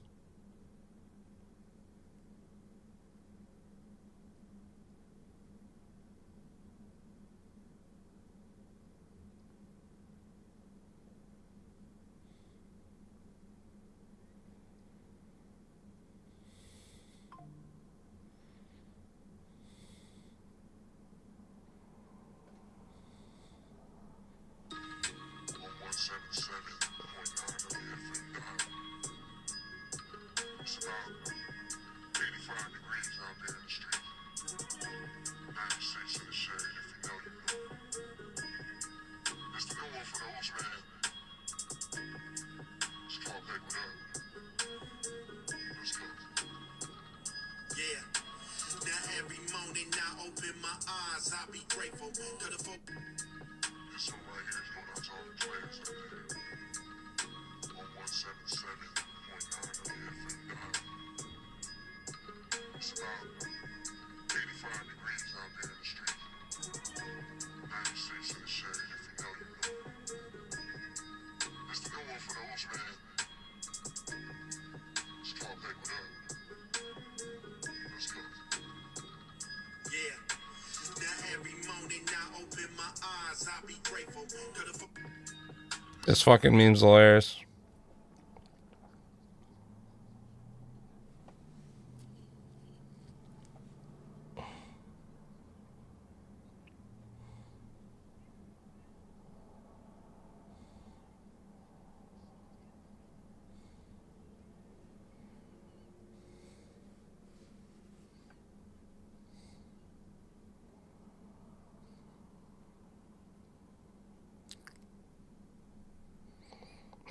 This fucking meme's hilarious.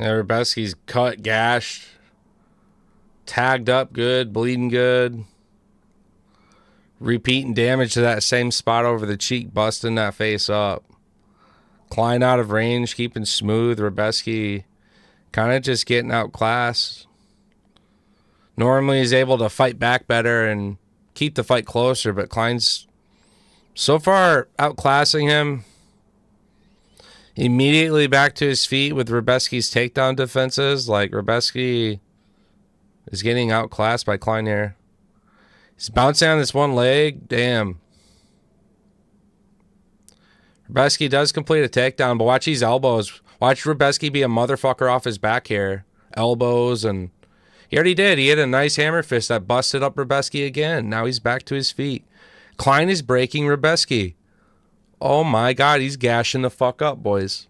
Yeah, Rebeski's cut, gashed, tagged up good, bleeding good. Repeating damage to that same spot over the cheek, busting that face up. Klein out of range, keeping smooth. Rebeski kind of just getting outclassed. Normally he's able to fight back better and keep the fight closer, but Klein's so far outclassing him. Immediately back to his feet with Rebeski's takedown defenses. Like, Rebeski is getting outclassed by Klein here. He's bouncing on this one leg. Damn. Rebeski does complete a takedown, but watch these elbows. Watch Rebeski be a motherfucker off his back here. Elbows, and he already did. He hit a nice hammer fist that busted up Rebeski again. Now he's back to his feet. Klein is breaking Rebeski. Oh my God, he's gashing the fuck up, boys.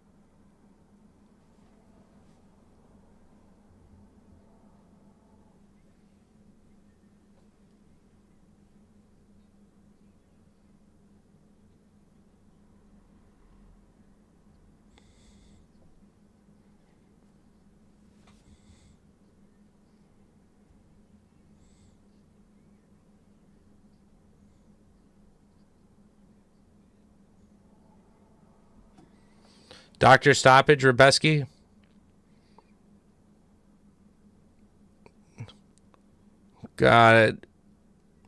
Doctor stoppage, Rebeski. Got it.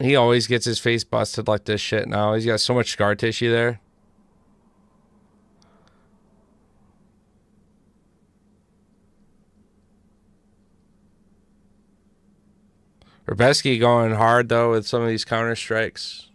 He always gets his face busted like this shit now. He's got so much scar tissue there. Rebeski going hard, though, with some of these counter strikes.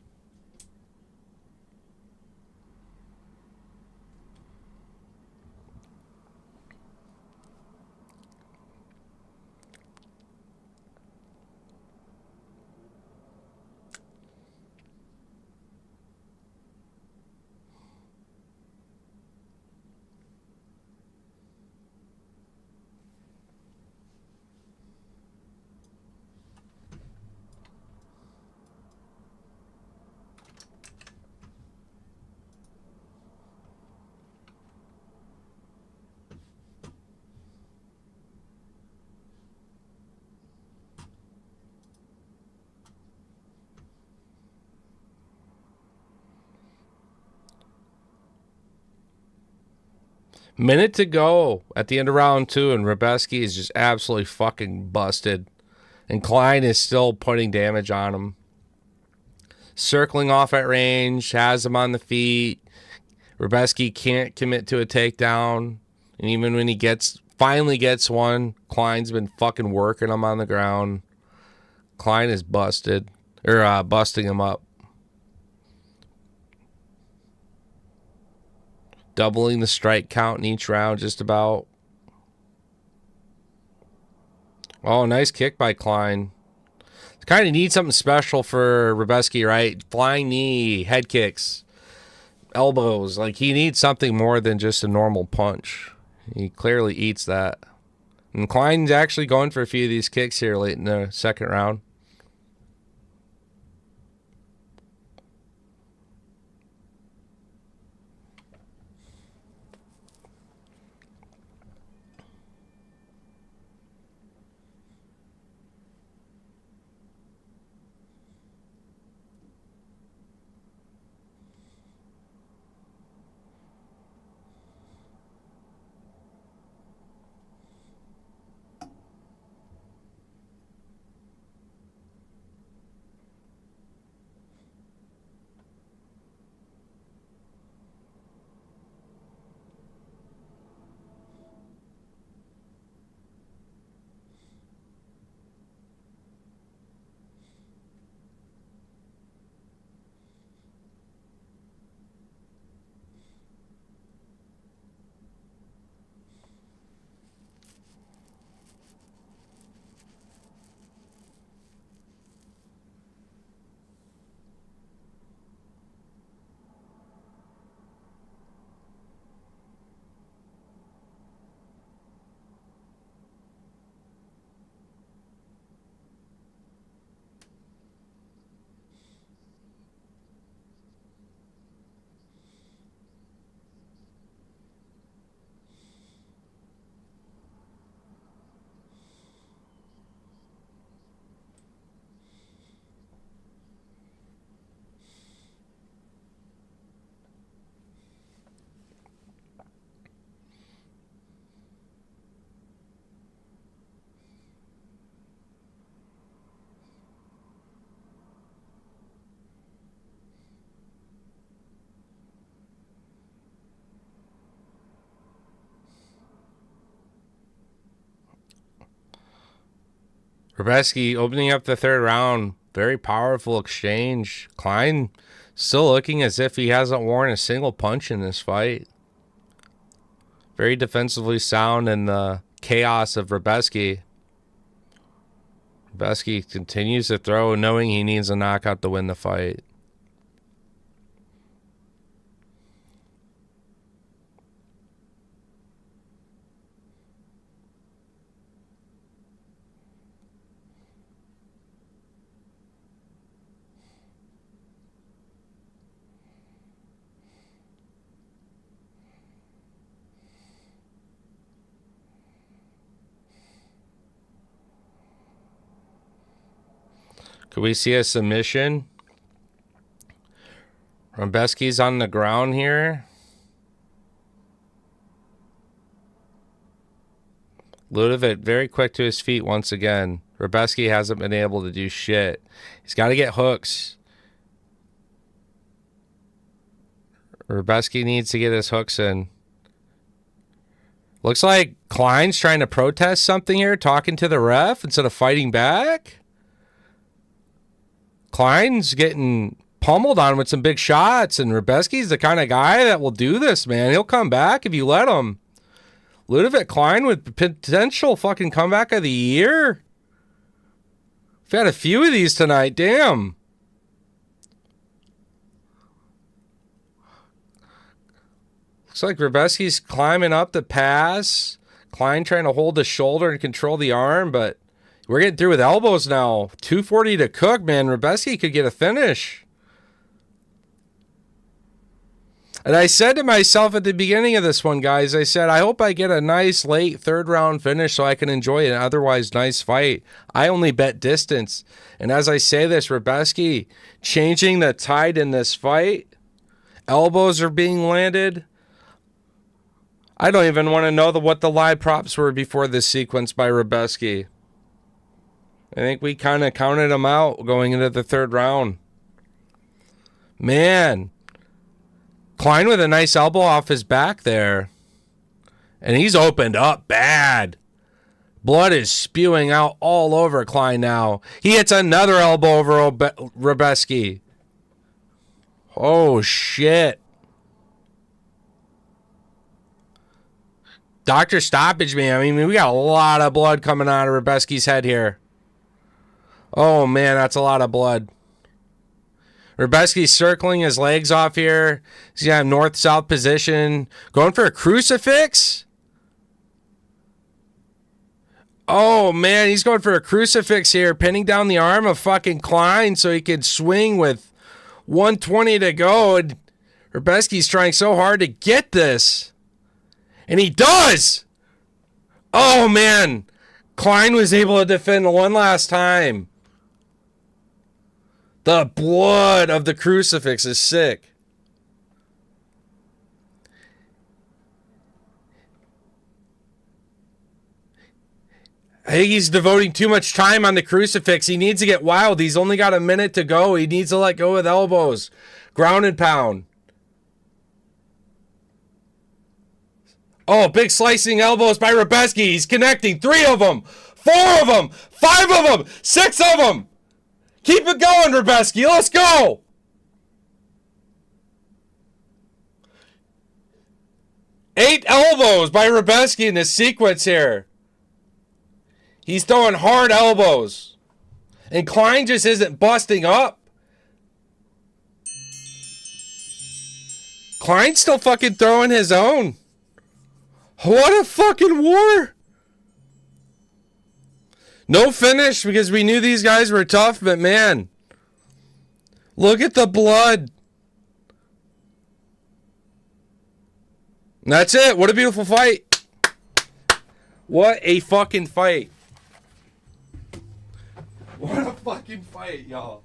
Minute to go at the end of round 2, and Rebeski is just absolutely fucking busted. And Klein is still putting damage on him. Circling off at range, has him on the feet. Rebeski can't commit to a takedown. And even when he finally gets one, Klein's been fucking working him on the ground. Klein is busted. Or busting him up. Doubling the strike count in each round, just about. Oh, nice kick by Klein. Kind of need something special for Rebeski, right? Flying knee, head kicks, elbows. Like, he needs something more than just a normal punch. He clearly eats that. And Klein's actually going for a few of these kicks here late in the second round. Rebeski opening up the third round. Very powerful exchange. Klein still looking as if he hasn't worn a single punch in this fight. Very defensively sound in the chaos of Rebeski. Rebeski continues to throw, knowing he needs a knockout to win the fight. Could we see a submission? Rebeski's on the ground here. Ludovic very quick to his feet once again. Rebeski hasn't been able to do shit. He's got to get hooks. Rebeski needs to get his hooks in. Looks like Klein's trying to protest something here, talking to the ref instead of fighting back. Klein's getting pummeled on with some big shots, and Rebeski's the kind of guy that will do this, man. He'll come back if you let him. Ludovic Klein with potential fucking comeback of the year. We've had a few of these tonight. Damn. Looks like Rebeski's climbing up the pass. Klein trying to hold the shoulder and control the arm, but we're getting through with elbows now. 240 to Cook, man. Rebeski could get a finish. And I said to myself at the beginning of this one, guys, I said, I hope I get a nice late third round finish so I can enjoy an otherwise nice fight. I only bet distance. And as I say this, Rebeski changing the tide in this fight. Elbows are being landed. I don't even want to know what the live props were before this sequence by Rebeski. I think we kind of counted him out going into the third round. Man. Klein with a nice elbow off his back there. And he's opened up bad. Blood is spewing out all over Klein now. He hits another elbow over Rebeski. Oh, shit. Doctor stoppage, man. I mean, we got a lot of blood coming out of Rebeski's head here. Oh, man, that's a lot of blood. Rebeski's circling his legs off here. He's got a north-south position. Going for a crucifix? Oh, man, he's going for a crucifix here. Pinning down the arm of fucking Klein so he could swing with 120 to go. And Rebeski's trying so hard to get this. And he does! Oh, man. Klein was able to defend one last time. The blood of the crucifix is sick. I think he's devoting too much time on the crucifix. He needs to get wild. He's only got a minute to go. He needs to let go with elbows. Ground and pound. Oh, big slicing elbows by Rebeski. He's connecting. 3 of them. 4 of them. 5 of them. 6 of them. Keep it going, Rebeski. Let's go. Eight elbows by Rebeski in this sequence here. He's throwing hard elbows. And Klein just isn't busting up. Klein's still fucking throwing his own. What a fucking war. No finish because we knew these guys were tough, but man, look at the blood. And that's it. What a beautiful fight. What a fucking fight. What a fucking fight, y'all.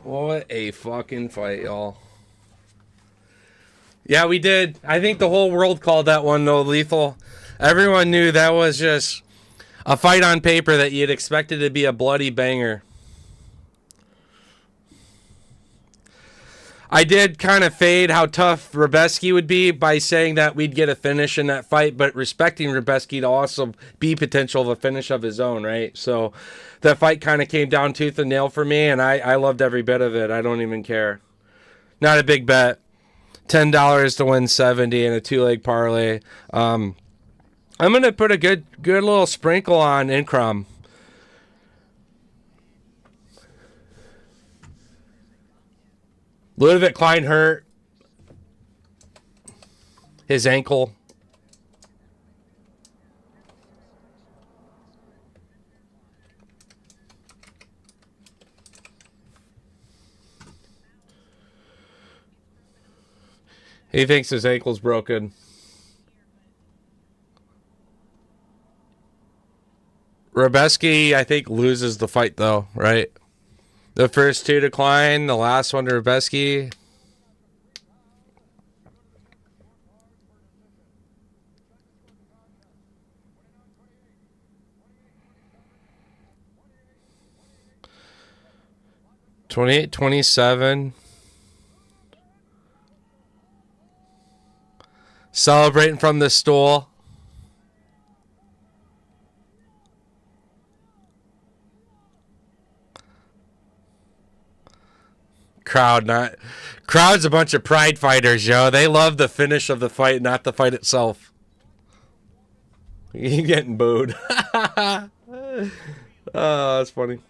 What a fucking fight, y'all. Yeah, we did. I think the whole world called that one, though, lethal. Everyone knew that was just a fight on paper that you'd expected to be a bloody banger. I did kind of fade how tough Rebeski would be by saying that we'd get a finish in that fight, but respecting Rebeski to also be potential of a finish of his own, right? So that fight kind of came down tooth and nail for me, and I loved every bit of it. I don't even care. Not a big bet. $10 to win 70 in a 2-leg parlay. I'm going to put a good little sprinkle on Incrum. Ludovic Klein hurt his ankle. He thinks his ankle's broken. Rabeski, I think, loses the fight, though, right? The first two decline, the last one to Rabeski. $28-27. Celebrating from the stool. Crowd's a bunch of pride fighters, yo. They love the finish of the fight, not the fight itself. You getting booed. Oh, that's funny.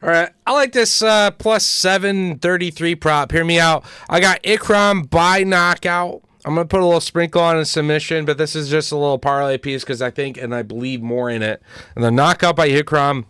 All right, I like this plus 733 prop. Hear me out. I got Ikram by knockout. I'm going to put a little sprinkle on a submission, but this is just a little parlay piece because I think and I believe more in it. And the knockout by Ikram,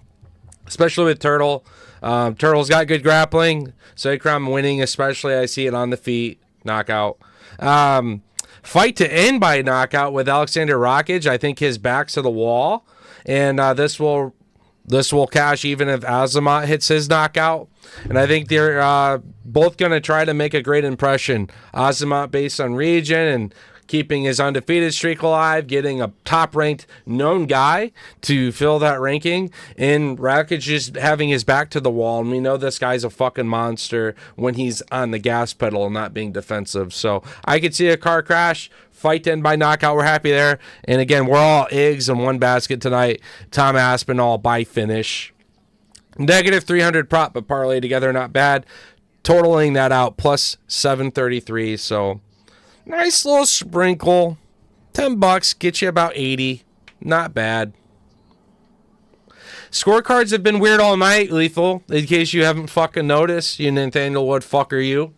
especially with Turtle. Turtle's got good grappling, so Ikram winning, especially I see it on the feet. Knockout. Fight to end by knockout with Alexander Rakic. I think his back's to the wall, and this will cash even if Azamat hits his knockout. And I think they're both going to try to make a great impression. Azamat based on region and keeping his undefeated streak alive, getting a top-ranked known guy to fill that ranking, and Rakic just having his back to the wall. And we know this guy's a fucking monster when he's on the gas pedal and not being defensive. So I could see a car crash. Fight to end by knockout. We're happy there. And again, we're all eggs in one basket tonight. Tom Aspinall by finish. Negative 300 prop, but parlay together, not bad. Totaling that out, plus 733. So nice little sprinkle. $10, get you about 80. Not bad. Scorecards have been weird all night, Lethal. In case you haven't fucking noticed, you Nathaniel Wood fucker you.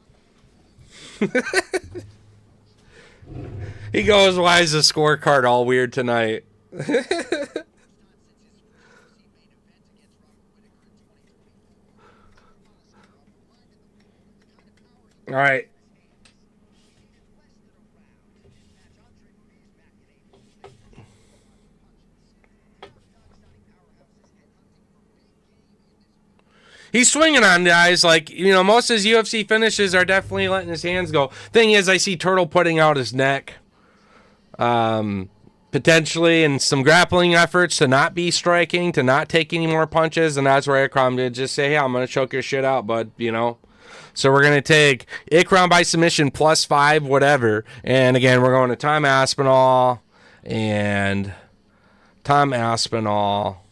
He goes, why is the scorecard all weird tonight? All right. He's swinging on guys. Like, you know, most of his UFC finishes are definitely letting his hands go. Thing is, I see Turtle putting out his neck. Potentially in some grappling efforts to not be striking, to not take any more punches. And that's where Ikram did just say, hey, I'm going to choke your shit out, bud, you know. So we're going to take Ikram by submission +5, whatever. And again, we're going to Tom Aspinall and Tom Aspinall.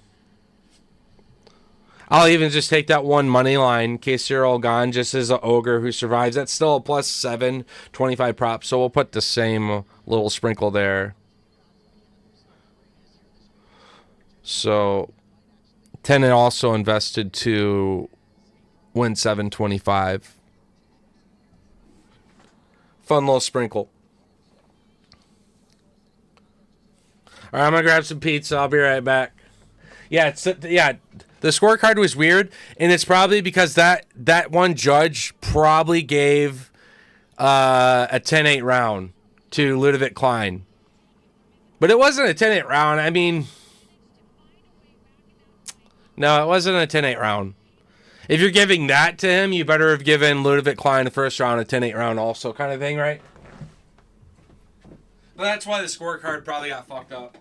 I'll even just take that one money line in case Ciryl Gane just is an ogre who survives. That's still a +7, 25 prop. So we'll put the same little sprinkle there. So 10 and also invested to win 725. Fun little sprinkle. All right, I'm gonna grab some pizza. I'll be right back. Yeah, the scorecard was weird, and it's probably because that one judge probably gave a 10-8 round to Ludovic Klein. But it wasn't a 10-8 round. I mean, no, it wasn't a 10-8 round. If you're giving that to him, you better have given Ludovic Klein the first round a 10-8 round also, kind of thing, right? But that's why the scorecard probably got fucked up.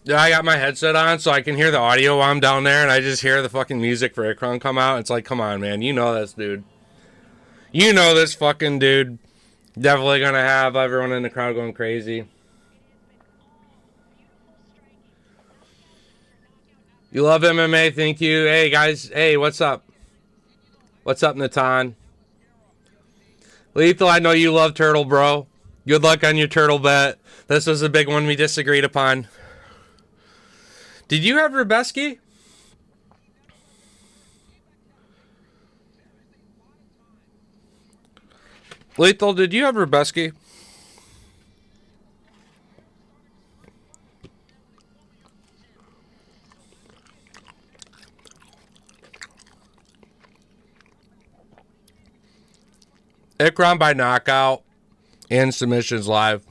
Yeah, I got my headset on so I can hear the audio while I'm down there, and I just hear the fucking music for Ikram come out. It's like, come on, man. You know this dude. You know this fucking dude. Definitely gonna have everyone in the crowd going crazy. You love MMA, thank you. Hey, guys. Hey, what's up? What's up, Natan? Lethal, I know you love Turtle, bro. Good luck on your Turtle bet. This was a big one we disagreed upon. Did you have Rubeski? Lethal, did you have Rubeski? Ikram by knockout and submissions live.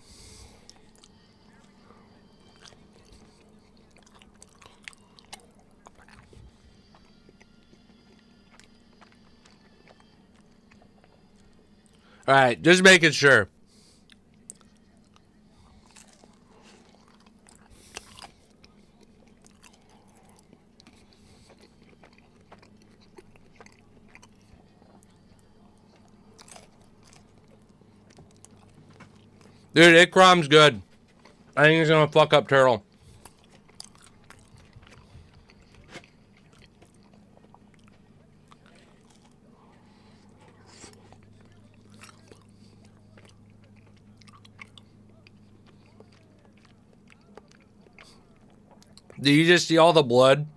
All right, just making sure. Dude, Ikram's good. I think he's gonna fuck up Turtle. Do you just see all the blood?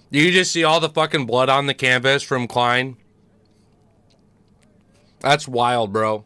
Do you just see all the fucking blood on the canvas from Klein? That's wild, bro.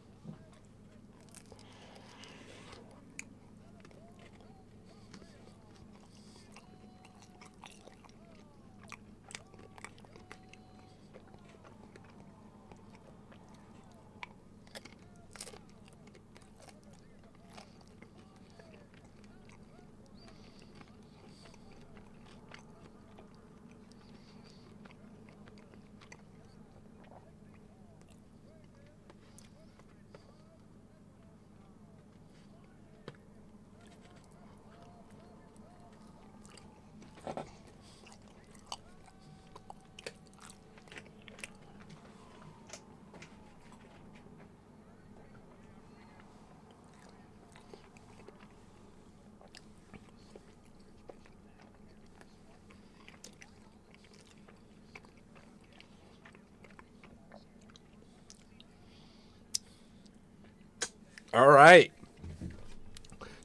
All right.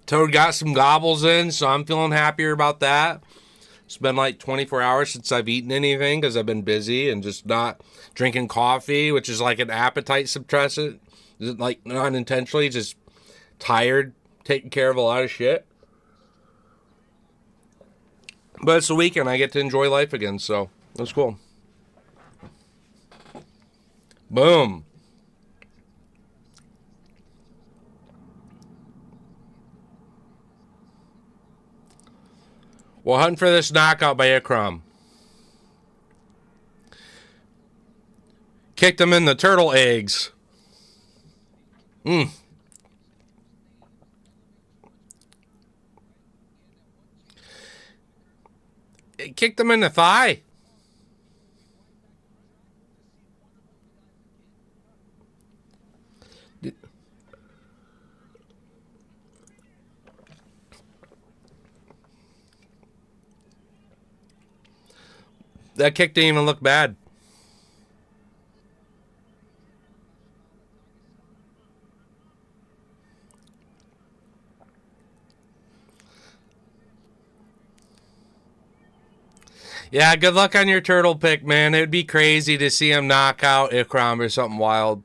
Toad got some gobbles in, so I'm feeling happier about that. It's been like 24 hours since I've eaten anything because I've been busy and just not drinking coffee, which is like an appetite suppressant. Like, not intentionally, just tired, taking care of a lot of shit. But it's the weekend. I get to enjoy life again, so that's cool. Boom. We'll hunt for this knockout by Ikram. Kicked him in the turtle eggs. It kicked him in the thigh. That kick didn't even look bad. Yeah, good luck on your turtle pick, man. It would be crazy to see him knock out Ikram or something wild.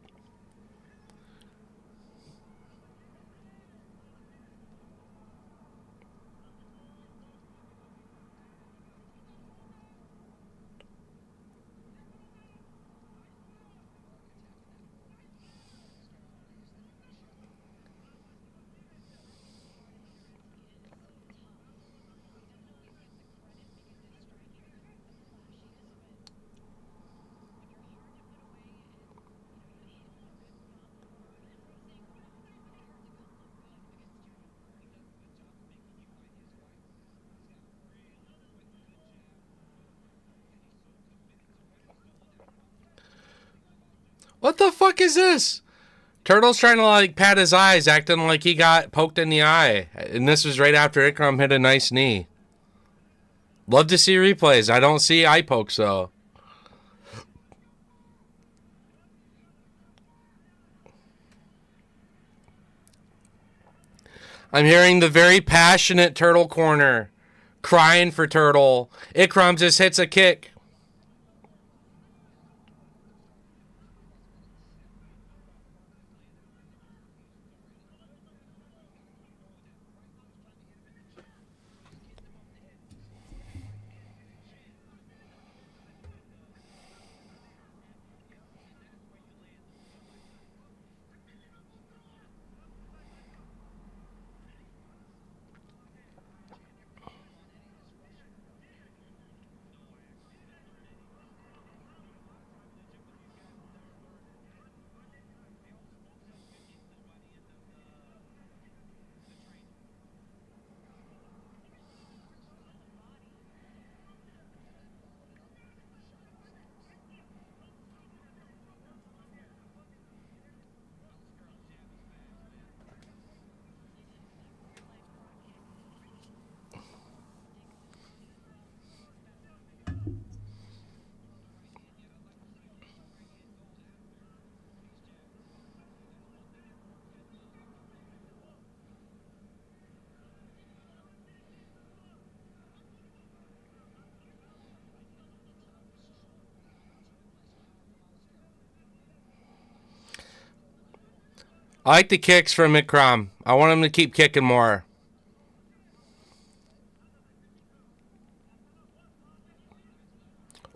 What the fuck is this? Turtle's trying to like pat his eyes, acting like he got poked in the eye. And this was right after Ikram hit a nice knee. Love to see replays. I don't see eye pokes though. I'm hearing the very passionate Turtle corner crying for Turtle. Ikram just hits a kick. I like the kicks from Ikram. I want him to keep kicking more.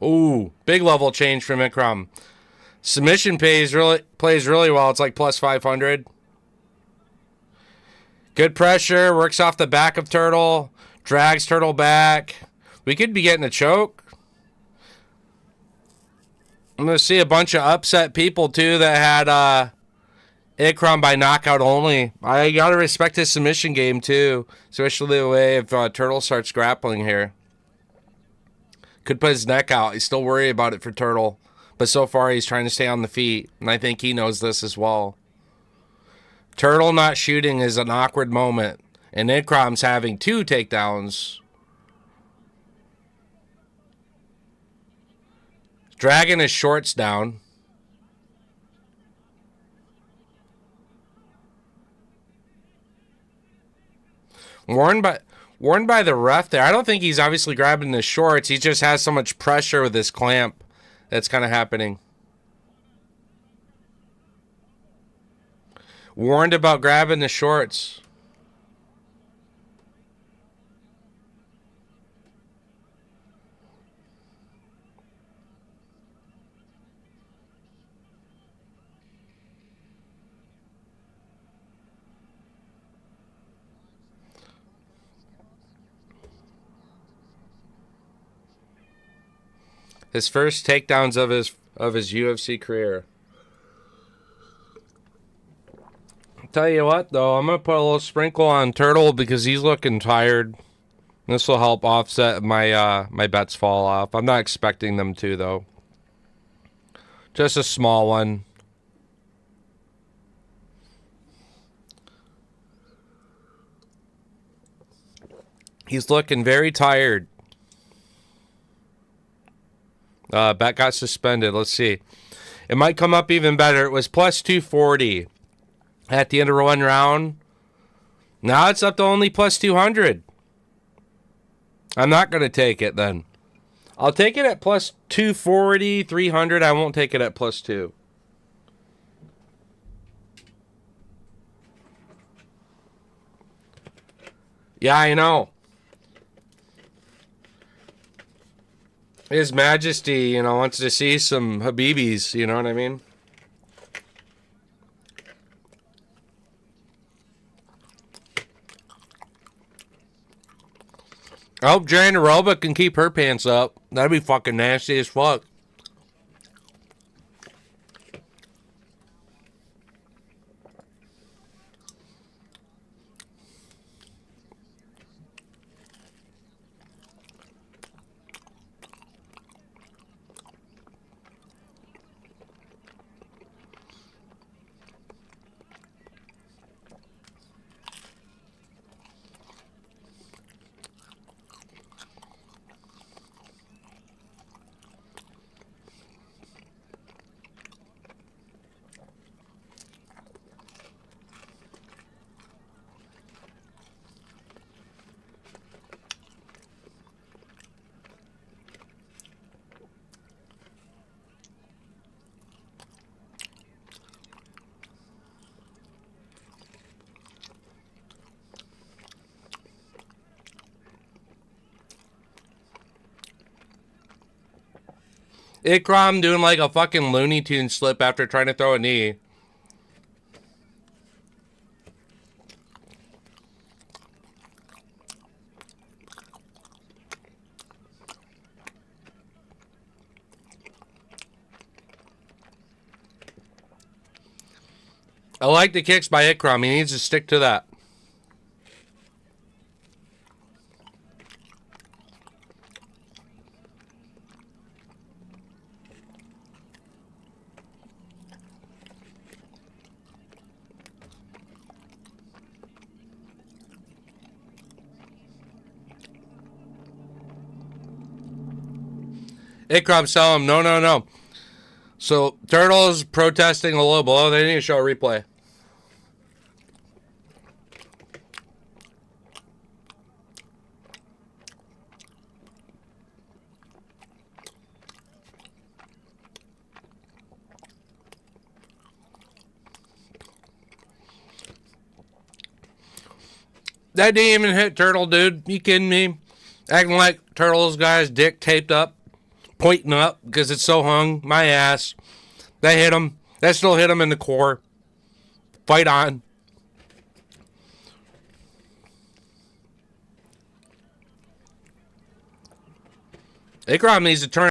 Ooh, big level change from Ikram. Submission plays really well. It's like plus 500. Good pressure. Works off the back of Turtle. Drags Turtle back. We could be getting a choke. I'm going to see a bunch of upset people, too, that had Ikram by knockout only. I got to respect his submission game, too. Especially the way if Turtle starts grappling here. Could put his neck out. He's still worried about it for Turtle. But so far, he's trying to stay on the feet. And I think he knows this as well. Turtle not shooting is an awkward moment. And Ikram's having 2 takedowns. Dragging his shorts down. Warned by the ref there. I don't think he's obviously grabbing the shorts. He just has so much pressure with this clamp that's kind of happening. Warned about grabbing the shorts. His first takedowns of his UFC career. Tell you what, though, I'm going to put a little sprinkle on Turtle because he's looking tired. This will help offset my bets fall off. I'm not expecting them to, though. Just a small one. He's looking very tired. Bet got suspended. Let's see. It might come up even better. It was plus 240 at the end of one round. Now it's up to only plus 200. I'm not going to take it then. I'll take it at plus 240, 300. I won't take it at plus 2. Yeah, I know. His Majesty, wants to see some Habibis, you know what I mean? I hope Jandaroba can keep her pants up. That'd be fucking nasty as fuck. Ikram doing like a fucking Looney Tunes slip after trying to throw a knee. I like the kicks by Ikram. He needs to stick to that. Ikram's telling him, no. So, Turtle's protesting a little below. They need to show a replay. That didn't even hit Turtle, dude. You kidding me? Acting like Turtle's got his dick taped up, pointing up because it's so hung. My ass. That hit him. That still hit him in the core. Fight on. Akron needs to turn